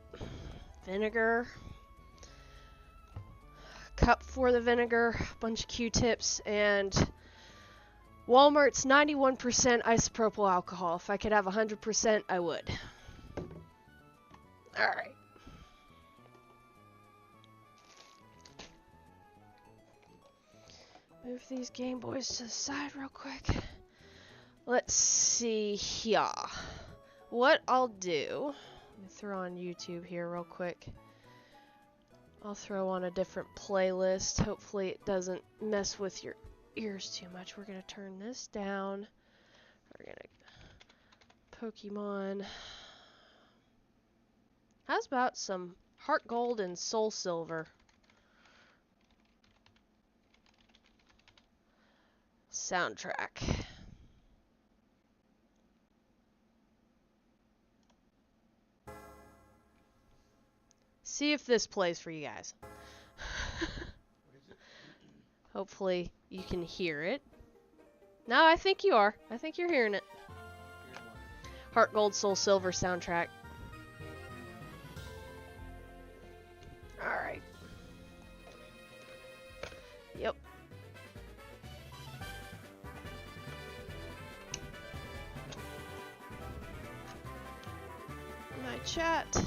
Vinegar. Cup for the vinegar. Bunch of Q-tips. And Walmart's 91% isopropyl alcohol. If I could have 100%, I would. Alright. Move these Game Boys to the side real quick. Let's see here. What I'll do, let me throw on YouTube here real quick. I'll throw on a different playlist. Hopefully it doesn't mess with your ears too much. We're going to turn this down. We're going to Pokemon. How's about some Heart Gold and Soul Silver? Soundtrack. See if this plays for you guys. Hopefully you can hear it. No, I think you are. I think you're hearing it. Heart Gold, Soul Silver soundtrack. Alright. Yep. My chat.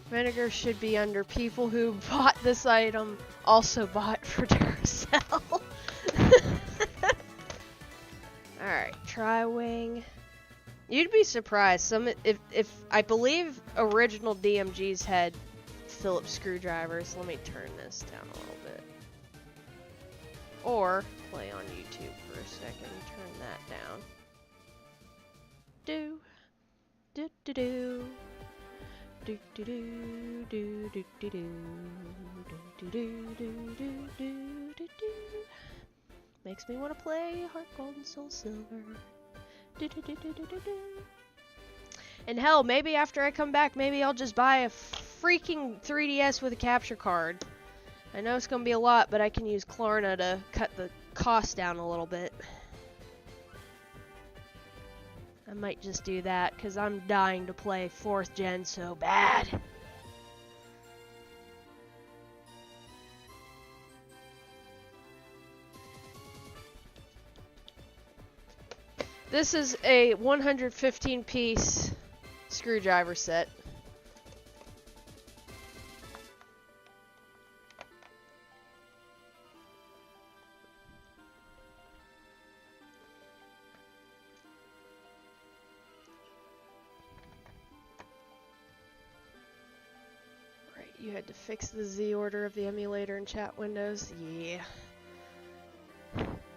Vinegar should be under people who bought this item also bought for Duracell. Alright, Tri-Wing. You'd be surprised. If I believe original DMGs had Phillips screwdrivers. Let me turn this down a little bit. Or play on YouTube for a second and turn that down. Do do do do. Do do do do do do do do do do do do. Makes me want to play Heart Gold and Soul Silver. Do do do do do do do. And hell, maybe after I come back, maybe I'll just buy a freaking 3DS with a capture card. I know it's gonna be a lot, but I can use Klarna to cut the cost down a little bit. I might just do that, because I'm dying to play 4th gen so bad. This is a 115-piece screwdriver set. You had to fix the Z order of the emulator in chat windows. Yeah.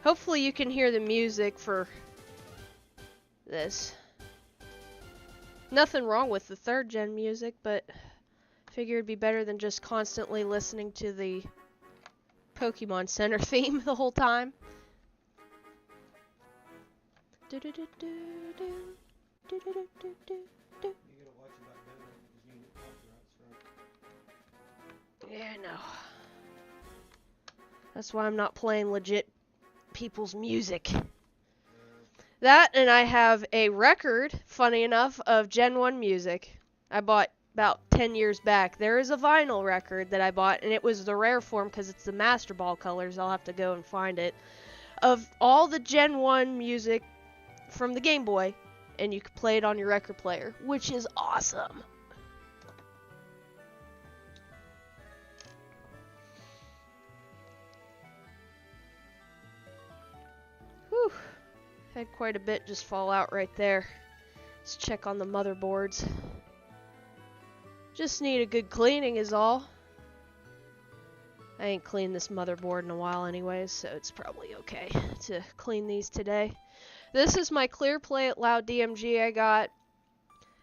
Hopefully you can hear the music for this. Nothing wrong with the 3rd gen music, but I figured it'd be better than just constantly listening to the Pokemon Center theme the whole time. Do do do do do do do do do do. Yeah, I know. That's why I'm not playing legit people's music. That, and I have a record, funny enough, of Gen 1 music. I bought about 10 years back. There is a vinyl record that I bought, and it was the rare form because it's the Master Ball colors. I'll have to go and find it. Of all the Gen 1 music from the Game Boy, and you could play it on your record player, which is awesome. Whew. Had quite a bit just fall out right there. Let's check on the motherboards. Just need a good cleaning is all. I ain't cleaned this motherboard in a while anyways, so it's probably okay to clean these today. This is my Clearplay Loud DMG I got.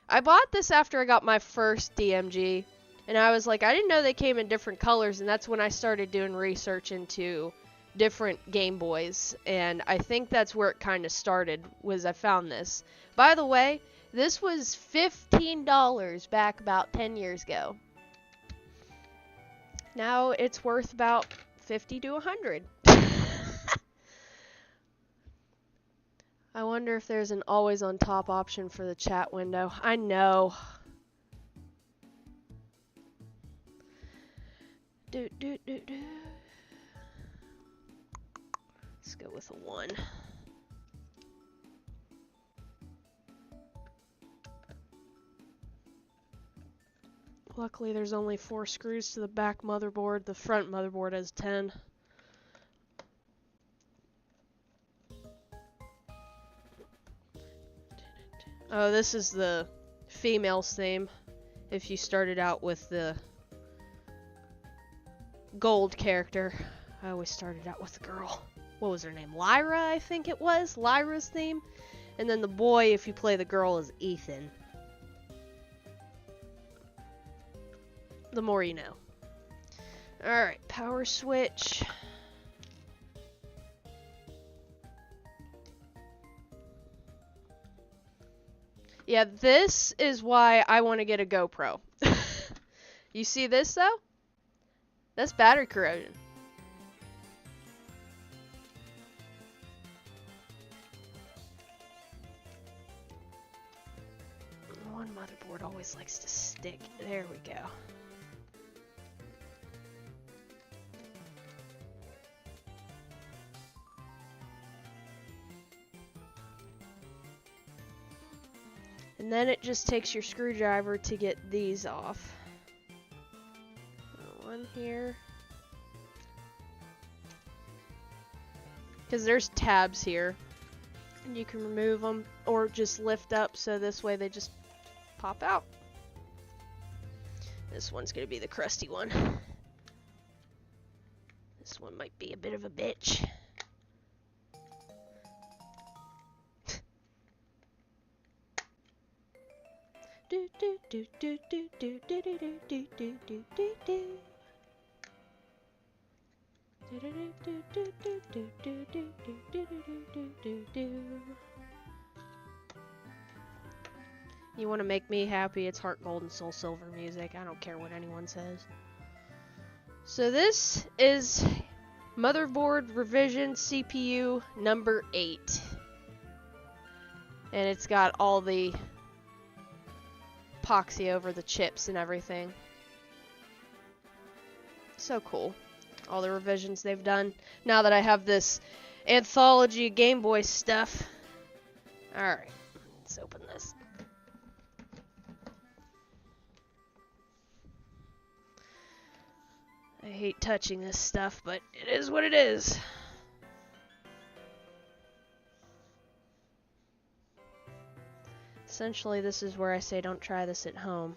I bought this after I got my first DMG, and I was like, I didn't know they came in different colors, and that's when I started doing research into different Game Boys, and I think that's where it kind of started, was I found this. By the way, this was $15 back about 10 years ago. Now it's worth about 50 to 100. I wonder if there's an always on top option for the chat window. I know. Do. Let's go with a 1. Luckily, there's only 4 screws to the back motherboard. The front motherboard has 10. Oh, this is the female's theme. If you started out with the gold character. I always started out with the girl. What was her name? Lyra, I think it was. Lyra's theme. And then the boy, if you play the girl, is Ethan. The more you know. Alright, power switch. Yeah, this is why I want to get a GoPro. You see this, though? That's battery corrosion. One motherboard always likes to stick. There we go. And then it just takes your screwdriver to get these off. One here. Because there's tabs here. And you can remove them or just lift up so this way they just pop out. This one's going to be the crusty one. This one might be a bit of a bitch. You want to make me happy, it's Heart Gold and Soul Silver music. I don't care what anyone says. So this is motherboard revision CPU number 8. And it's got all the epoxy over the chips and everything. So cool. All the revisions they've done. Now that I have this anthology Game Boy stuff. Alright, let's open this. I hate touching this stuff, but it is what it is. Essentially, this is where I say don't try this at home.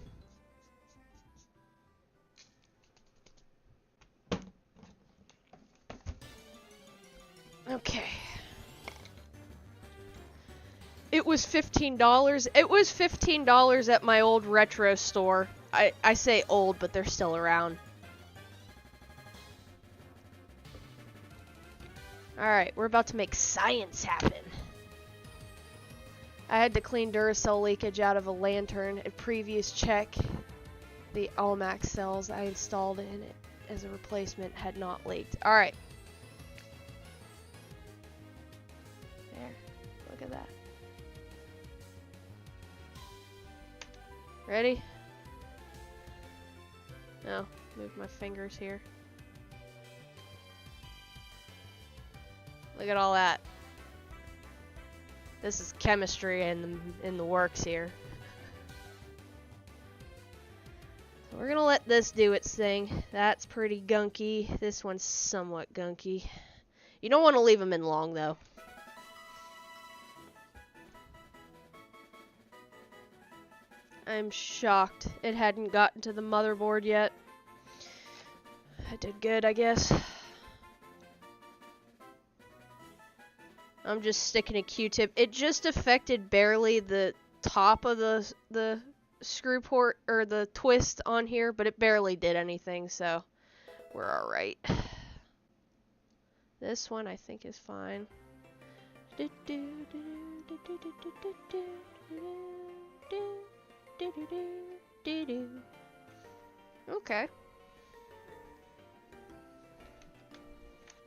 Okay. It was $15. It was $15 at my old retro store. I say old, but they're still around. Alright, we're about to make science happen. I had to clean Duracell leakage out of a lantern. A previous check, the Almax cells I installed in it as a replacement had not leaked. Alright. There. Look at that. Ready? No. Move my fingers here. Look at all that. This is chemistry in the works here. So we're gonna let this do its thing. That's pretty gunky. This one's somewhat gunky. You don't want to leave them in long though. I'm shocked it hadn't gotten to the motherboard yet. I did good, I guess. I'm just sticking a Q-tip. It just affected barely the top of the screw port or the twist on here, but it barely did anything, so we're alright. This one I think is fine. Okay.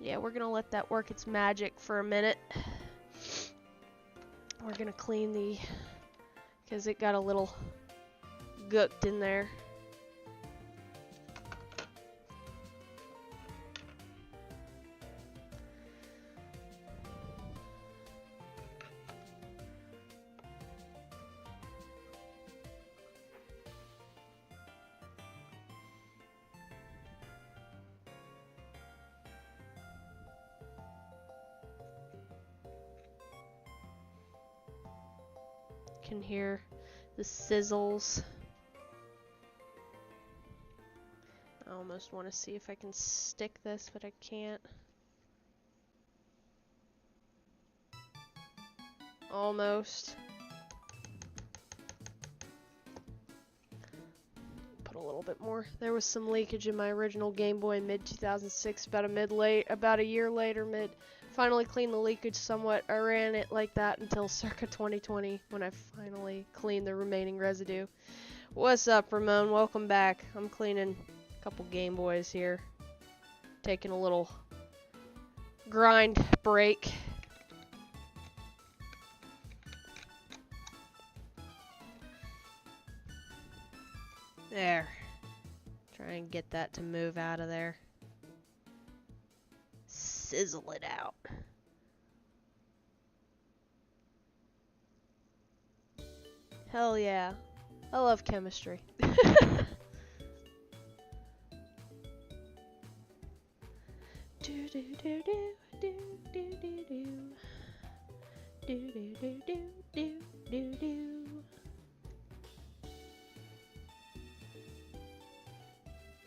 Yeah, we're gonna let that work its magic for a minute. we're gonna clean the, because it got a little gooked in there. Can hear the sizzles. I almost want to see if I can stick this, but I can't. Almost. Put a little bit more. There was some leakage in my original Game Boy in mid 2006. About a year later, finally cleaned the leakage somewhat. I ran it like that until circa 2020 when I finally cleaned the remaining residue. What's up, Ramon? Welcome back. I'm cleaning a couple Game Boys here. Taking a little grind break. There. Try and get that to move out of there. Sizzle it out. Hell yeah. I love chemistry. Do do do do do do do do do do do do do do.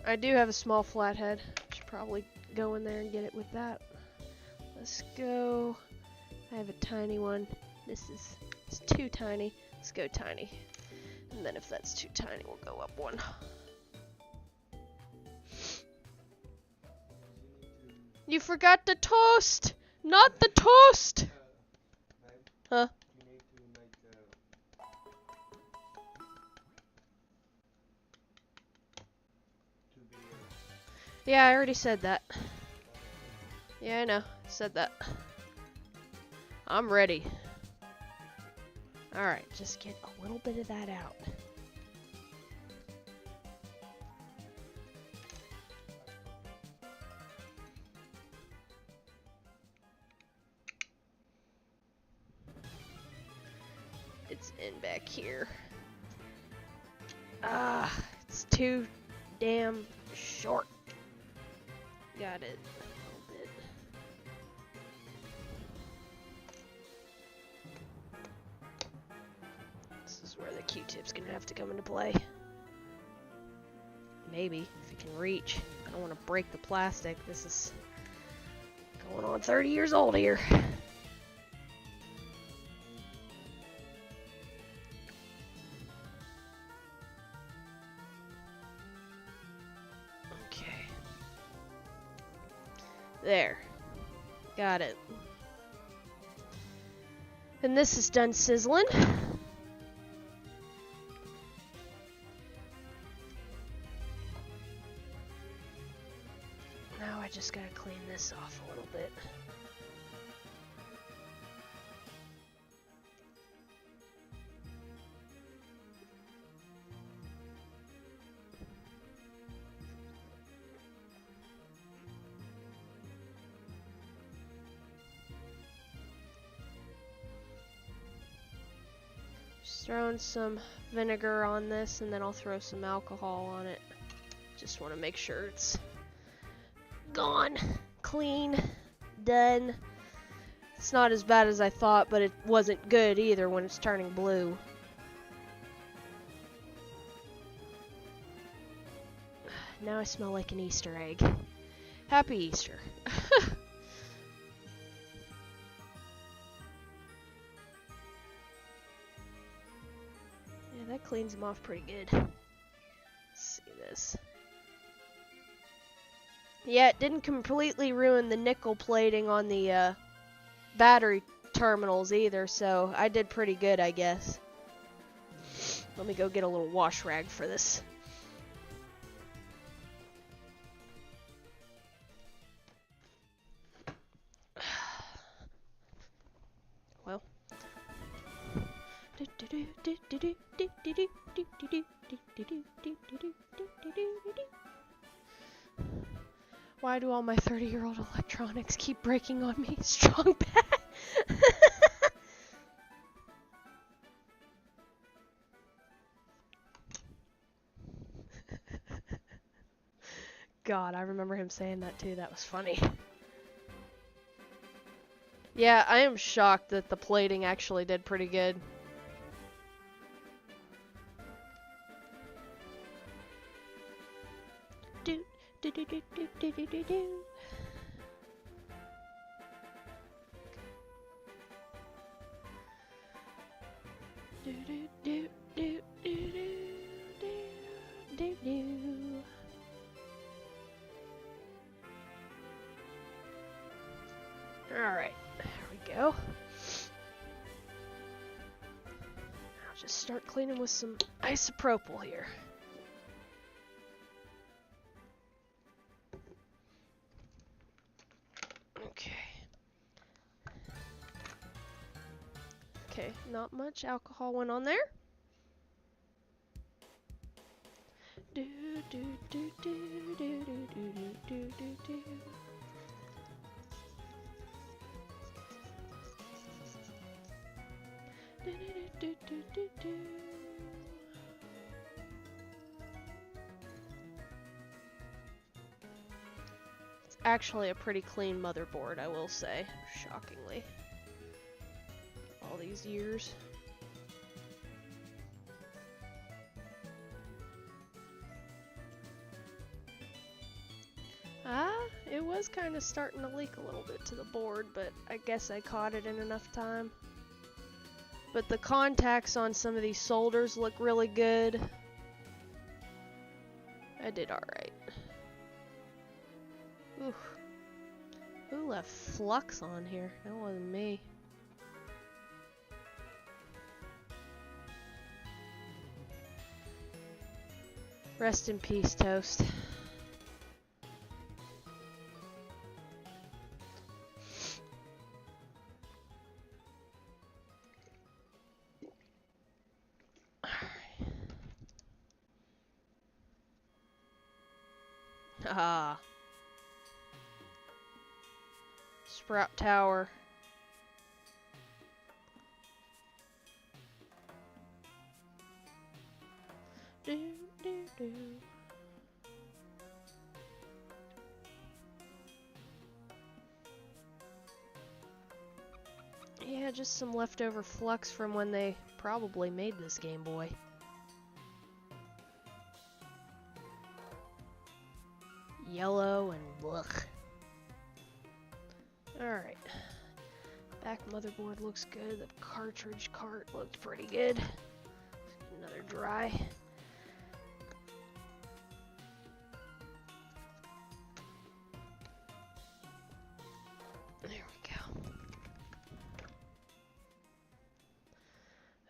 I do have a small flathead. Should probably go in there and get it with that. Let's go. I have a tiny one. It's too tiny. Let's go tiny. And then if that's too tiny, we'll go up one. You forgot the toast! Not the toast! Huh? You need to make 2 videos. Yeah, I already said that. Yeah, I know. Said that. I'm ready. Alright, just get a little bit of that out. It's in back here. Ah, it's too damn short. Got it. A little bit. This is where the Q-tip's gonna have to come into play. Maybe, if it can reach. I don't want to break the plastic. This is going on 30 years old here. Okay. There. Got it. And this is done sizzling. Now I just gotta clean this off a little bit. Just throwing some vinegar on this, and then I'll throw some alcohol on it. Just want to make sure it's gone, clean, done. It's not as bad as I thought, but it wasn't good either when it's turning blue. Now I smell like an Easter egg. Happy Easter. Yeah, that cleans them off pretty good. Let's see this. Yeah, it didn't completely ruin the nickel plating on the battery terminals either, so I did pretty good, I guess. Let me go get a little wash rag for this. Well, Why do all my 30-year-old electronics keep breaking on me? Strong bad. God, I remember him saying that too. That was funny. Yeah, I am shocked that the plating actually did pretty good. Do do do do do do do do do. Do do do do do do do do. Alright, there we go. I'll just start cleaning with some isopropyl here. Okay. Okay, not much alcohol went on there. Do do do do do do do do do do. Do do do do do. It's actually a pretty clean motherboard, I will say, shockingly. All these years. It was kind of starting to leak a little bit to the board, but I guess I caught it in enough time. But the contacts on some of these solders look really good. I did alright. Ooh. Who left flux on here? That wasn't me. Rest in peace, Toast. Ah. Sprout Tower. Do, do, do. Yeah, just some leftover flux from when they probably made this Game Boy. Yellow and blech. Alright. Back motherboard looks good. The cartridge cart looks pretty good. Another dry. There we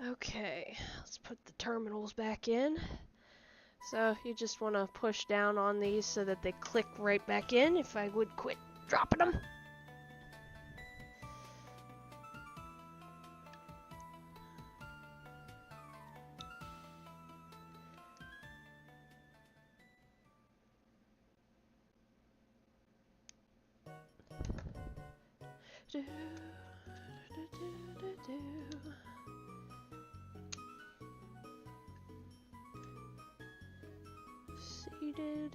go. Okay, let's put the terminals back in. So you just want to push down on these so that they click right back in if I would quit dropping them. Do, do, do, do, do. Seated.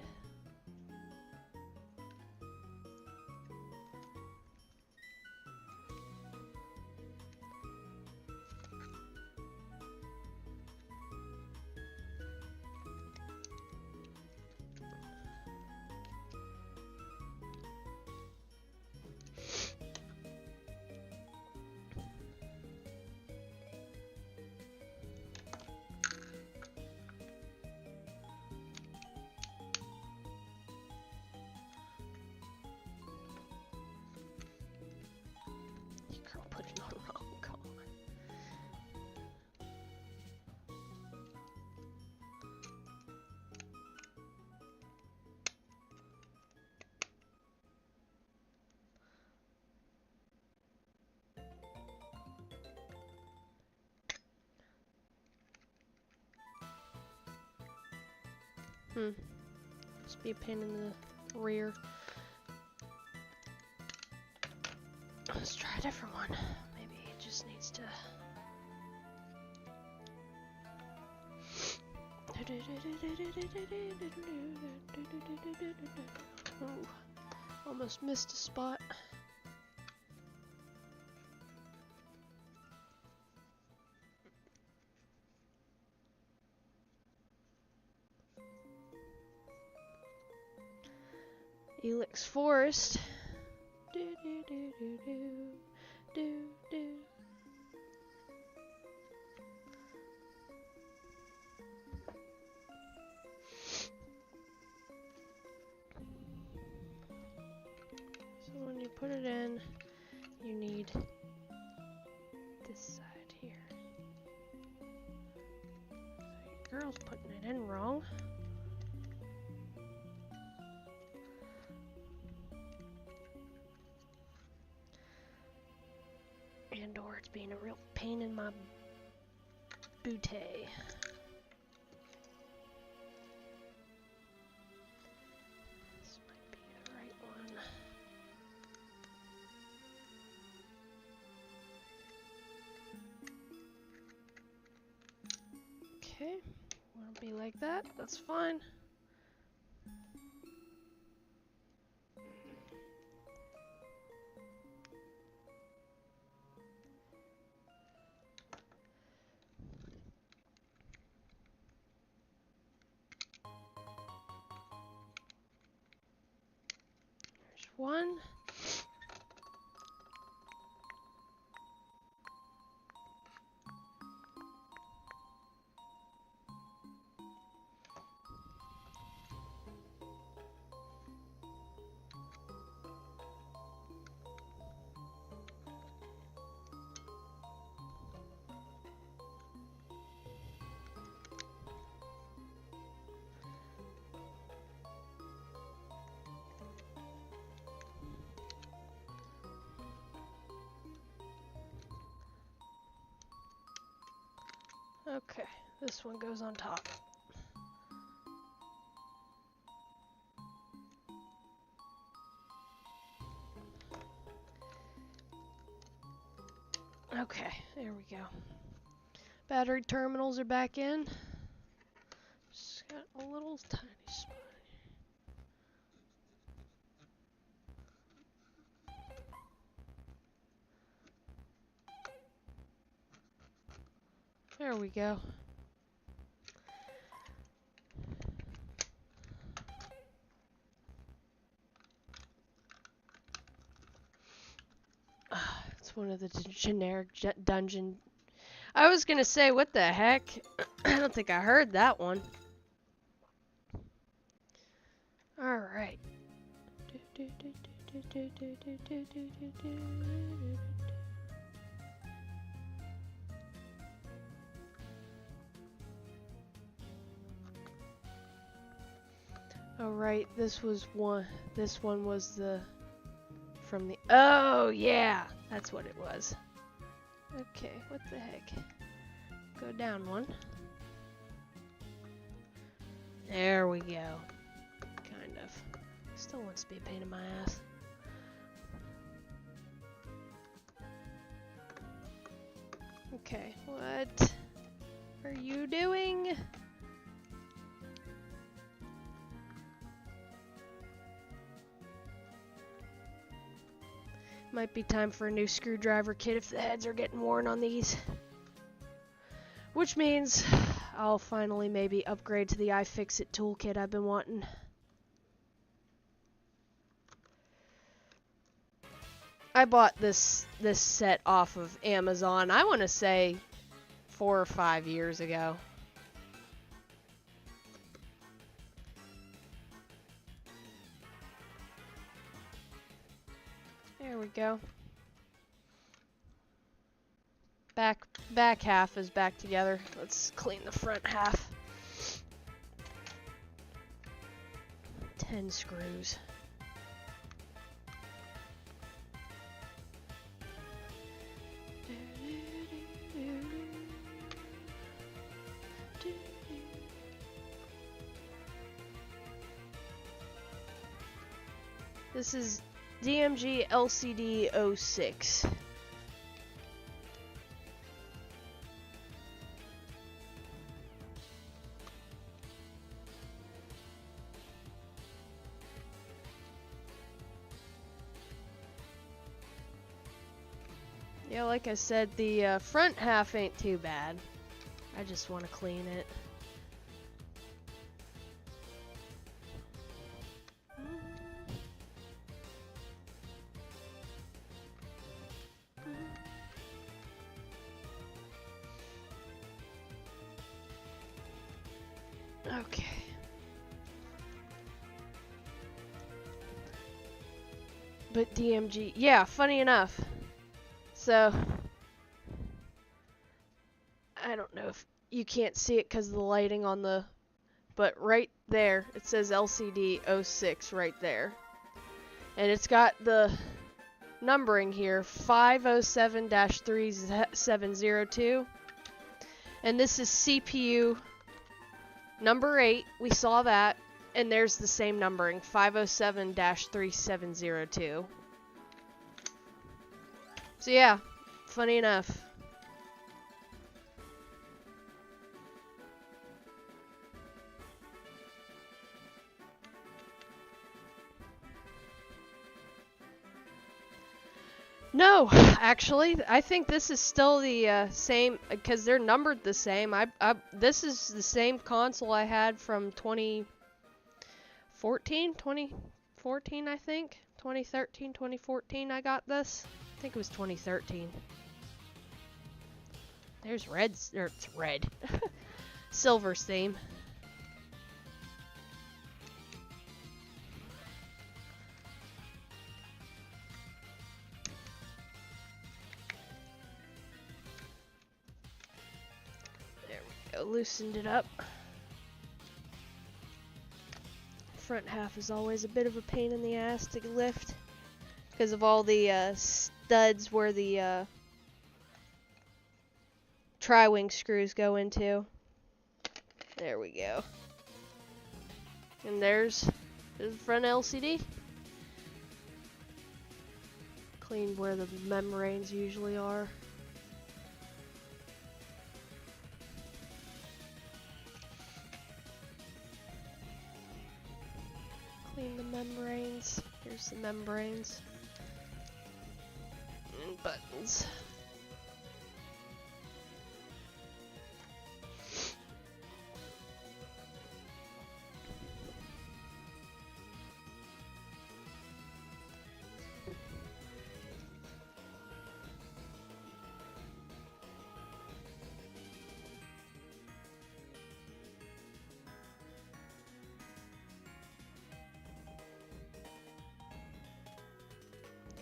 Must be a pain in the rear. Let's try a different one. Maybe it just needs to... Oh, almost missed a spot. Elix Forest. Do do do do do do do. So when you put it in, you need this side here. So your girl's putting it in wrong. And/or it's being a real pain in my booty. This might be the right one. Okay, want to be like that? That's fine. There's one. Okay, this one goes on top. Okay, there we go. Battery terminals are back in. Just got a little tiny spot. There we go. It's one of the generic dungeon. I was gonna say, what the heck? I don't think I heard that one. Alright. Oh right, this one was the from the oh yeah, that's what it was. Okay, what the heck? Go down one. There we go. Kind of. Still wants to be a pain in my ass. Okay, what are you doing? Might be time for a new screwdriver kit if the heads are getting worn on these. Which means I'll finally maybe upgrade to the iFixit toolkit I've been wanting. I bought this set off of Amazon, I want to say 4 or 5 years ago. There we go. Back half is back together. Let's clean the front half. 10 screws. This is DMG LCD 06. Yeah, like I said, the front half ain't too bad. I just want to clean it. Okay. But DMG, yeah, funny enough. So, I don't know if you can't see it because of the lighting on the, but right there, it says LCD 06 right there. And it's got the numbering here, 507-3702. And this is CPU number 8, we saw that. And there's the same numbering, 507-3702. So yeah, funny enough. No, actually, I think this is still the same, because they're numbered the same. This is the same console I had from 2014, I think. 2013, 2014, I got this. I think it was 2013. There's Red's, or it's red. Silver's theme. There we go, loosened it up. Front half is always a bit of a pain in the ass to lift because of all the studs where the tri-wing screws go into. There we go. And there's the front LCD. Clean where the membranes usually are. Clean the membranes. Here's the membranes. And buttons.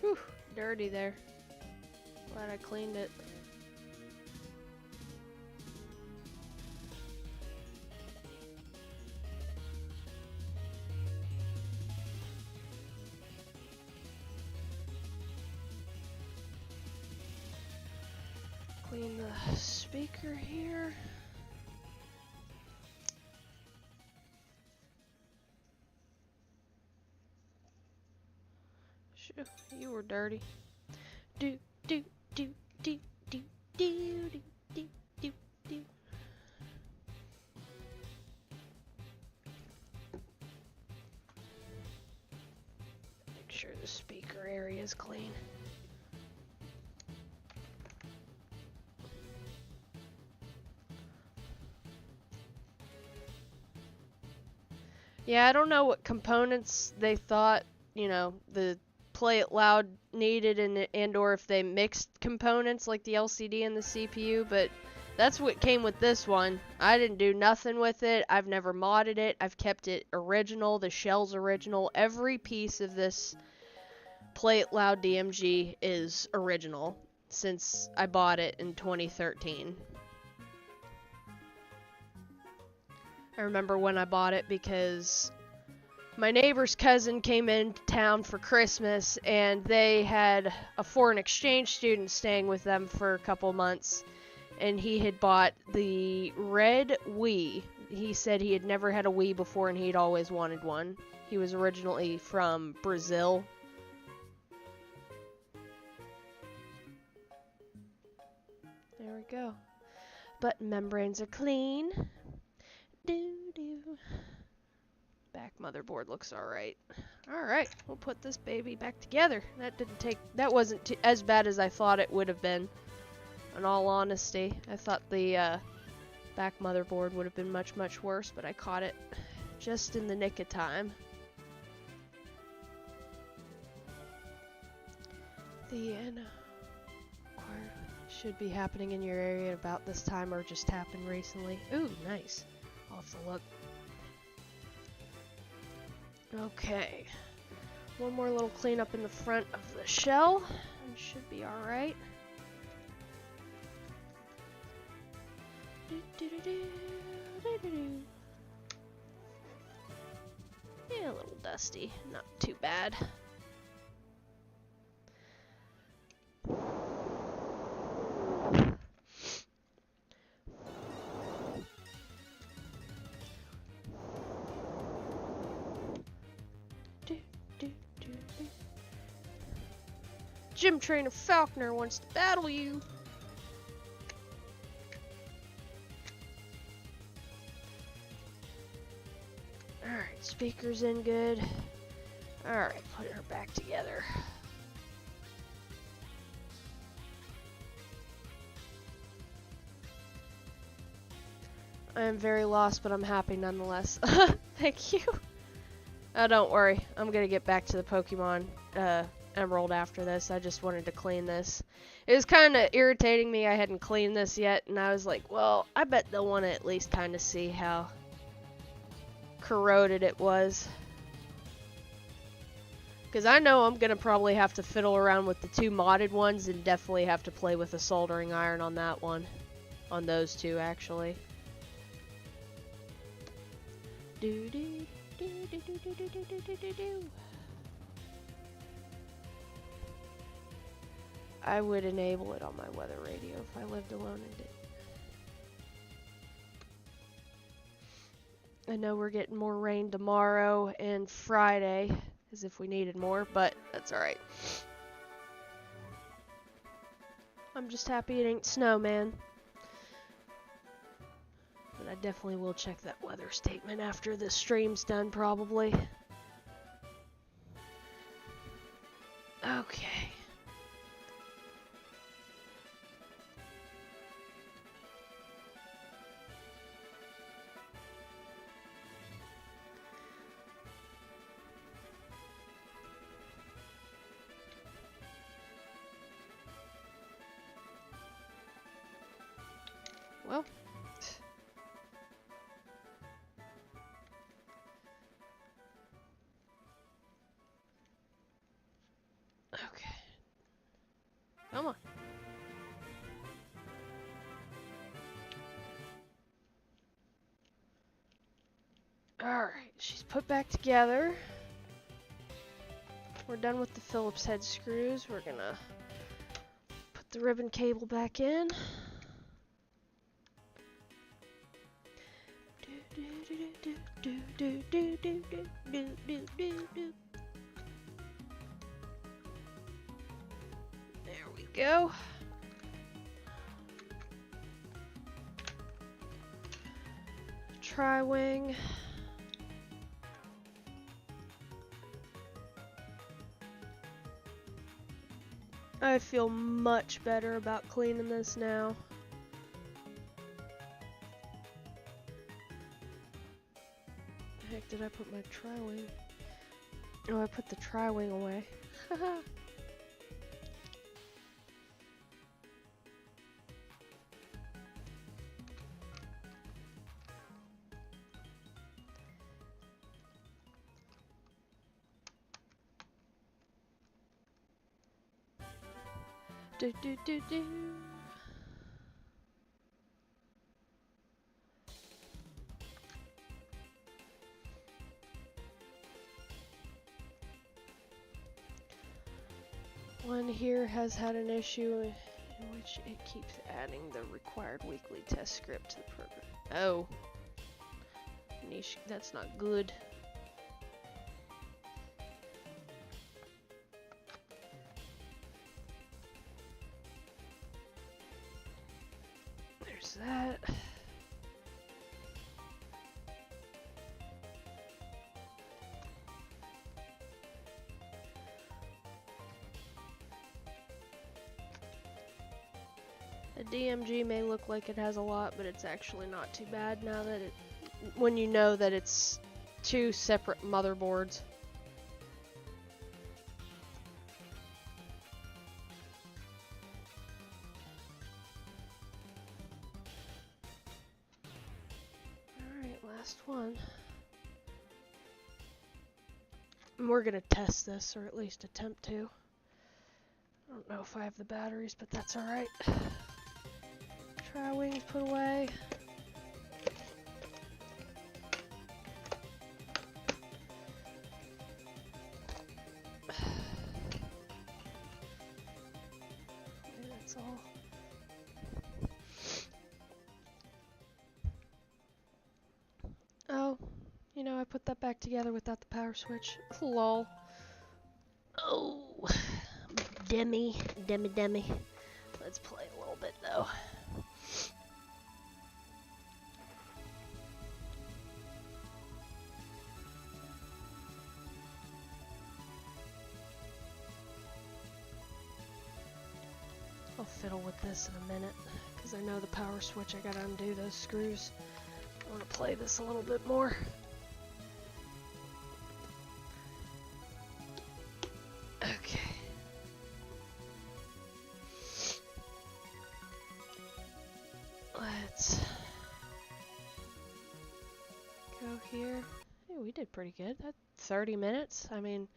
Whew, dirty there. Glad I cleaned it. Clean the speaker here. Shoo, you were dirty. Do do do do do do do do do do. Make sure the speaker area is clean. Yeah, I don't know what components they thought, you know, the Play It Loud needed and or if they mixed components like the LCD and the CPU, but that's what came with this one. I didn't do nothing with it. I've never modded it. I've kept it original. The shell's original. Every piece of this Play It Loud DMG is original since I bought it in 2013. I remember when I bought it because my neighbor's cousin came into town for Christmas and they had a foreign exchange student staying with them for a couple months, and he had bought the red Wii he said he had never had a Wii before and he'd always wanted one. He was originally from Brazil. There we go. Button membranes are clean. Back motherboard looks alright. Alright, we'll put this baby back together. That wasn't as bad as I thought it would have been. In all honesty, I thought the back motherboard would have been much, much worse, but I caught it just in the nick of time. The should be happening in your area about this time or just happened recently. Ooh, nice. I'll have to look. Okay. One more little cleanup in the front of the shell and should be alright. Yeah, a little dusty. Not too bad. Gym trainer Falconer wants to battle you. Alright, speaker's in good. Alright, put her back together. I am very lost, but I'm happy nonetheless. Thank you. Oh, don't worry. I'm gonna get back to the Pokemon Emerald after this. I just wanted to clean this. It was kind of irritating me I hadn't cleaned this yet, and I was like, well, I bet they'll want to at least kind of see how corroded it was. Because I know I'm gonna probably have to fiddle around with the two modded ones and definitely have to play with a soldering iron on that one. On those two, actually. I would enable it on my weather radio if I lived alone and did. I know we're getting more rain tomorrow and Friday, as if we needed more, but that's alright. I'm just happy it ain't snow, man. But I definitely will check that weather statement after the stream's done, probably. Okay. Well. Okay. Come on. Alright, she's put back together. We're done with the Phillips head screws. We're gonna put the ribbon cable back in. There we go. Tri-wing. I feel much better about cleaning this now. The heck did I put my tri-wing? Oh, I put the tri-wing away. Haha. Do do do do. One here has had an issue in which it keeps adding the required weekly test script to the program. Oh. That's not good. There's that. A DMG may look like it has a lot, but it's actually not too bad now that when you know that it's two separate motherboards. Alright, last one. And we're gonna test this, or at least attempt to. I don't know if I have the batteries, but that's alright. Tri-wings put away. Yeah, that's all. Oh, you know, I put that back together without the power switch. Lol. Oh, Demi. Let's play a little bit though. I'll fiddle with this in a minute, because I know the power switch, I gotta undo those screws. I want to play this a little bit more. Okay. Let's go here. Hey, we did pretty good. That's 30 minutes. I mean,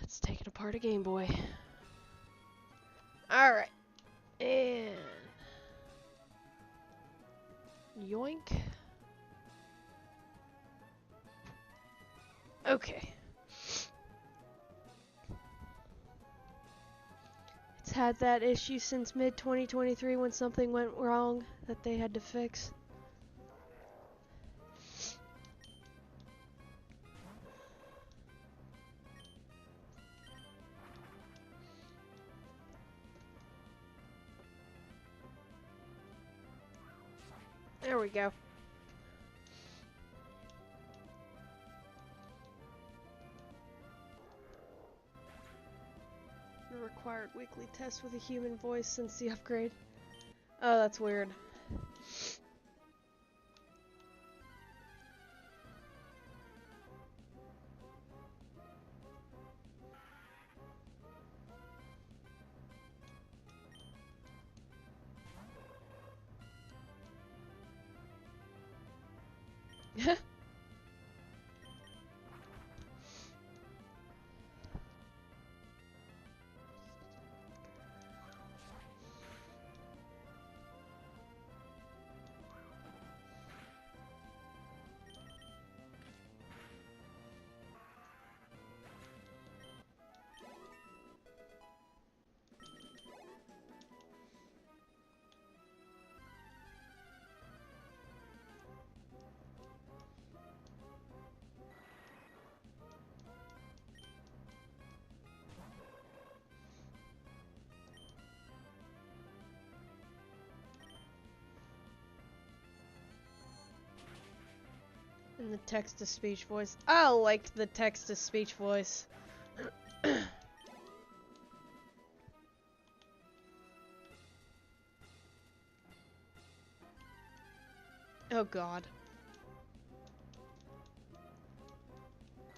it's taking apart a Game Boy. Alright. And yoink. Okay. It's had that issue since mid-2023 when something went wrong that they had to fix. There we go. The required weekly test with a human voice since the upgrade. Oh, that's weird. And the text-to-speech voice. I like the text-to-speech voice. Oh god.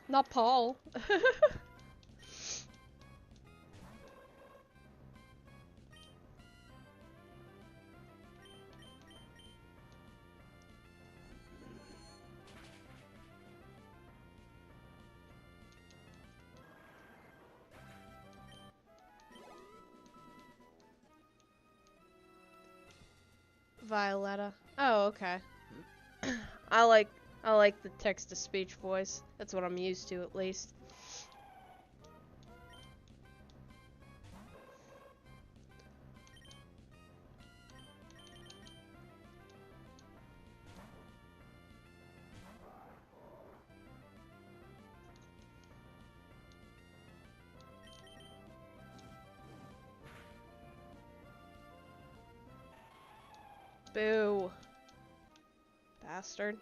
Not Paul. Violetta. Oh, okay. I like the text-to-speech voice. That's what I'm used to, at least. Boo. Bastard.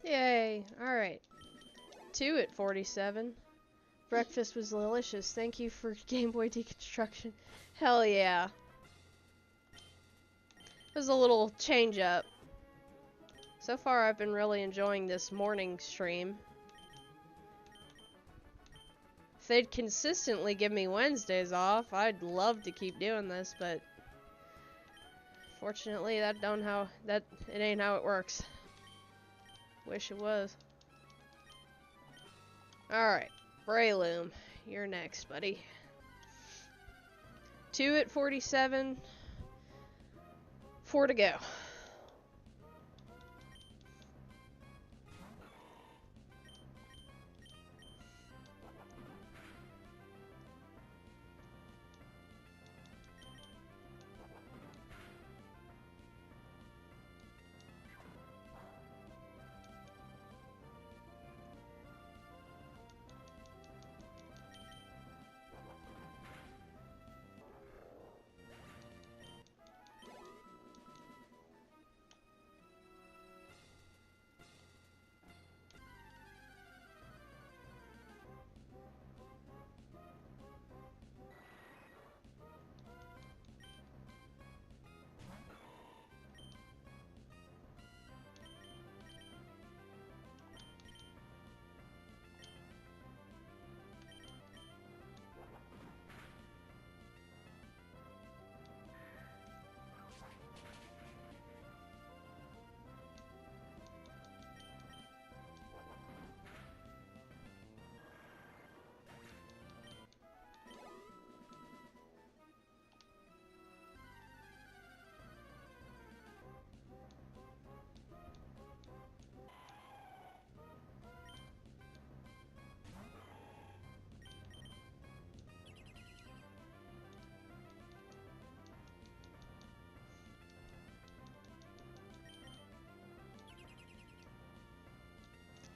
Yay. Alright. 2 at 47. Breakfast was delicious. Thank you for Game Boy deconstruction. Hell yeah. It was a little change up. So far I've been really enjoying this morning stream. If they'd consistently give me Wednesdays off, I'd love to keep doing this, but fortunately it ain't how it works. Wish it was. Alright, Breloom, you're next, buddy. 2 at 47. 4 to go.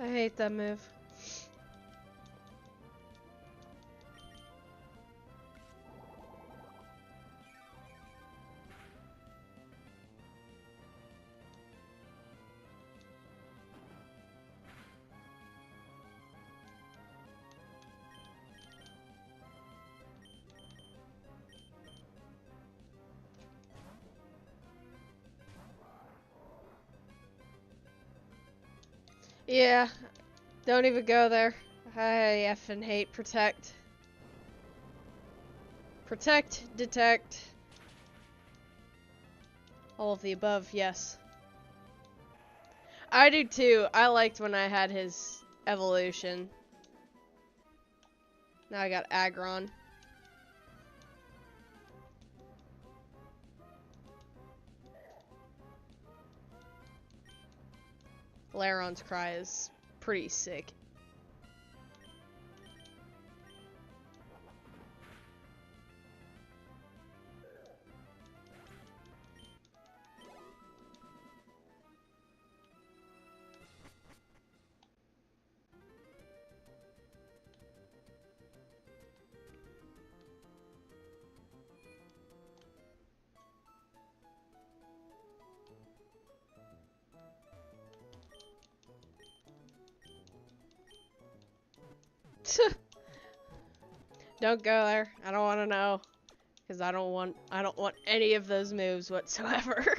I hate that move. Yeah, don't even go there. I effing hate protect. Protect, detect. All of the above, yes. I do too. I liked when I had his evolution. Now I got Aggron. Laron's Cry is pretty sick. Don't go there. I don't want to know, because I don't want any of those moves whatsoever.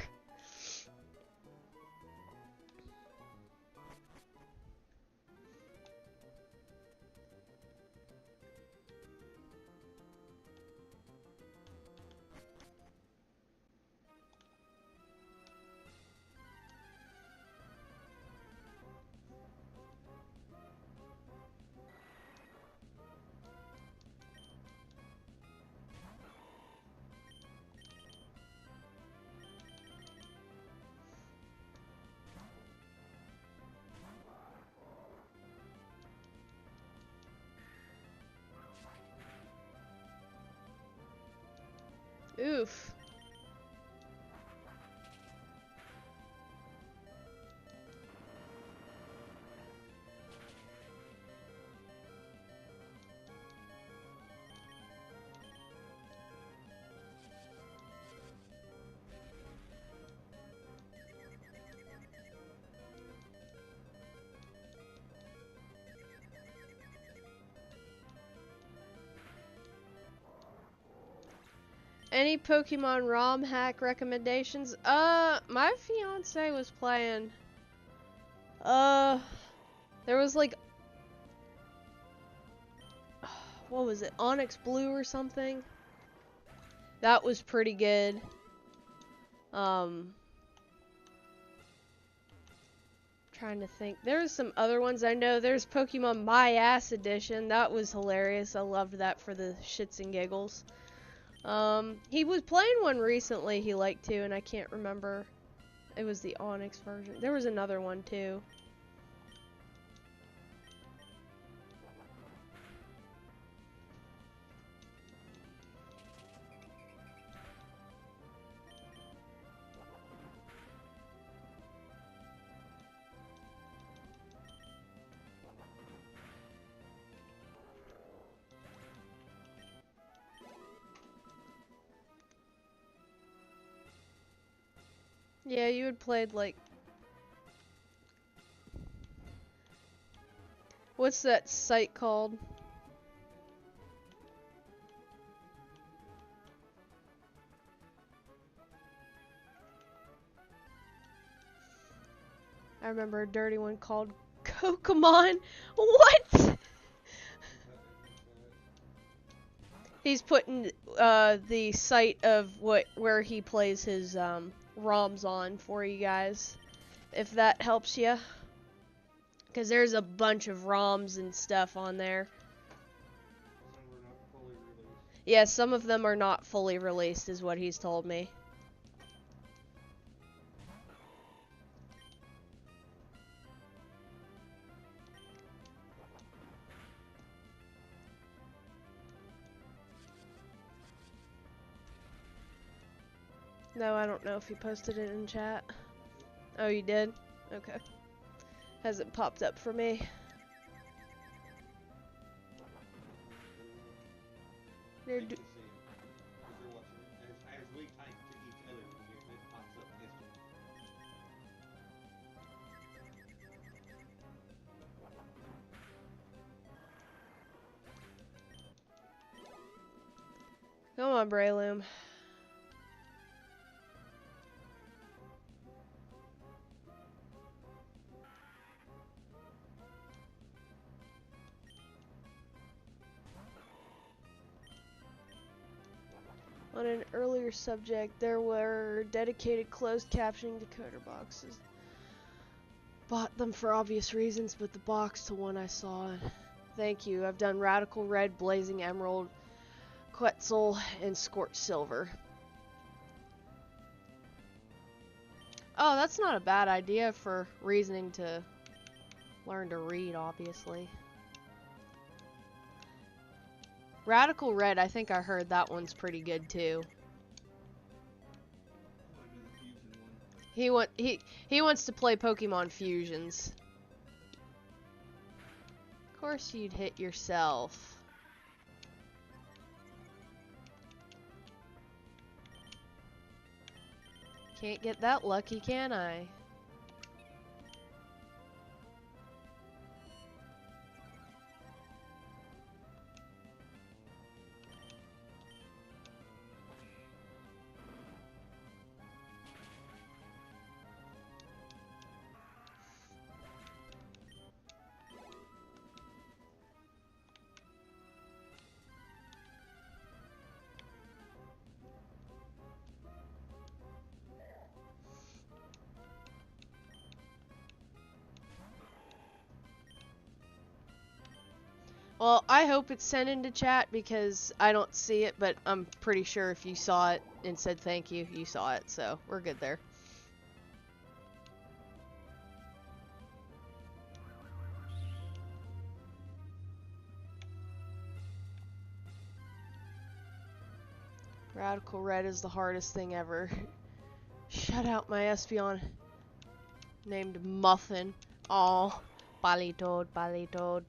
Oof. Any Pokemon ROM hack recommendations? My fiance was playing. There was like, what was it? Onyx Blue or something? That was pretty good. Trying to think. There's some other ones I know. There's Pokemon My Ass Edition. That was hilarious. I loved that for the shits and giggles. He was playing one recently he liked to, and I can't remember. It was the Onyx version. There was another one too. Yeah, you had played like... What's that site called? I remember a dirty one called Kokomon. What? He's putting the site of where he plays his ROMs on for you guys, if that helps you. Because there's a bunch of ROMs and stuff on there. Some were not fully released. Yeah, some of them are not fully released, is what he's told me. No, I don't know if you posted it in chat. Oh, you did? Okay. Hasn't popped up for me. They're I can see it. Because they're watching. As we type to each other, it pops up instantly. Come on, Breloom. On an earlier subject, there were dedicated closed captioning decoder boxes. Bought them for obvious reasons, but the box to one I saw. Thank you. I've done Radical Red, Blazing Emerald, Quetzal, and Scorched Silver. Oh, that's not a bad idea for reasoning to learn to read, obviously. Radical Red, I think I heard that one's pretty good too. I want to do the fusion one. He wants to play Pokemon Fusions. Of course you'd hit yourself. Can't get that lucky, can I? Well, I hope it's sent into chat because I don't see it, but I'm pretty sure if you saw it and said thank you, you saw it, so we're good there. Radical Red is the hardest thing ever. Shut out my Espeon named Muffin. Aw, Ballytoad, Ballytoad.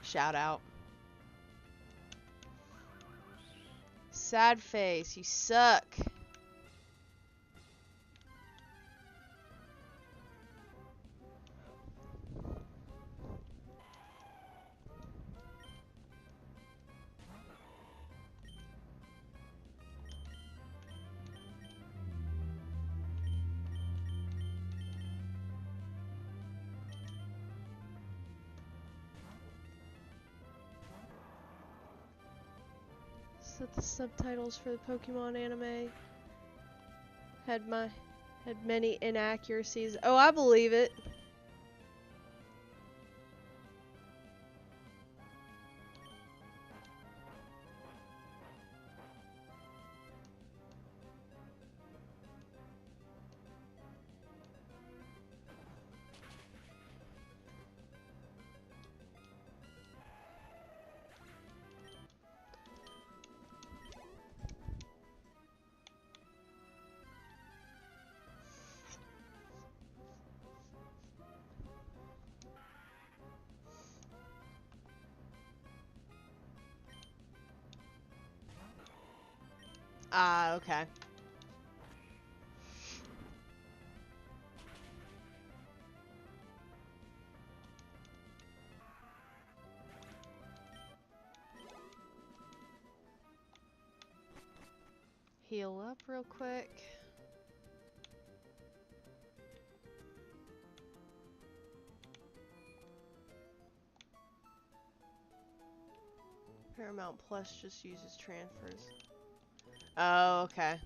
Shout out. Sad face, you suck. Set the subtitles for the Pokemon anime had many inaccuracies. Oh, I believe it. Ah, okay. Heal up real quick. Paramount Plus just uses transfers. Oh, okay.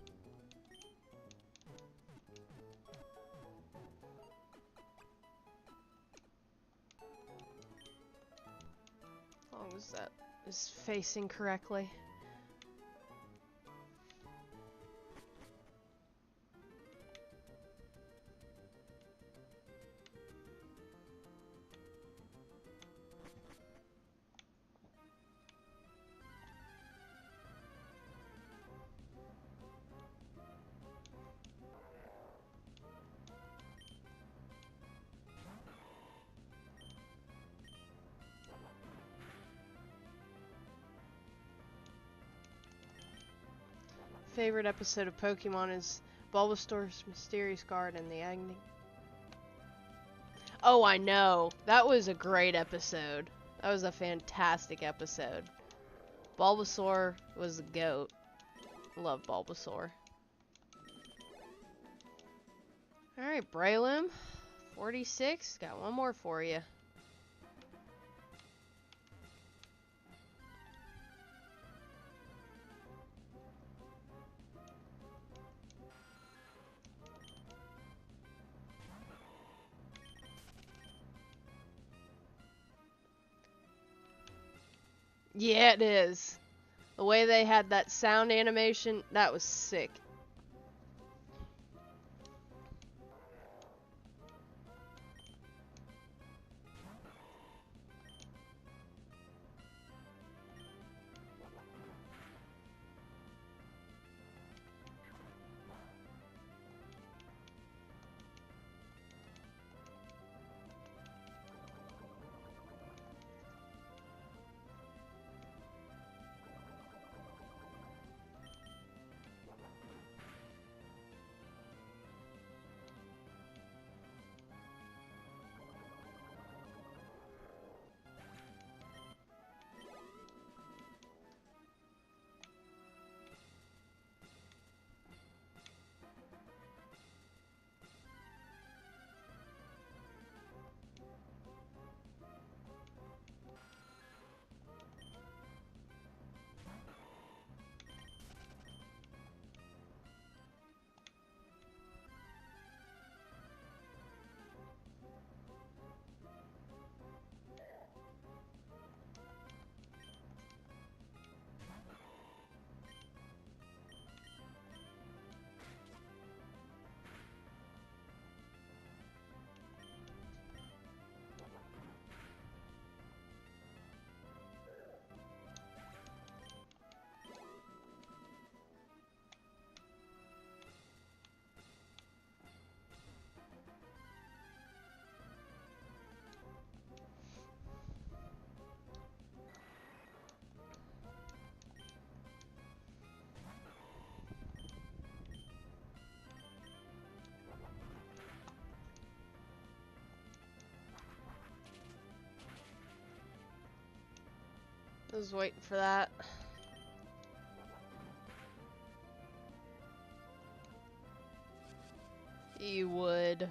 As long as that is facing correctly. favorite episode of Pokemon is Bulbasaur's Mysterious Guard and the Agni. Oh, I know. That was a great episode. That was a fantastic episode. Bulbasaur was the GOAT. Love Bulbasaur. Alright, Breloom. 46. Got one more for you. Yeah, it is. The way they had that sound animation, that was sick. I was waiting for that. You would.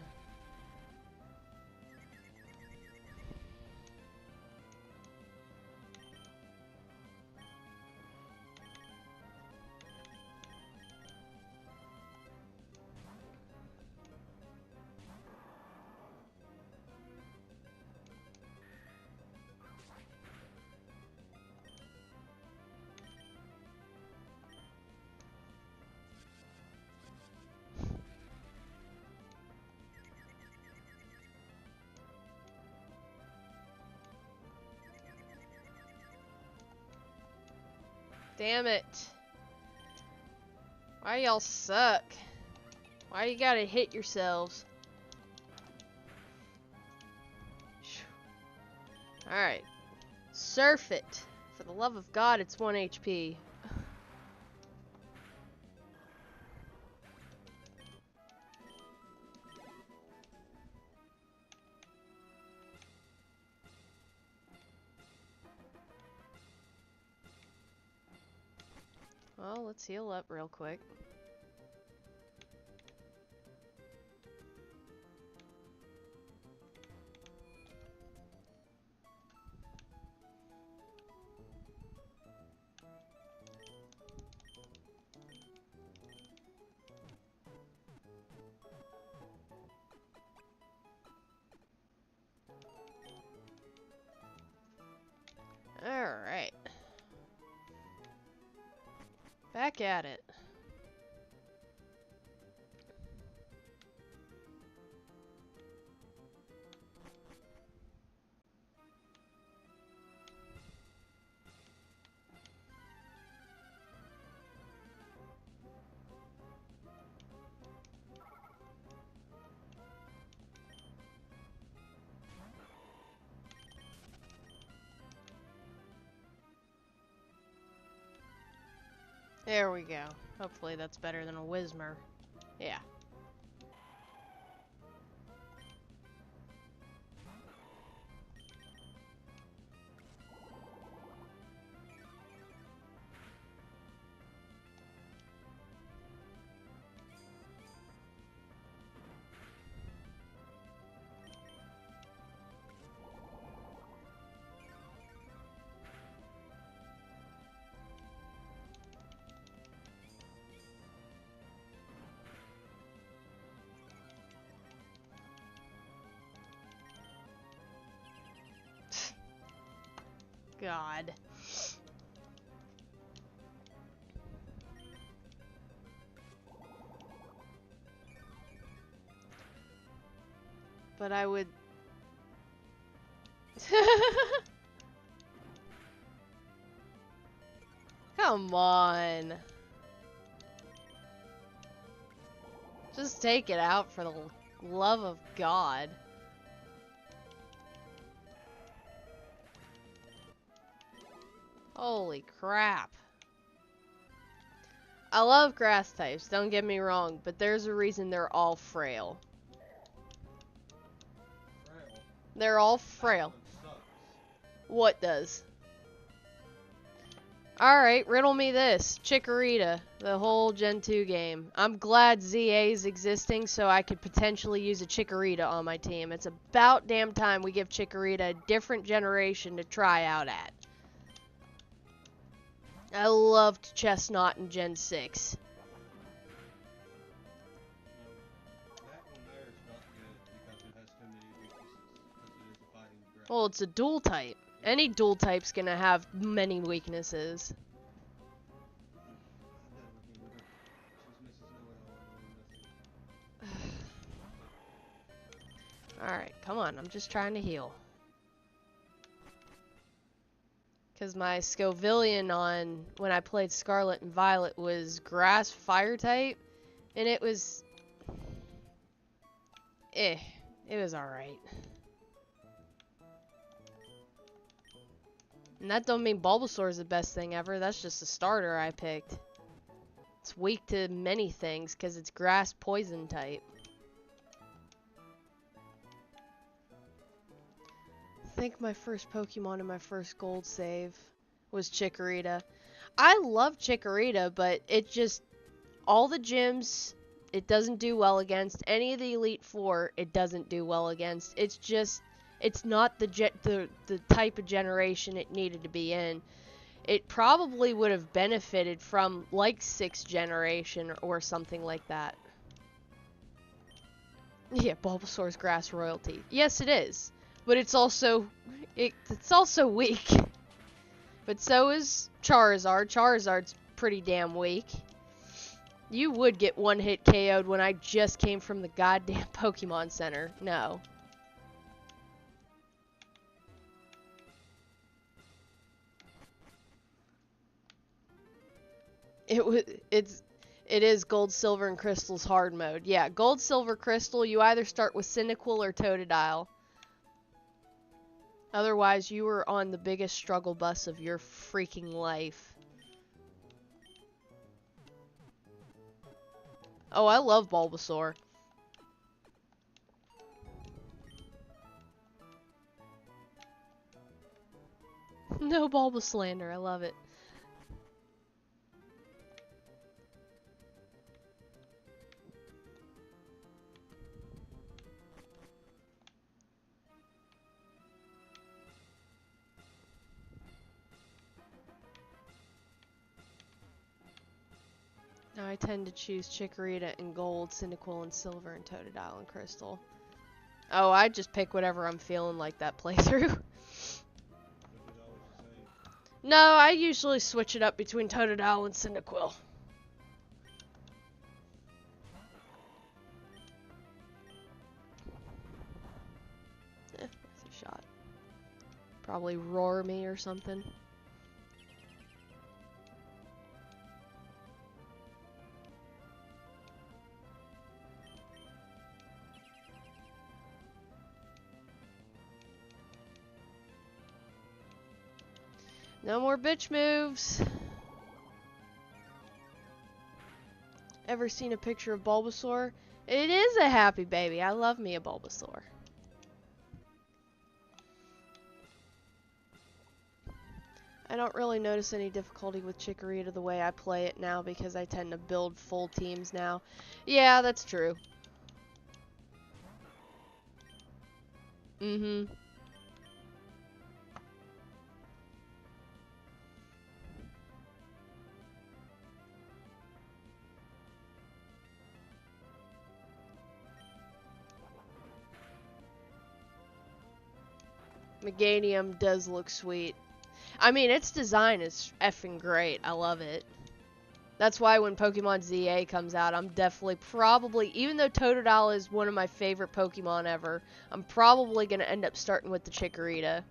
Damn it. Why y'all suck? Why you gotta hit yourselves? Alright. Surf it. For the love of God, it's 1 HP. Well, let's heal up real quick. Alright. Back at it. There we go. Hopefully that's better than a Whismer. Yeah. God. But I would... Come on. Just take it out for the love of God. Holy crap. I love grass types, don't get me wrong, but there's a reason they're all frail. Frail. They're all That frail. one sucks. What does? Alright, riddle me this. Chikorita, the whole Gen 2 game. I'm glad ZA is existing so I could potentially use a Chikorita on my team. It's about damn time we give Chikorita a different generation to try out at. I loved Chestnut in Gen 6. No, that one there is not good because it has too many weaknesses. Because it is a fighting grass. Well, it's a dual type. Any dual type's gonna have many weaknesses. I'm done working with her. She's Mrs. Know-it-all and knowing nothing. Alright, come on. I'm just trying to heal. Because my Scovillian on when I played Scarlet and Violet was grass fire type. And it was... It was alright. And that don't mean Bulbasaur is the best thing ever. That's just a starter I picked. It's weak to many things because it's grass poison type. I think my first Pokemon in my first gold save was Chikorita. I love Chikorita, but it just... All the gyms, it doesn't do well against. Any of the Elite Four, it doesn't do well against. It's just... It's not the type of generation it needed to be in. It probably would have benefited from, like, 6th generation or something like that. Yeah, Bulbasaur's grass royalty. Yes, it is. But it's also... It's also weak. But so is Charizard. Charizard's pretty damn weak. You would get one-hit KO'd when I just came from the goddamn Pokemon Center. No. It is Gold, Silver, and Crystal's hard mode. Yeah, Gold, Silver, Crystal, you either start with Cyndaquil or Totodile. Otherwise, you were on the biggest struggle bus of your freaking life. Oh, I love Bulbasaur. No Bulbaslander, I love it. Now I tend to choose Chikorita in Gold, Cyndaquil in Silver, and Totodile in Crystal. Oh, I just pick whatever I'm feeling like that playthrough. But it's always the same. No, I usually switch it up between Totodile and Cyndaquil. That's a shot. Probably roar me or something. No more bitch moves. ever seen a picture of Bulbasaur? It is a happy baby. I love me a Bulbasaur. I don't really notice any difficulty with Chikorita the way I play it now because I tend to build full teams now. Yeah, that's true. Mm-hmm. Meganium does look sweet. I mean, its design is effing great. I love it. That's why when Pokemon ZA comes out, I'm definitely probably, even though Totodile is one of my favorite Pokemon ever, I'm probably going to end up starting with the Chikorita.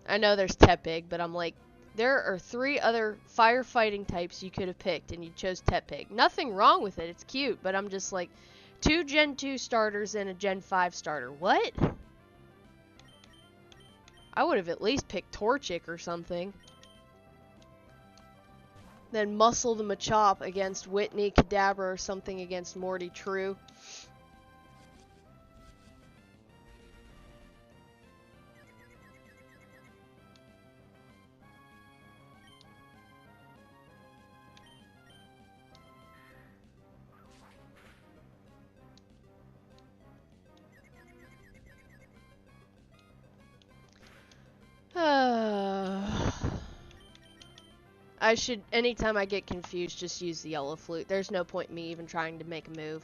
I know there's Tepig, but I'm like, there are 3 other firefighting types you could have picked, and you chose Tepig. Nothing wrong with it. It's cute, but I'm just like, 2 Gen 2 starters and a Gen 5 starter. What? I would have at least picked Torchic or something. Then muscle the Machop against Whitney, Kadabra, or something against Morty True. I should, anytime I get confused, just use the yellow flute. There's no point in me even trying to make a move.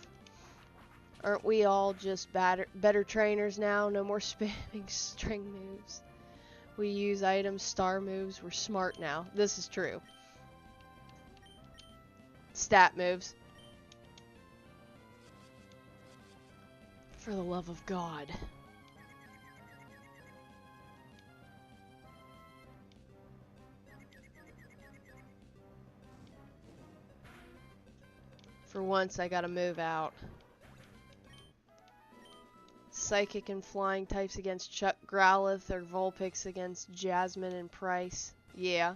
Aren't we all just better trainers now? No more spamming string moves. We use items, star moves. We're smart now. This is true. Stat moves. For the love of God. For once, I gotta move out. Psychic and flying types against Chuck Growlithe, or Vulpix against Jasmine and Price. Yeah.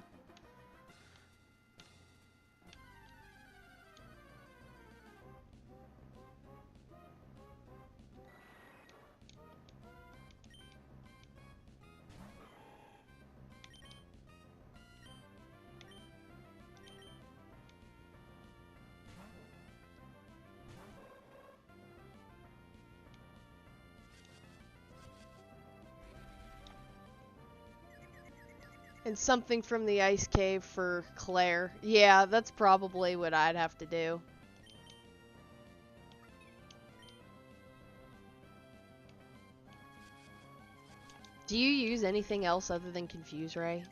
And something from the ice cave for Claire. Yeah, that's probably what I'd have to do. Do you use anything else other than Confuse Ray?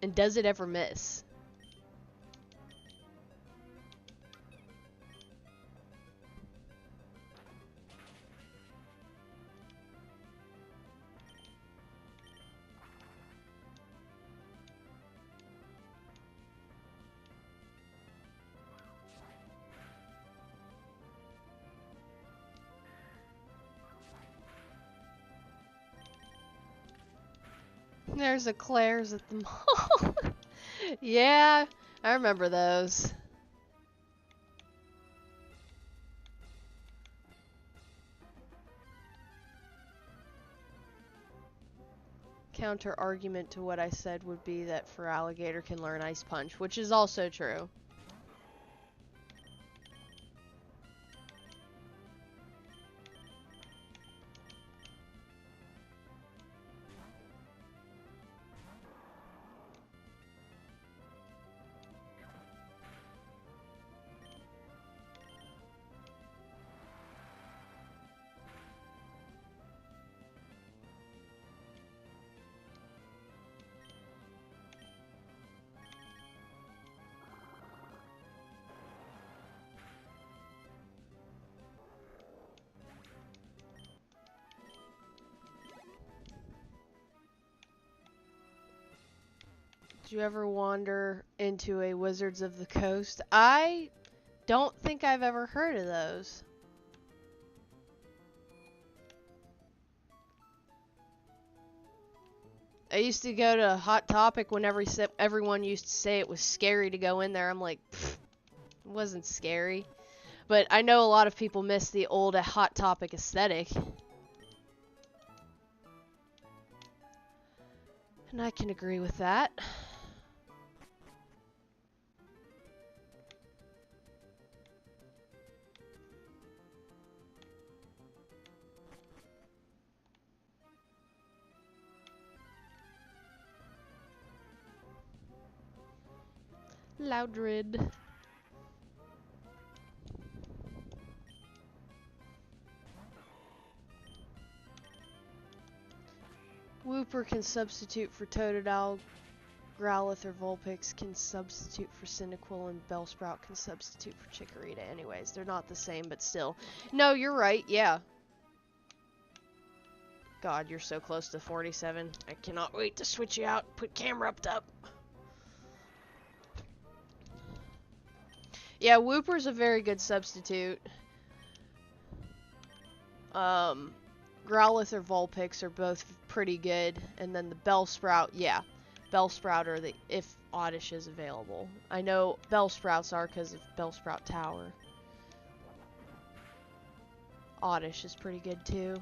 And does it ever miss? There's a Claire's at the mall. Yeah, I remember those. Counter argument to what I said would be that Feraligatr can learn Ice Punch, which is also true. Did you ever wander into a Wizards of the Coast? I don't think I've ever heard of those. I used to go to Hot Topic when everyone used to say it was scary to go in there. I'm like, pfft, It wasn't scary. But I know a lot of people miss the old Hot Topic aesthetic. And I can agree with that. Loudred. Wooper can substitute for Totodile. Growlithe or Vulpix can substitute for Cyndaquil, and Bellsprout can substitute for Chikorita. Anyways, they're not the same, but still. No, you're right, yeah. God, you're so close to 47. I cannot wait to switch you out, put camera up. Yeah, Wooper's a very good substitute. Growlithe or Vulpix are both pretty good, and then the Bellsprout, yeah. Bellsprout or if Oddish is available. I know Bellsprouts are because of Bellsprout Tower. Oddish is pretty good too.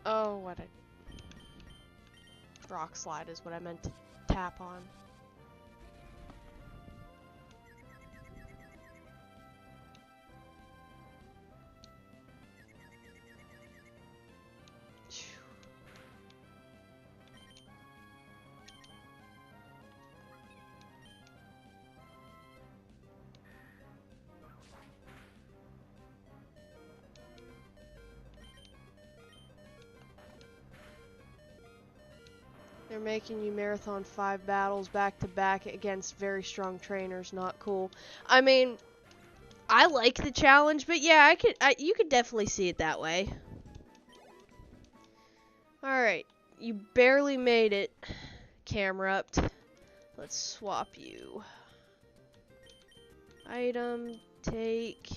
Oh, what a Rock Slide is what I meant to tap on. They're making you marathon 5 battles back to back against very strong trainers. Not cool. I mean, I like the challenge, but yeah, you could definitely see it that way. Alright, you barely made it, Camerupt. Let's swap you. Item, take,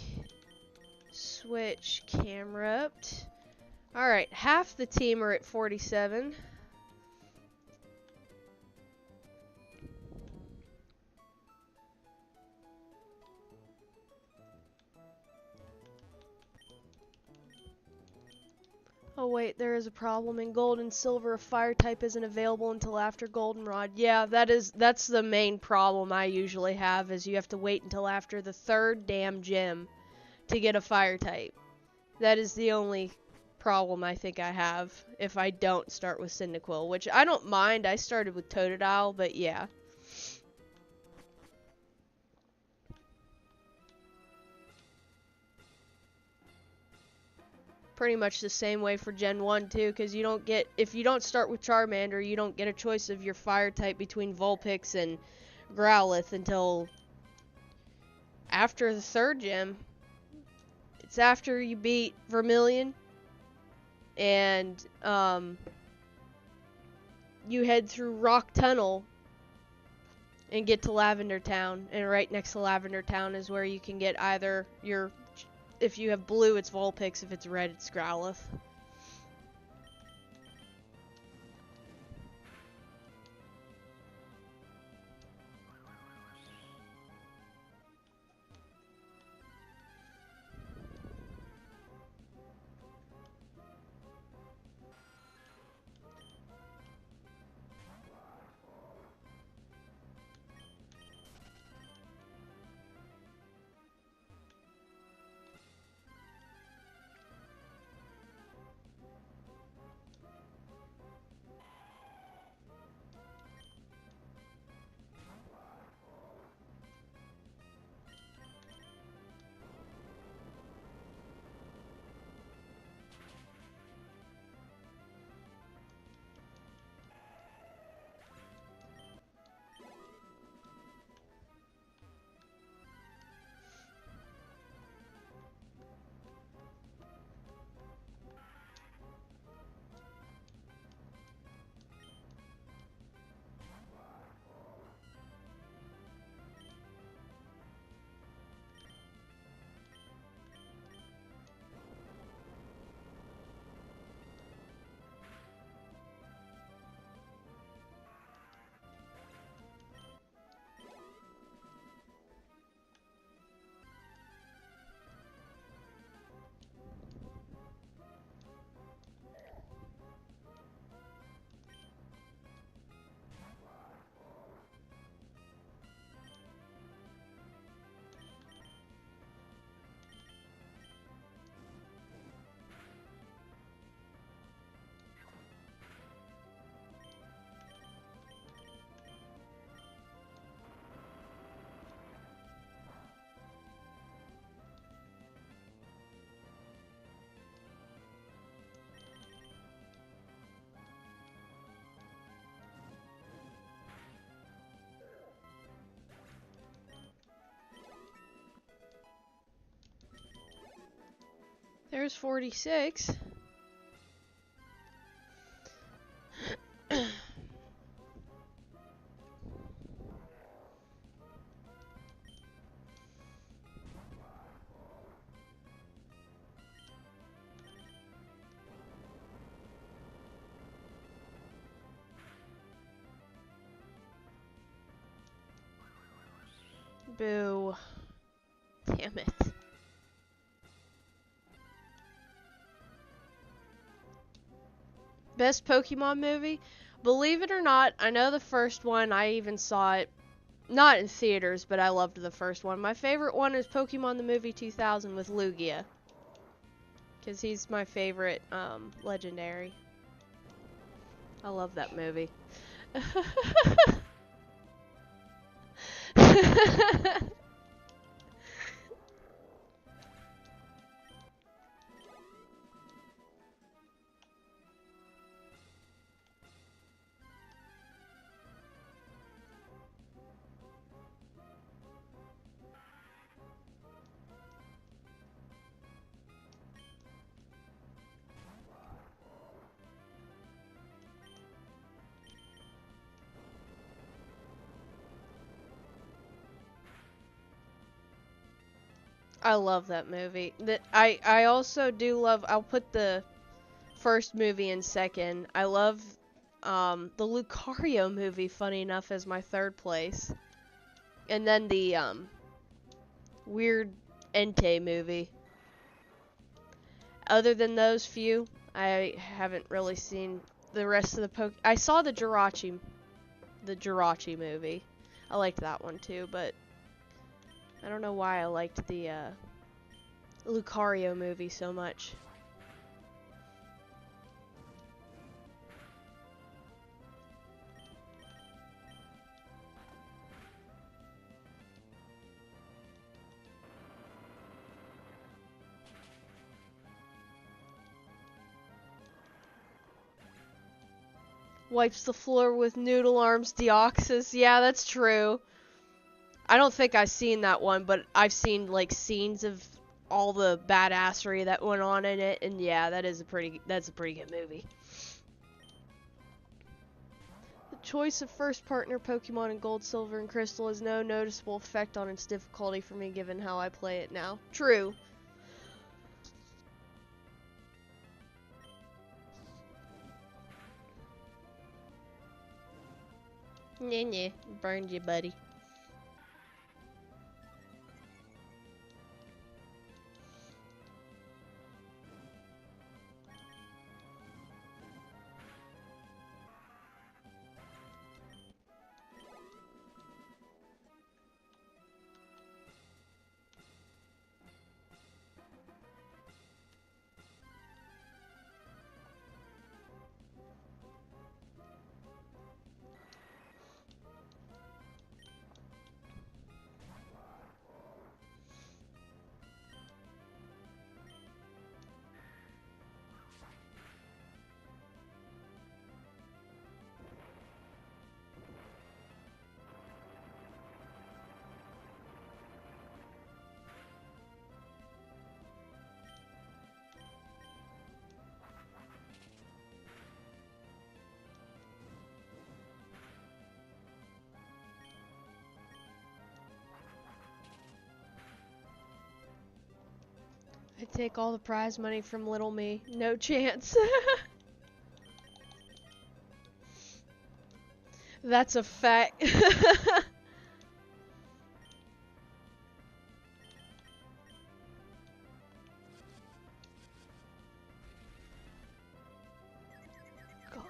switch, Camerupt. Alright, half the team are at 47. Oh wait, there is a problem. In Gold and Silver, a fire type isn't available until after Goldenrod. Yeah, that's the main problem I usually have, is you have to wait until after the 3rd damn gym to get a fire type. That is the only problem I think I have if I don't start with Cyndaquil, which I don't mind. I started with Totodile, but yeah. Pretty much the same way for Gen 1 too, because if you don't start with Charmander, you don't get a choice of your fire type between Vulpix and Growlithe until after the 3rd gym. It's after you beat Vermilion and you head through Rock Tunnel and get to Lavender Town, and right next to Lavender Town is where you can get either if you have blue, it's Vulpix. If it's red, it's Growlithe. There's 46. Boo. Damn it. Best Pokemon movie? Believe it or not, I know the first one, I even saw it, not in theaters, but I loved the first one. My favorite one is Pokemon the Movie 2000 with Lugia. Because he's my favorite legendary. I love that movie. I love that movie. I also do love, I'll put the first movie in second. I love the Lucario movie, funny enough, as my third place. And then the weird Entei movie. Other than those few, I haven't really seen the rest of the I saw the Jirachi movie. I liked that one too, but I don't know why I liked the Lucario movie so much. Wipes the floor with noodle arms, Deoxys. Yeah, that's true. I don't think I've seen that one, but I've seen like scenes of all the badassery that went on in it, and yeah, that's a pretty good movie. The choice of first partner Pokemon in Gold, Silver, and Crystal has no noticeable effect on its difficulty for me given how I play it now. True. Nah, burned you, buddy. I take all the prize money from little me. No chance. That's a fact. God.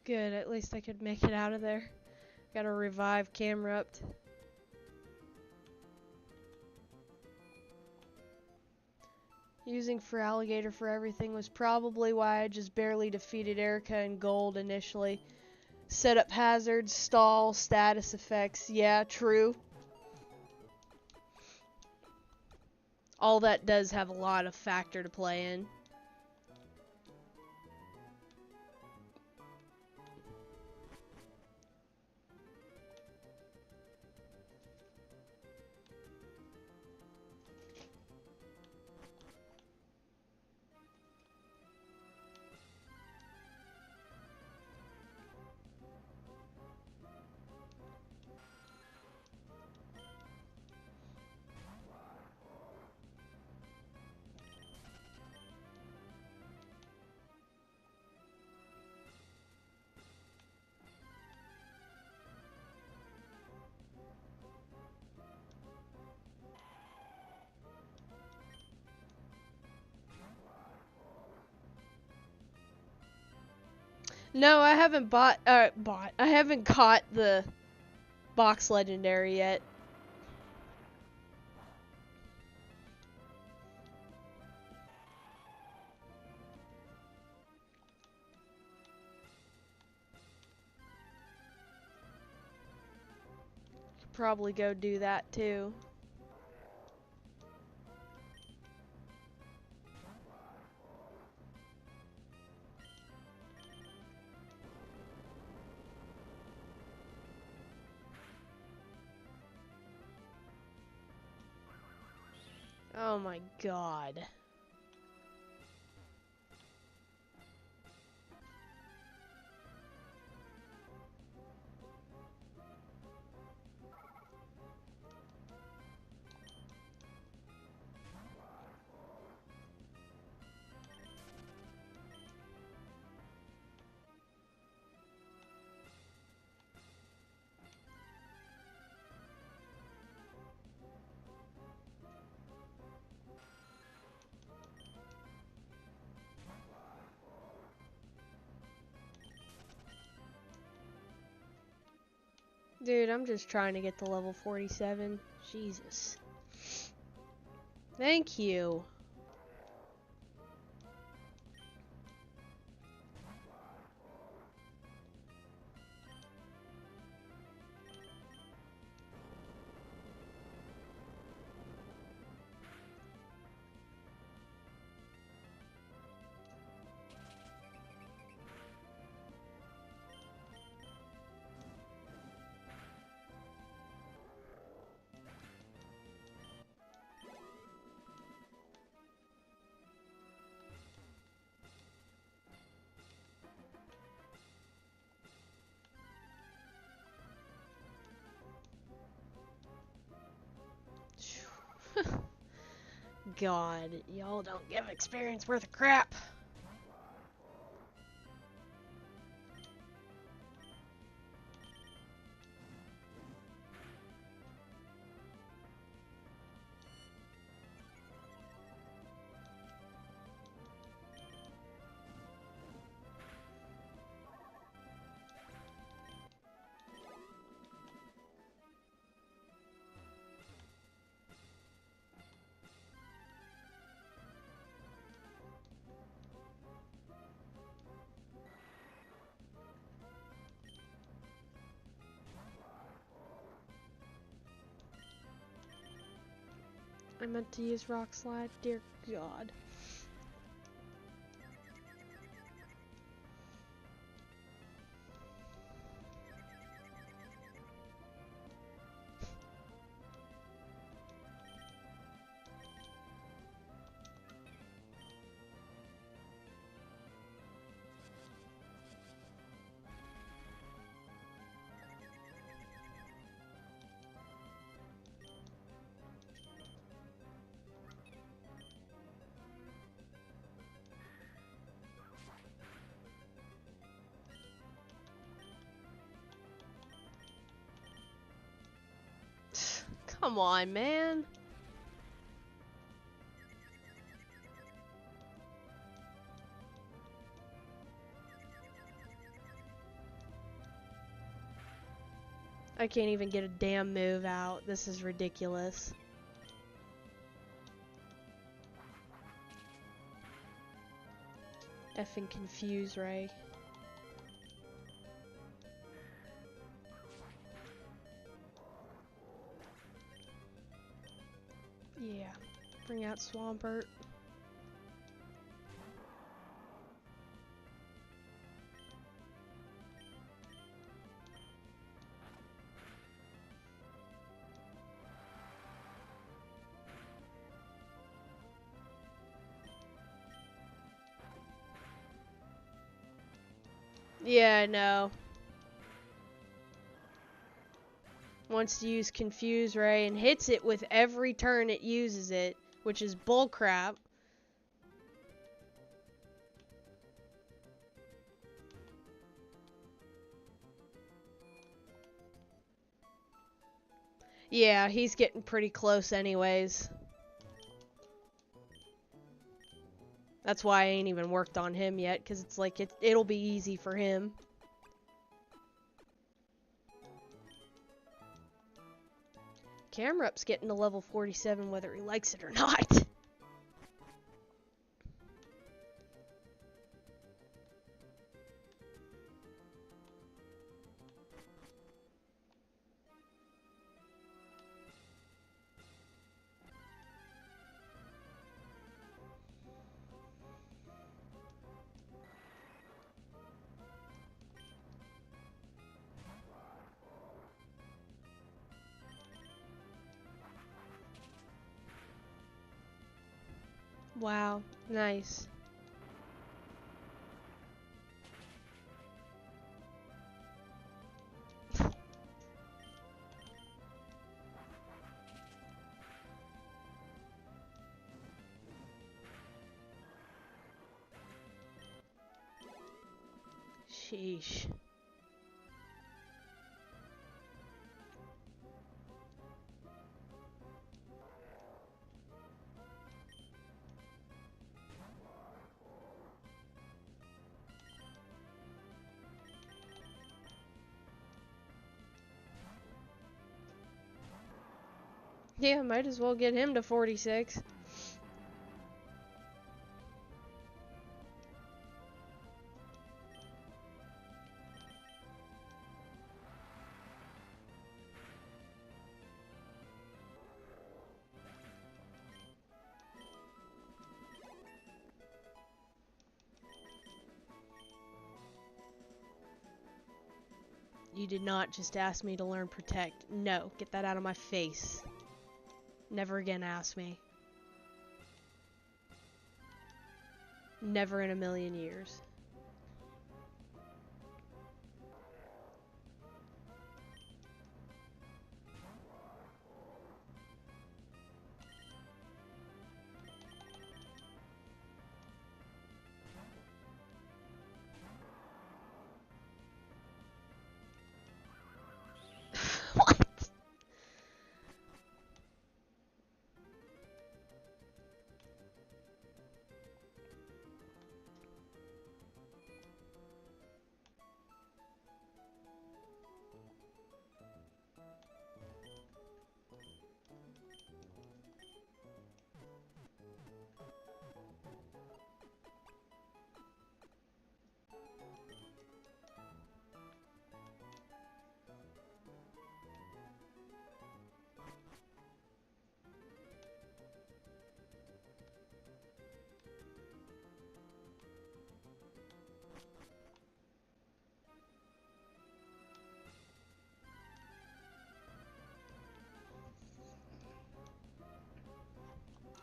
Good, at least I could make it out of there. Got a revive Camrupt. Using for alligator for everything was probably why I just barely defeated Erica in gold initially. Set up hazards, stall, status effects. Yeah, true. All that does have a lot of factor to play in. No, I haven't I haven't caught the box legendary yet. Could probably go do that too. Oh my god. Dude, I'm just trying to get to level 47. Jesus. Thank you. God, y'all don't give experience worth of crap. I meant to use Rock Slide, dear God. Come on, man. I can't even get a damn move out. This is ridiculous. Effing Confuse Ray. Yeah. Bring out Swampert. Yeah, I know. Wants to use Confuse Ray and hits it with every turn it uses it, which is bullcrap. Yeah, he's getting pretty close anyways. That's why I ain't even worked on him yet, because it's like it'll be easy for him. Camrup's getting to level 47 whether he likes it or not. Wow, nice. Sheesh. Yeah, might as well get him to 46. You did not just ask me to learn Protect. No, get that out of my face. Never again ask me. Never in a million years. What?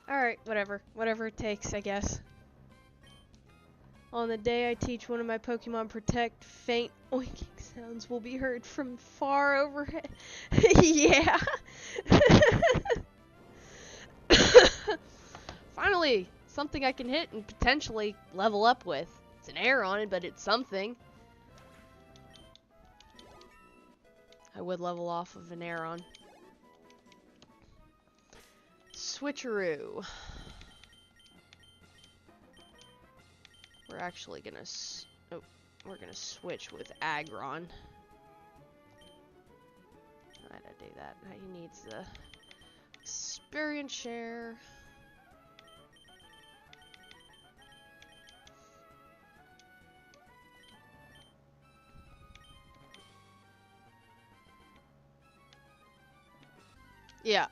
Alright, whatever. Whatever it takes, I guess. On the day I teach one of my Pokemon Protect, faint oinking sounds will be heard from far overhead. Yeah! Finally! Something I can hit and potentially level up with. It's an Aeron, but it's something. I would level off of an Aeron. Switcheroo. We're actually gonna, we're gonna switch with Aggron. Why'd I do that? He needs the experience share. Yeah,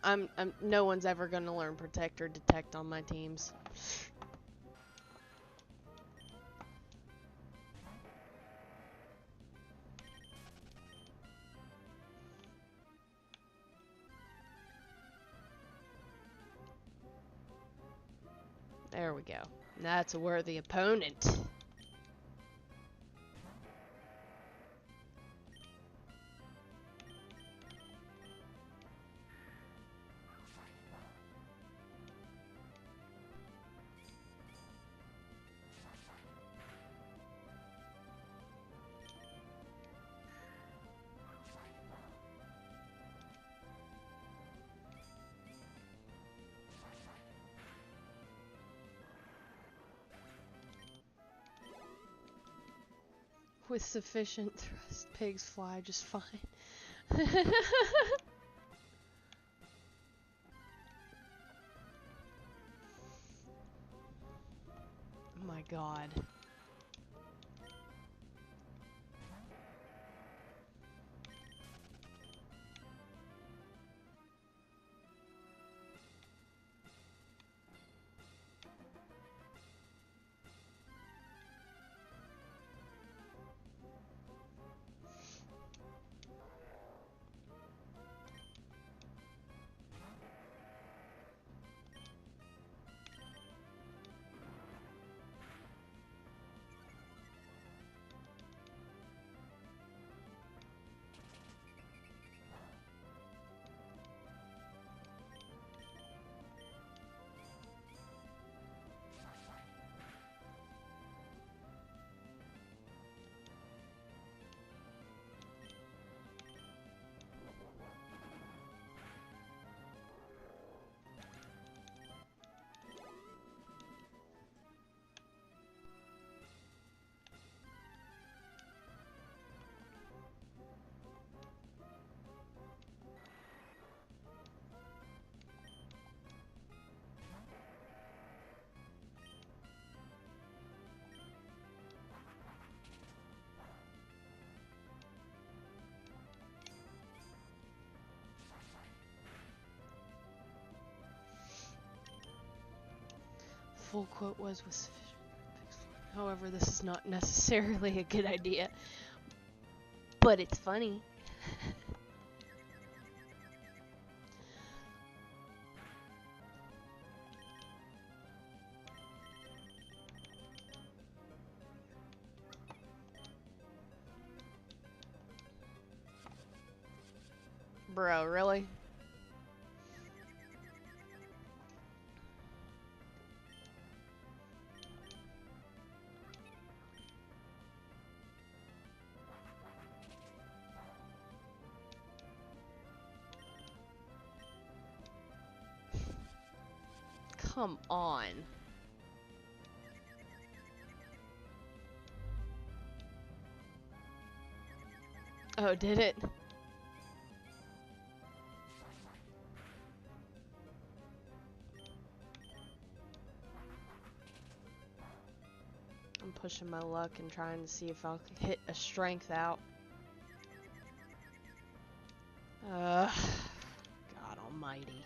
no one's ever gonna learn protect or detect on my teams. There we go. That's a worthy opponent. With sufficient thrust, pigs fly just fine. Oh my god. Full quote was sufficient. However, this is not necessarily a good idea, but it's funny. Bro, really? Come on. Oh, did it? I'm pushing my luck and trying to see if I'll hit a strength out. God almighty.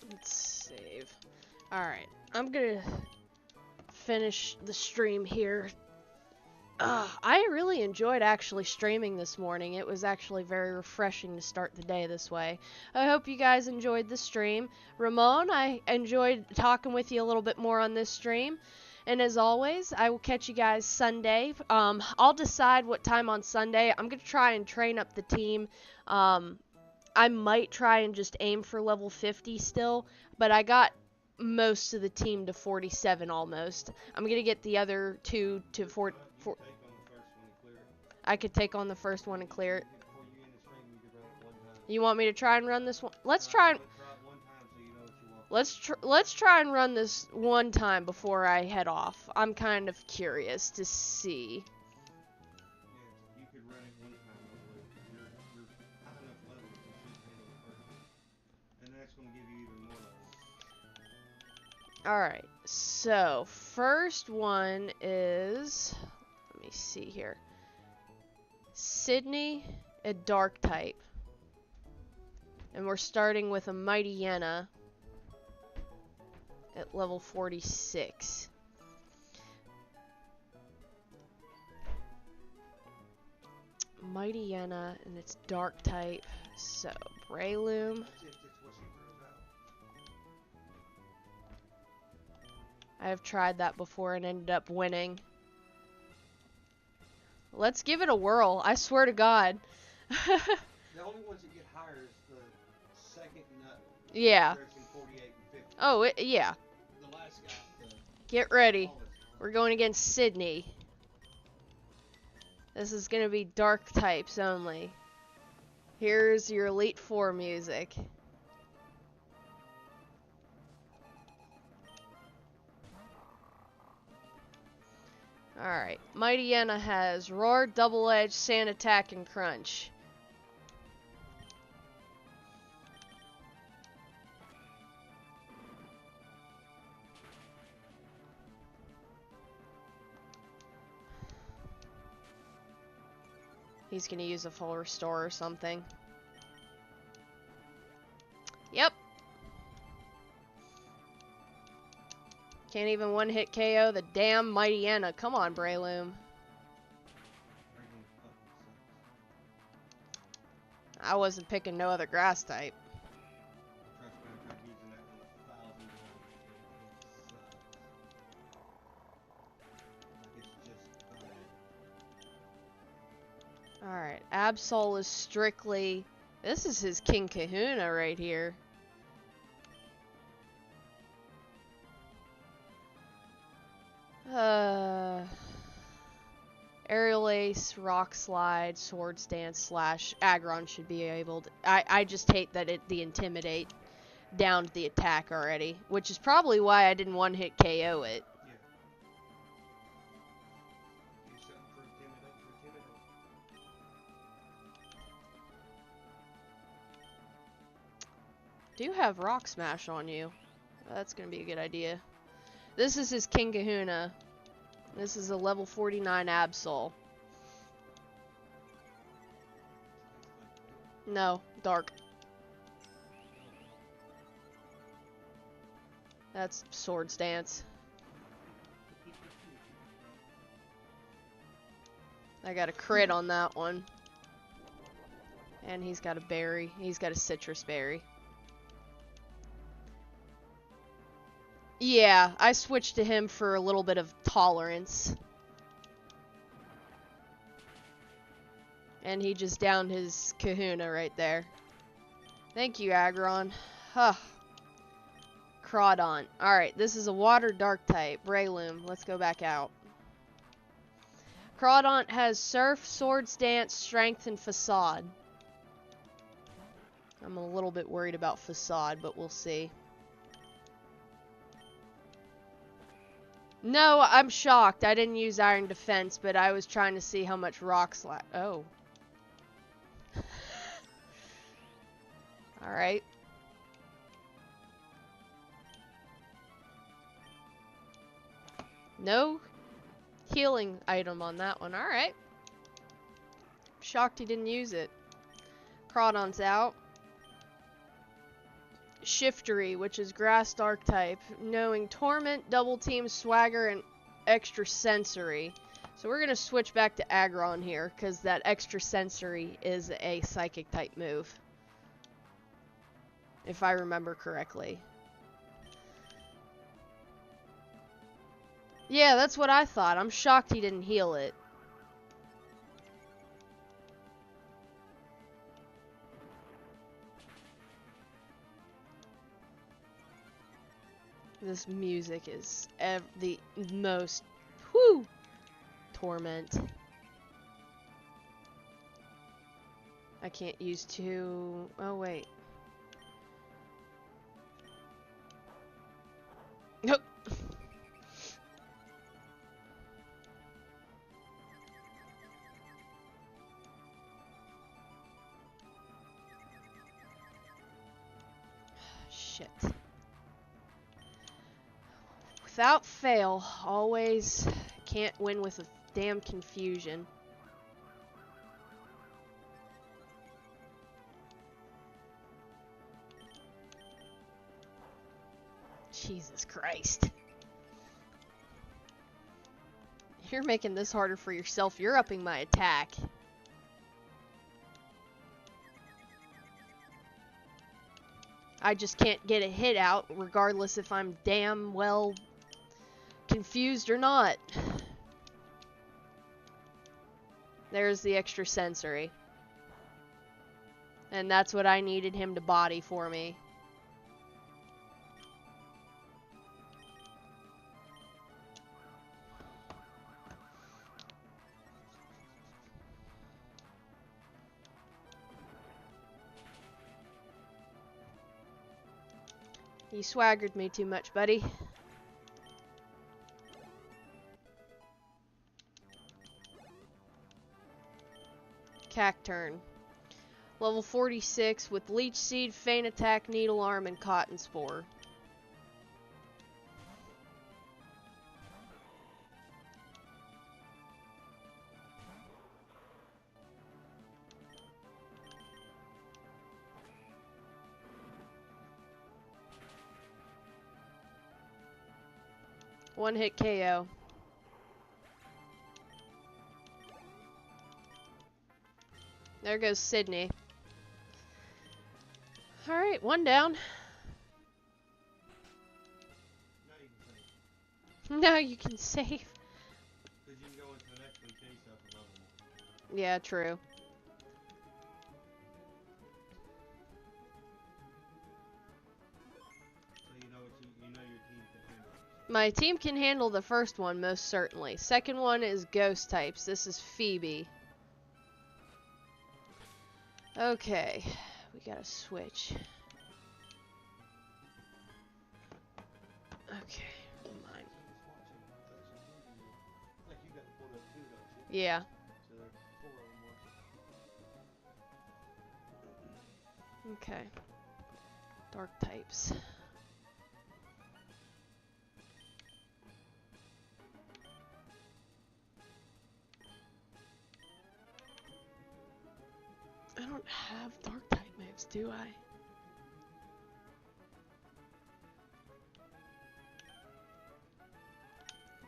Let's save. Alright, I'm gonna finish the stream here. I really enjoyed actually streaming this morning. It was actually very refreshing to start the day this way. I hope you guys enjoyed the stream. Ramon, I enjoyed talking with you a little bit more on this stream. And as always, I will catch you guys Sunday. I'll decide what time on Sunday. I'm going to try and train up the team. I might try and just aim for level 50 still, but I got most of the team to 47 almost. I'm going to get the other two to 4. I could take on the first one and clear it. You want me to try and run this one? Let's try and run this one time before I head off. I'm kind of curious to see. You could run it one time, you're high enough level that you should handle it first. And that's going to give you even more level. Alright, so first one is, let me see here. Sydney, a dark type. And we're starting with a Mighty Yenna at level 46. Mighty Yenna, and it's dark type. So, Breloom. I have tried that before and ended up winning. Let's give it a whirl. I swear to God. The only ones that get higher is the second nut. Yeah. 48 and 50. Oh, yeah. The last guy. Get ready. We're going against Sydney. This is going to be dark types only. Here's your Elite Four music. Alright, Mighty Yenna has Roar, Double Edge, Sand Attack, and Crunch. He's gonna use a full restore or something. Yep. Can't even one-hit KO the damn Mighty Yenna. Come on, Breloom. I wasn't picking no other grass type. Alright, Absol is strictly... This is his King Kahuna right here. Aerial Ace, Rock Slide, Swords Dance, / Aggron should be able to... I just hate that the Intimidate downed the attack already, which is probably why I didn't one-hit KO it. Do have Rock Smash on you. That's gonna be a good idea. This is his King Kahuna. This is a level 49 Absol. No, dark. That's Swords Dance. I got a crit on that one. And he's got a berry. He's got a citrus berry. Yeah, I switched to him for a little bit of tolerance. And he just downed his Kahuna right there. Thank you, Aggron. Huh. Crawdaunt. Alright, this is a water dark type. Breloom. Let's go back out. Crawdaunt has Surf, Swords Dance, Strength, and Facade. I'm a little bit worried about Facade, but we'll see. No, I'm shocked. I didn't use Iron Defense, but I was trying to see how much Rock Slide... Oh. Alright. No healing item on that one. Alright. Shocked he didn't use it. Crawdaunt's out. Shiftery, which is Grass Dark type, knowing Torment, Double Team, Swagger, and Extra Sensory. So we're gonna switch back to Aggron here, because that extra sensory is a psychic type move. If I remember correctly. Yeah, that's what I thought. I'm shocked he didn't heal it. This music is the most, whew, torment. I can't use two. Oh, wait. Nope. Shit. Without fail, always can't win with a damn confusion. Jesus Christ. You're making this harder for yourself. You're upping my attack. I just can't get a hit out, regardless if I'm damn well confused or not. There's the extra sensory. And that's what I needed him to body for me. You swaggered me too much, buddy. Cacturn. Level 46 with Leech Seed, Feint Attack, Needle Arm, and Cotton Spore. One hit KO. There goes Sydney. Alright, one down. Now you can save. Because you can go into the next VK stuff and level more. Yeah, true. So you know your team can handle it. My team can handle the first one, most certainly. Second one is ghost types. This is Phoebe. Okay, we gotta switch. Okay, never mind. Like you got the pulled up too, don't you? Yeah. So there's 4 of them watching. Okay. Dark types. I don't have dark type moves, do I?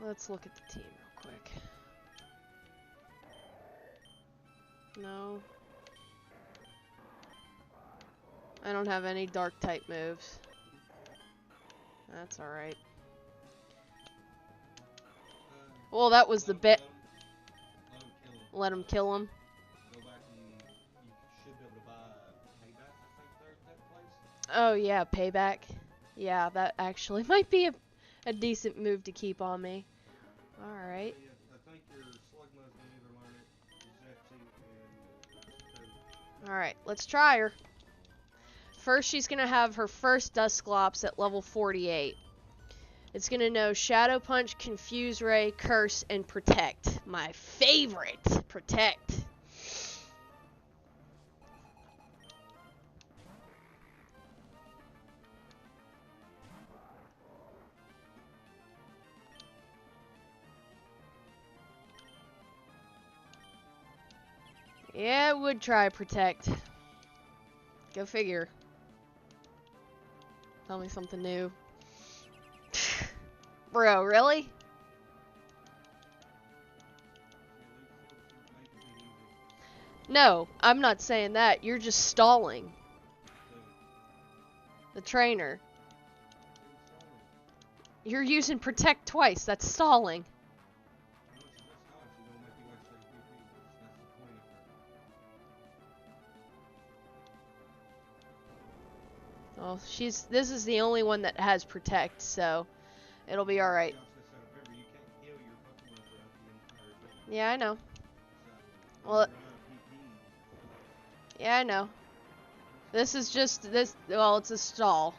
Let's look at the team real quick. No. I don't have any dark type moves. That's alright. Well, that was the bit. Let him kill him. Let him kill him. Go back and you should be able to buy payback, I think, that place. Oh yeah, payback. Yeah, that actually might be a decent move to keep on me. Alright. Yeah, I think your Slugma's gonna either learn it, Zepsy, and Alright, let's try her. First, she's going to have her first Dusclops at level 48. It's going to know Shadow Punch, Confuse Ray, Curse, and Protect. My favorite! Protect. Yeah, I would try Protect. Go figure. Tell me something new. Bro, really? No, I'm not saying that. You're just stalling. So, The trainer. who's stalling? You're using protect twice. That's stalling. I know she's not stalling. She's gonna make you watch that PvP. That's the point of her. Well, this is the only one that has protect, so it'll be alright. You also said, remember, you can't heal your Pokemon throughout the entire game. Yeah, I know. So, Well, when you run out of PP, yeah, I know. This is just this. Well, it's a stall.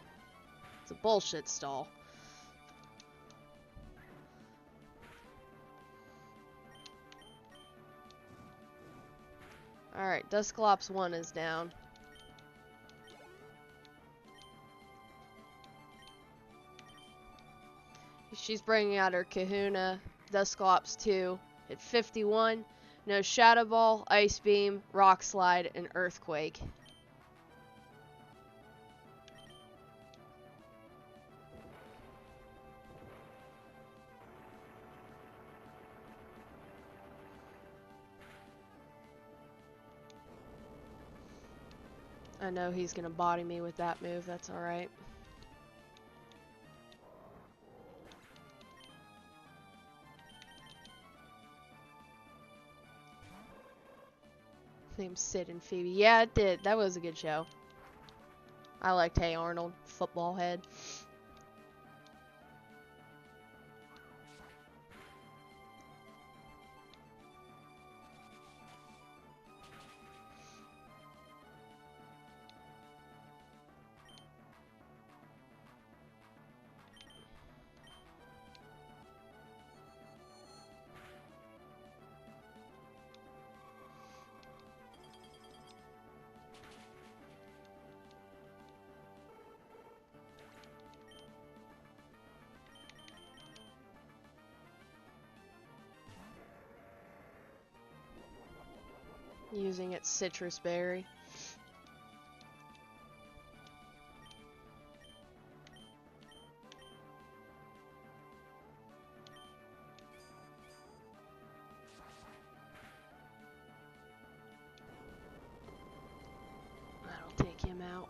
It's a bullshit stall. Alright, Dusclops 1 is down. She's bringing out her Kahuna. Dusclops 2 at 51. No Shadow Ball, Ice Beam, Rock Slide, and Earthquake. I know he's gonna body me with that move, that's alright. Name's Sid and Phoebe. Yeah, it did. That was a good show. I liked Hey Arnold, football head. Using its citrus berry. That'll take him out.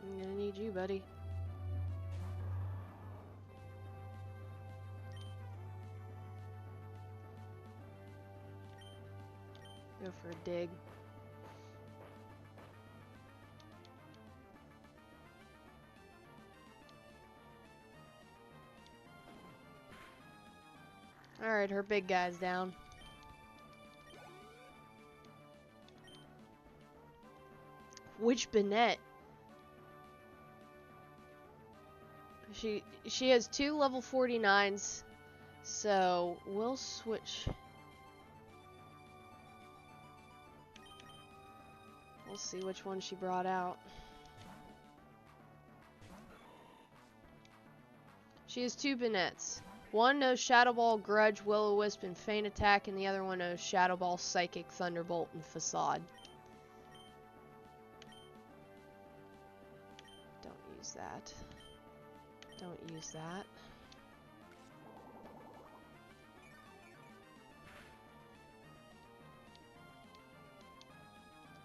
I'm gonna need you, buddy. Go for a dig. Alright, her big guy's down. Which Banette? She has 2 level 49s, so we'll switch. We'll see which one she brought out. She has 2 Banettes. One knows Shadow Ball, Grudge, Will-O-Wisp, and Feint Attack, and the other one knows Shadow Ball, Psychic, Thunderbolt, and Facade. Don't use that. Don't use that.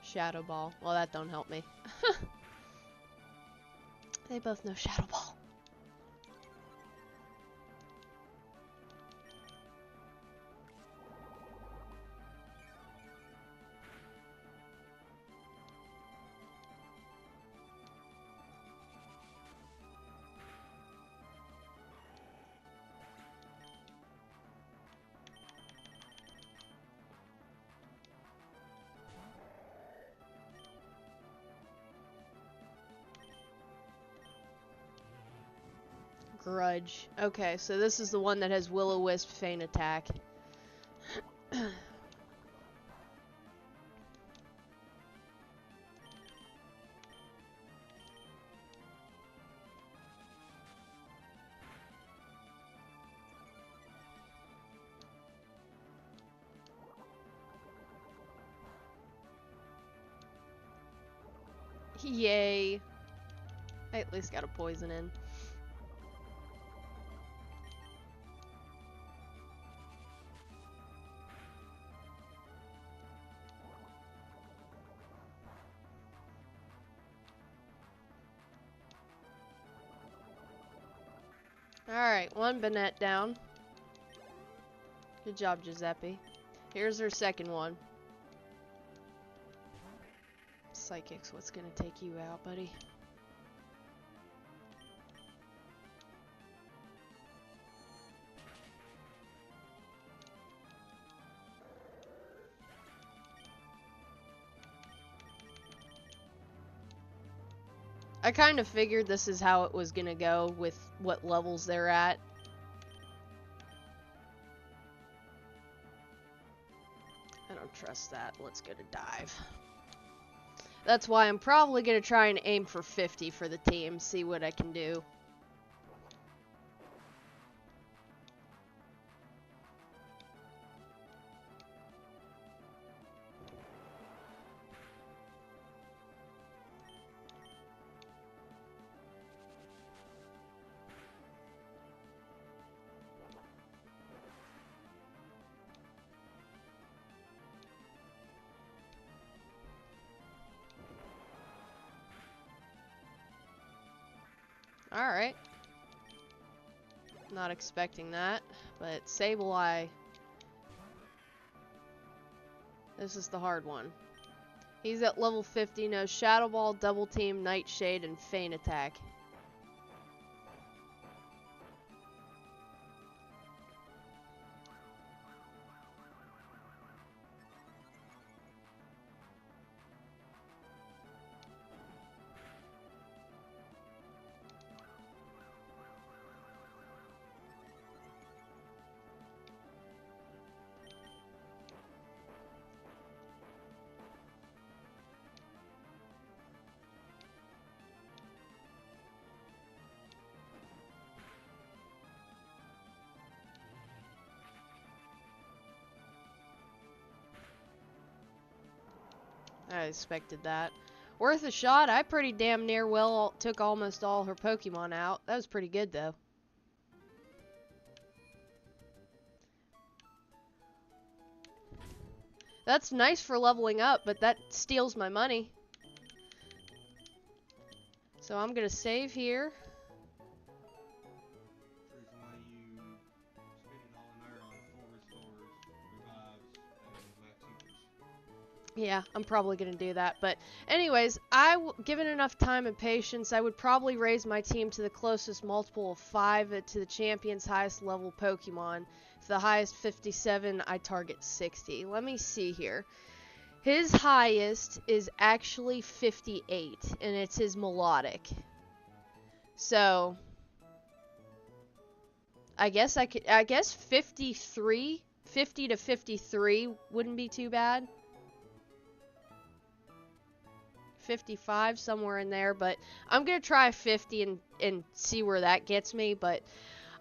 Shadow Ball. Well, that don't help me. They both know Shadow Ball. Grudge. Okay, so this is the one that has Will-O-Wisp, Feint Attack. Yay. I at least got a poison in. Alright, one Banette down. Good job, Giuseppe. Here's her second one. Psychics, what's gonna take you out, buddy? I kind of figured this is how it was gonna go with what levels they're at. I don't trust that. Let's go to dive. That's why I'm probably gonna try and aim for 50 for the team, see what I can do. Alright. Not expecting that, but Sableye. This is the hard one. He's at level 50, knows Shadow Ball, Double Team, Nightshade, and Feint Attack. I expected that. Worth a shot. I pretty damn near took almost all her Pokemon out. That was pretty good, though. That's nice for leveling up, but that steals my money. So I'm gonna save here. Reason why you spend it all in there on full restores, revives, and max healers. Yeah, I'm probably gonna do that. But anyways, given enough time and patience, I would probably raise my team to the closest multiple of 5 to the champion's highest level Pokemon. If the highest 57, I target 60. Let me see here. His highest is actually 58, and it's his melodic. So I guess 50 to 53 wouldn't be too bad. 55, somewhere in there, but I'm gonna try 50 and see where that gets me. But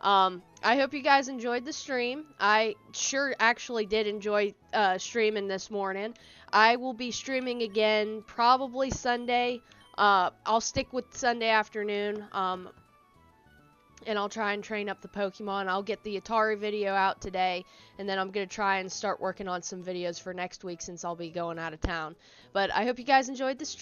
I hope you guys enjoyed the stream. I sure actually did enjoy streaming this morning. I will be streaming again probably Sunday. I'll stick with Sunday afternoon, and I'll try and train up the Pokemon. I'll get the Atari video out today, and then I'm going to try and start working on some videos for next week since I'll be going out of town. But I hope you guys enjoyed the stream.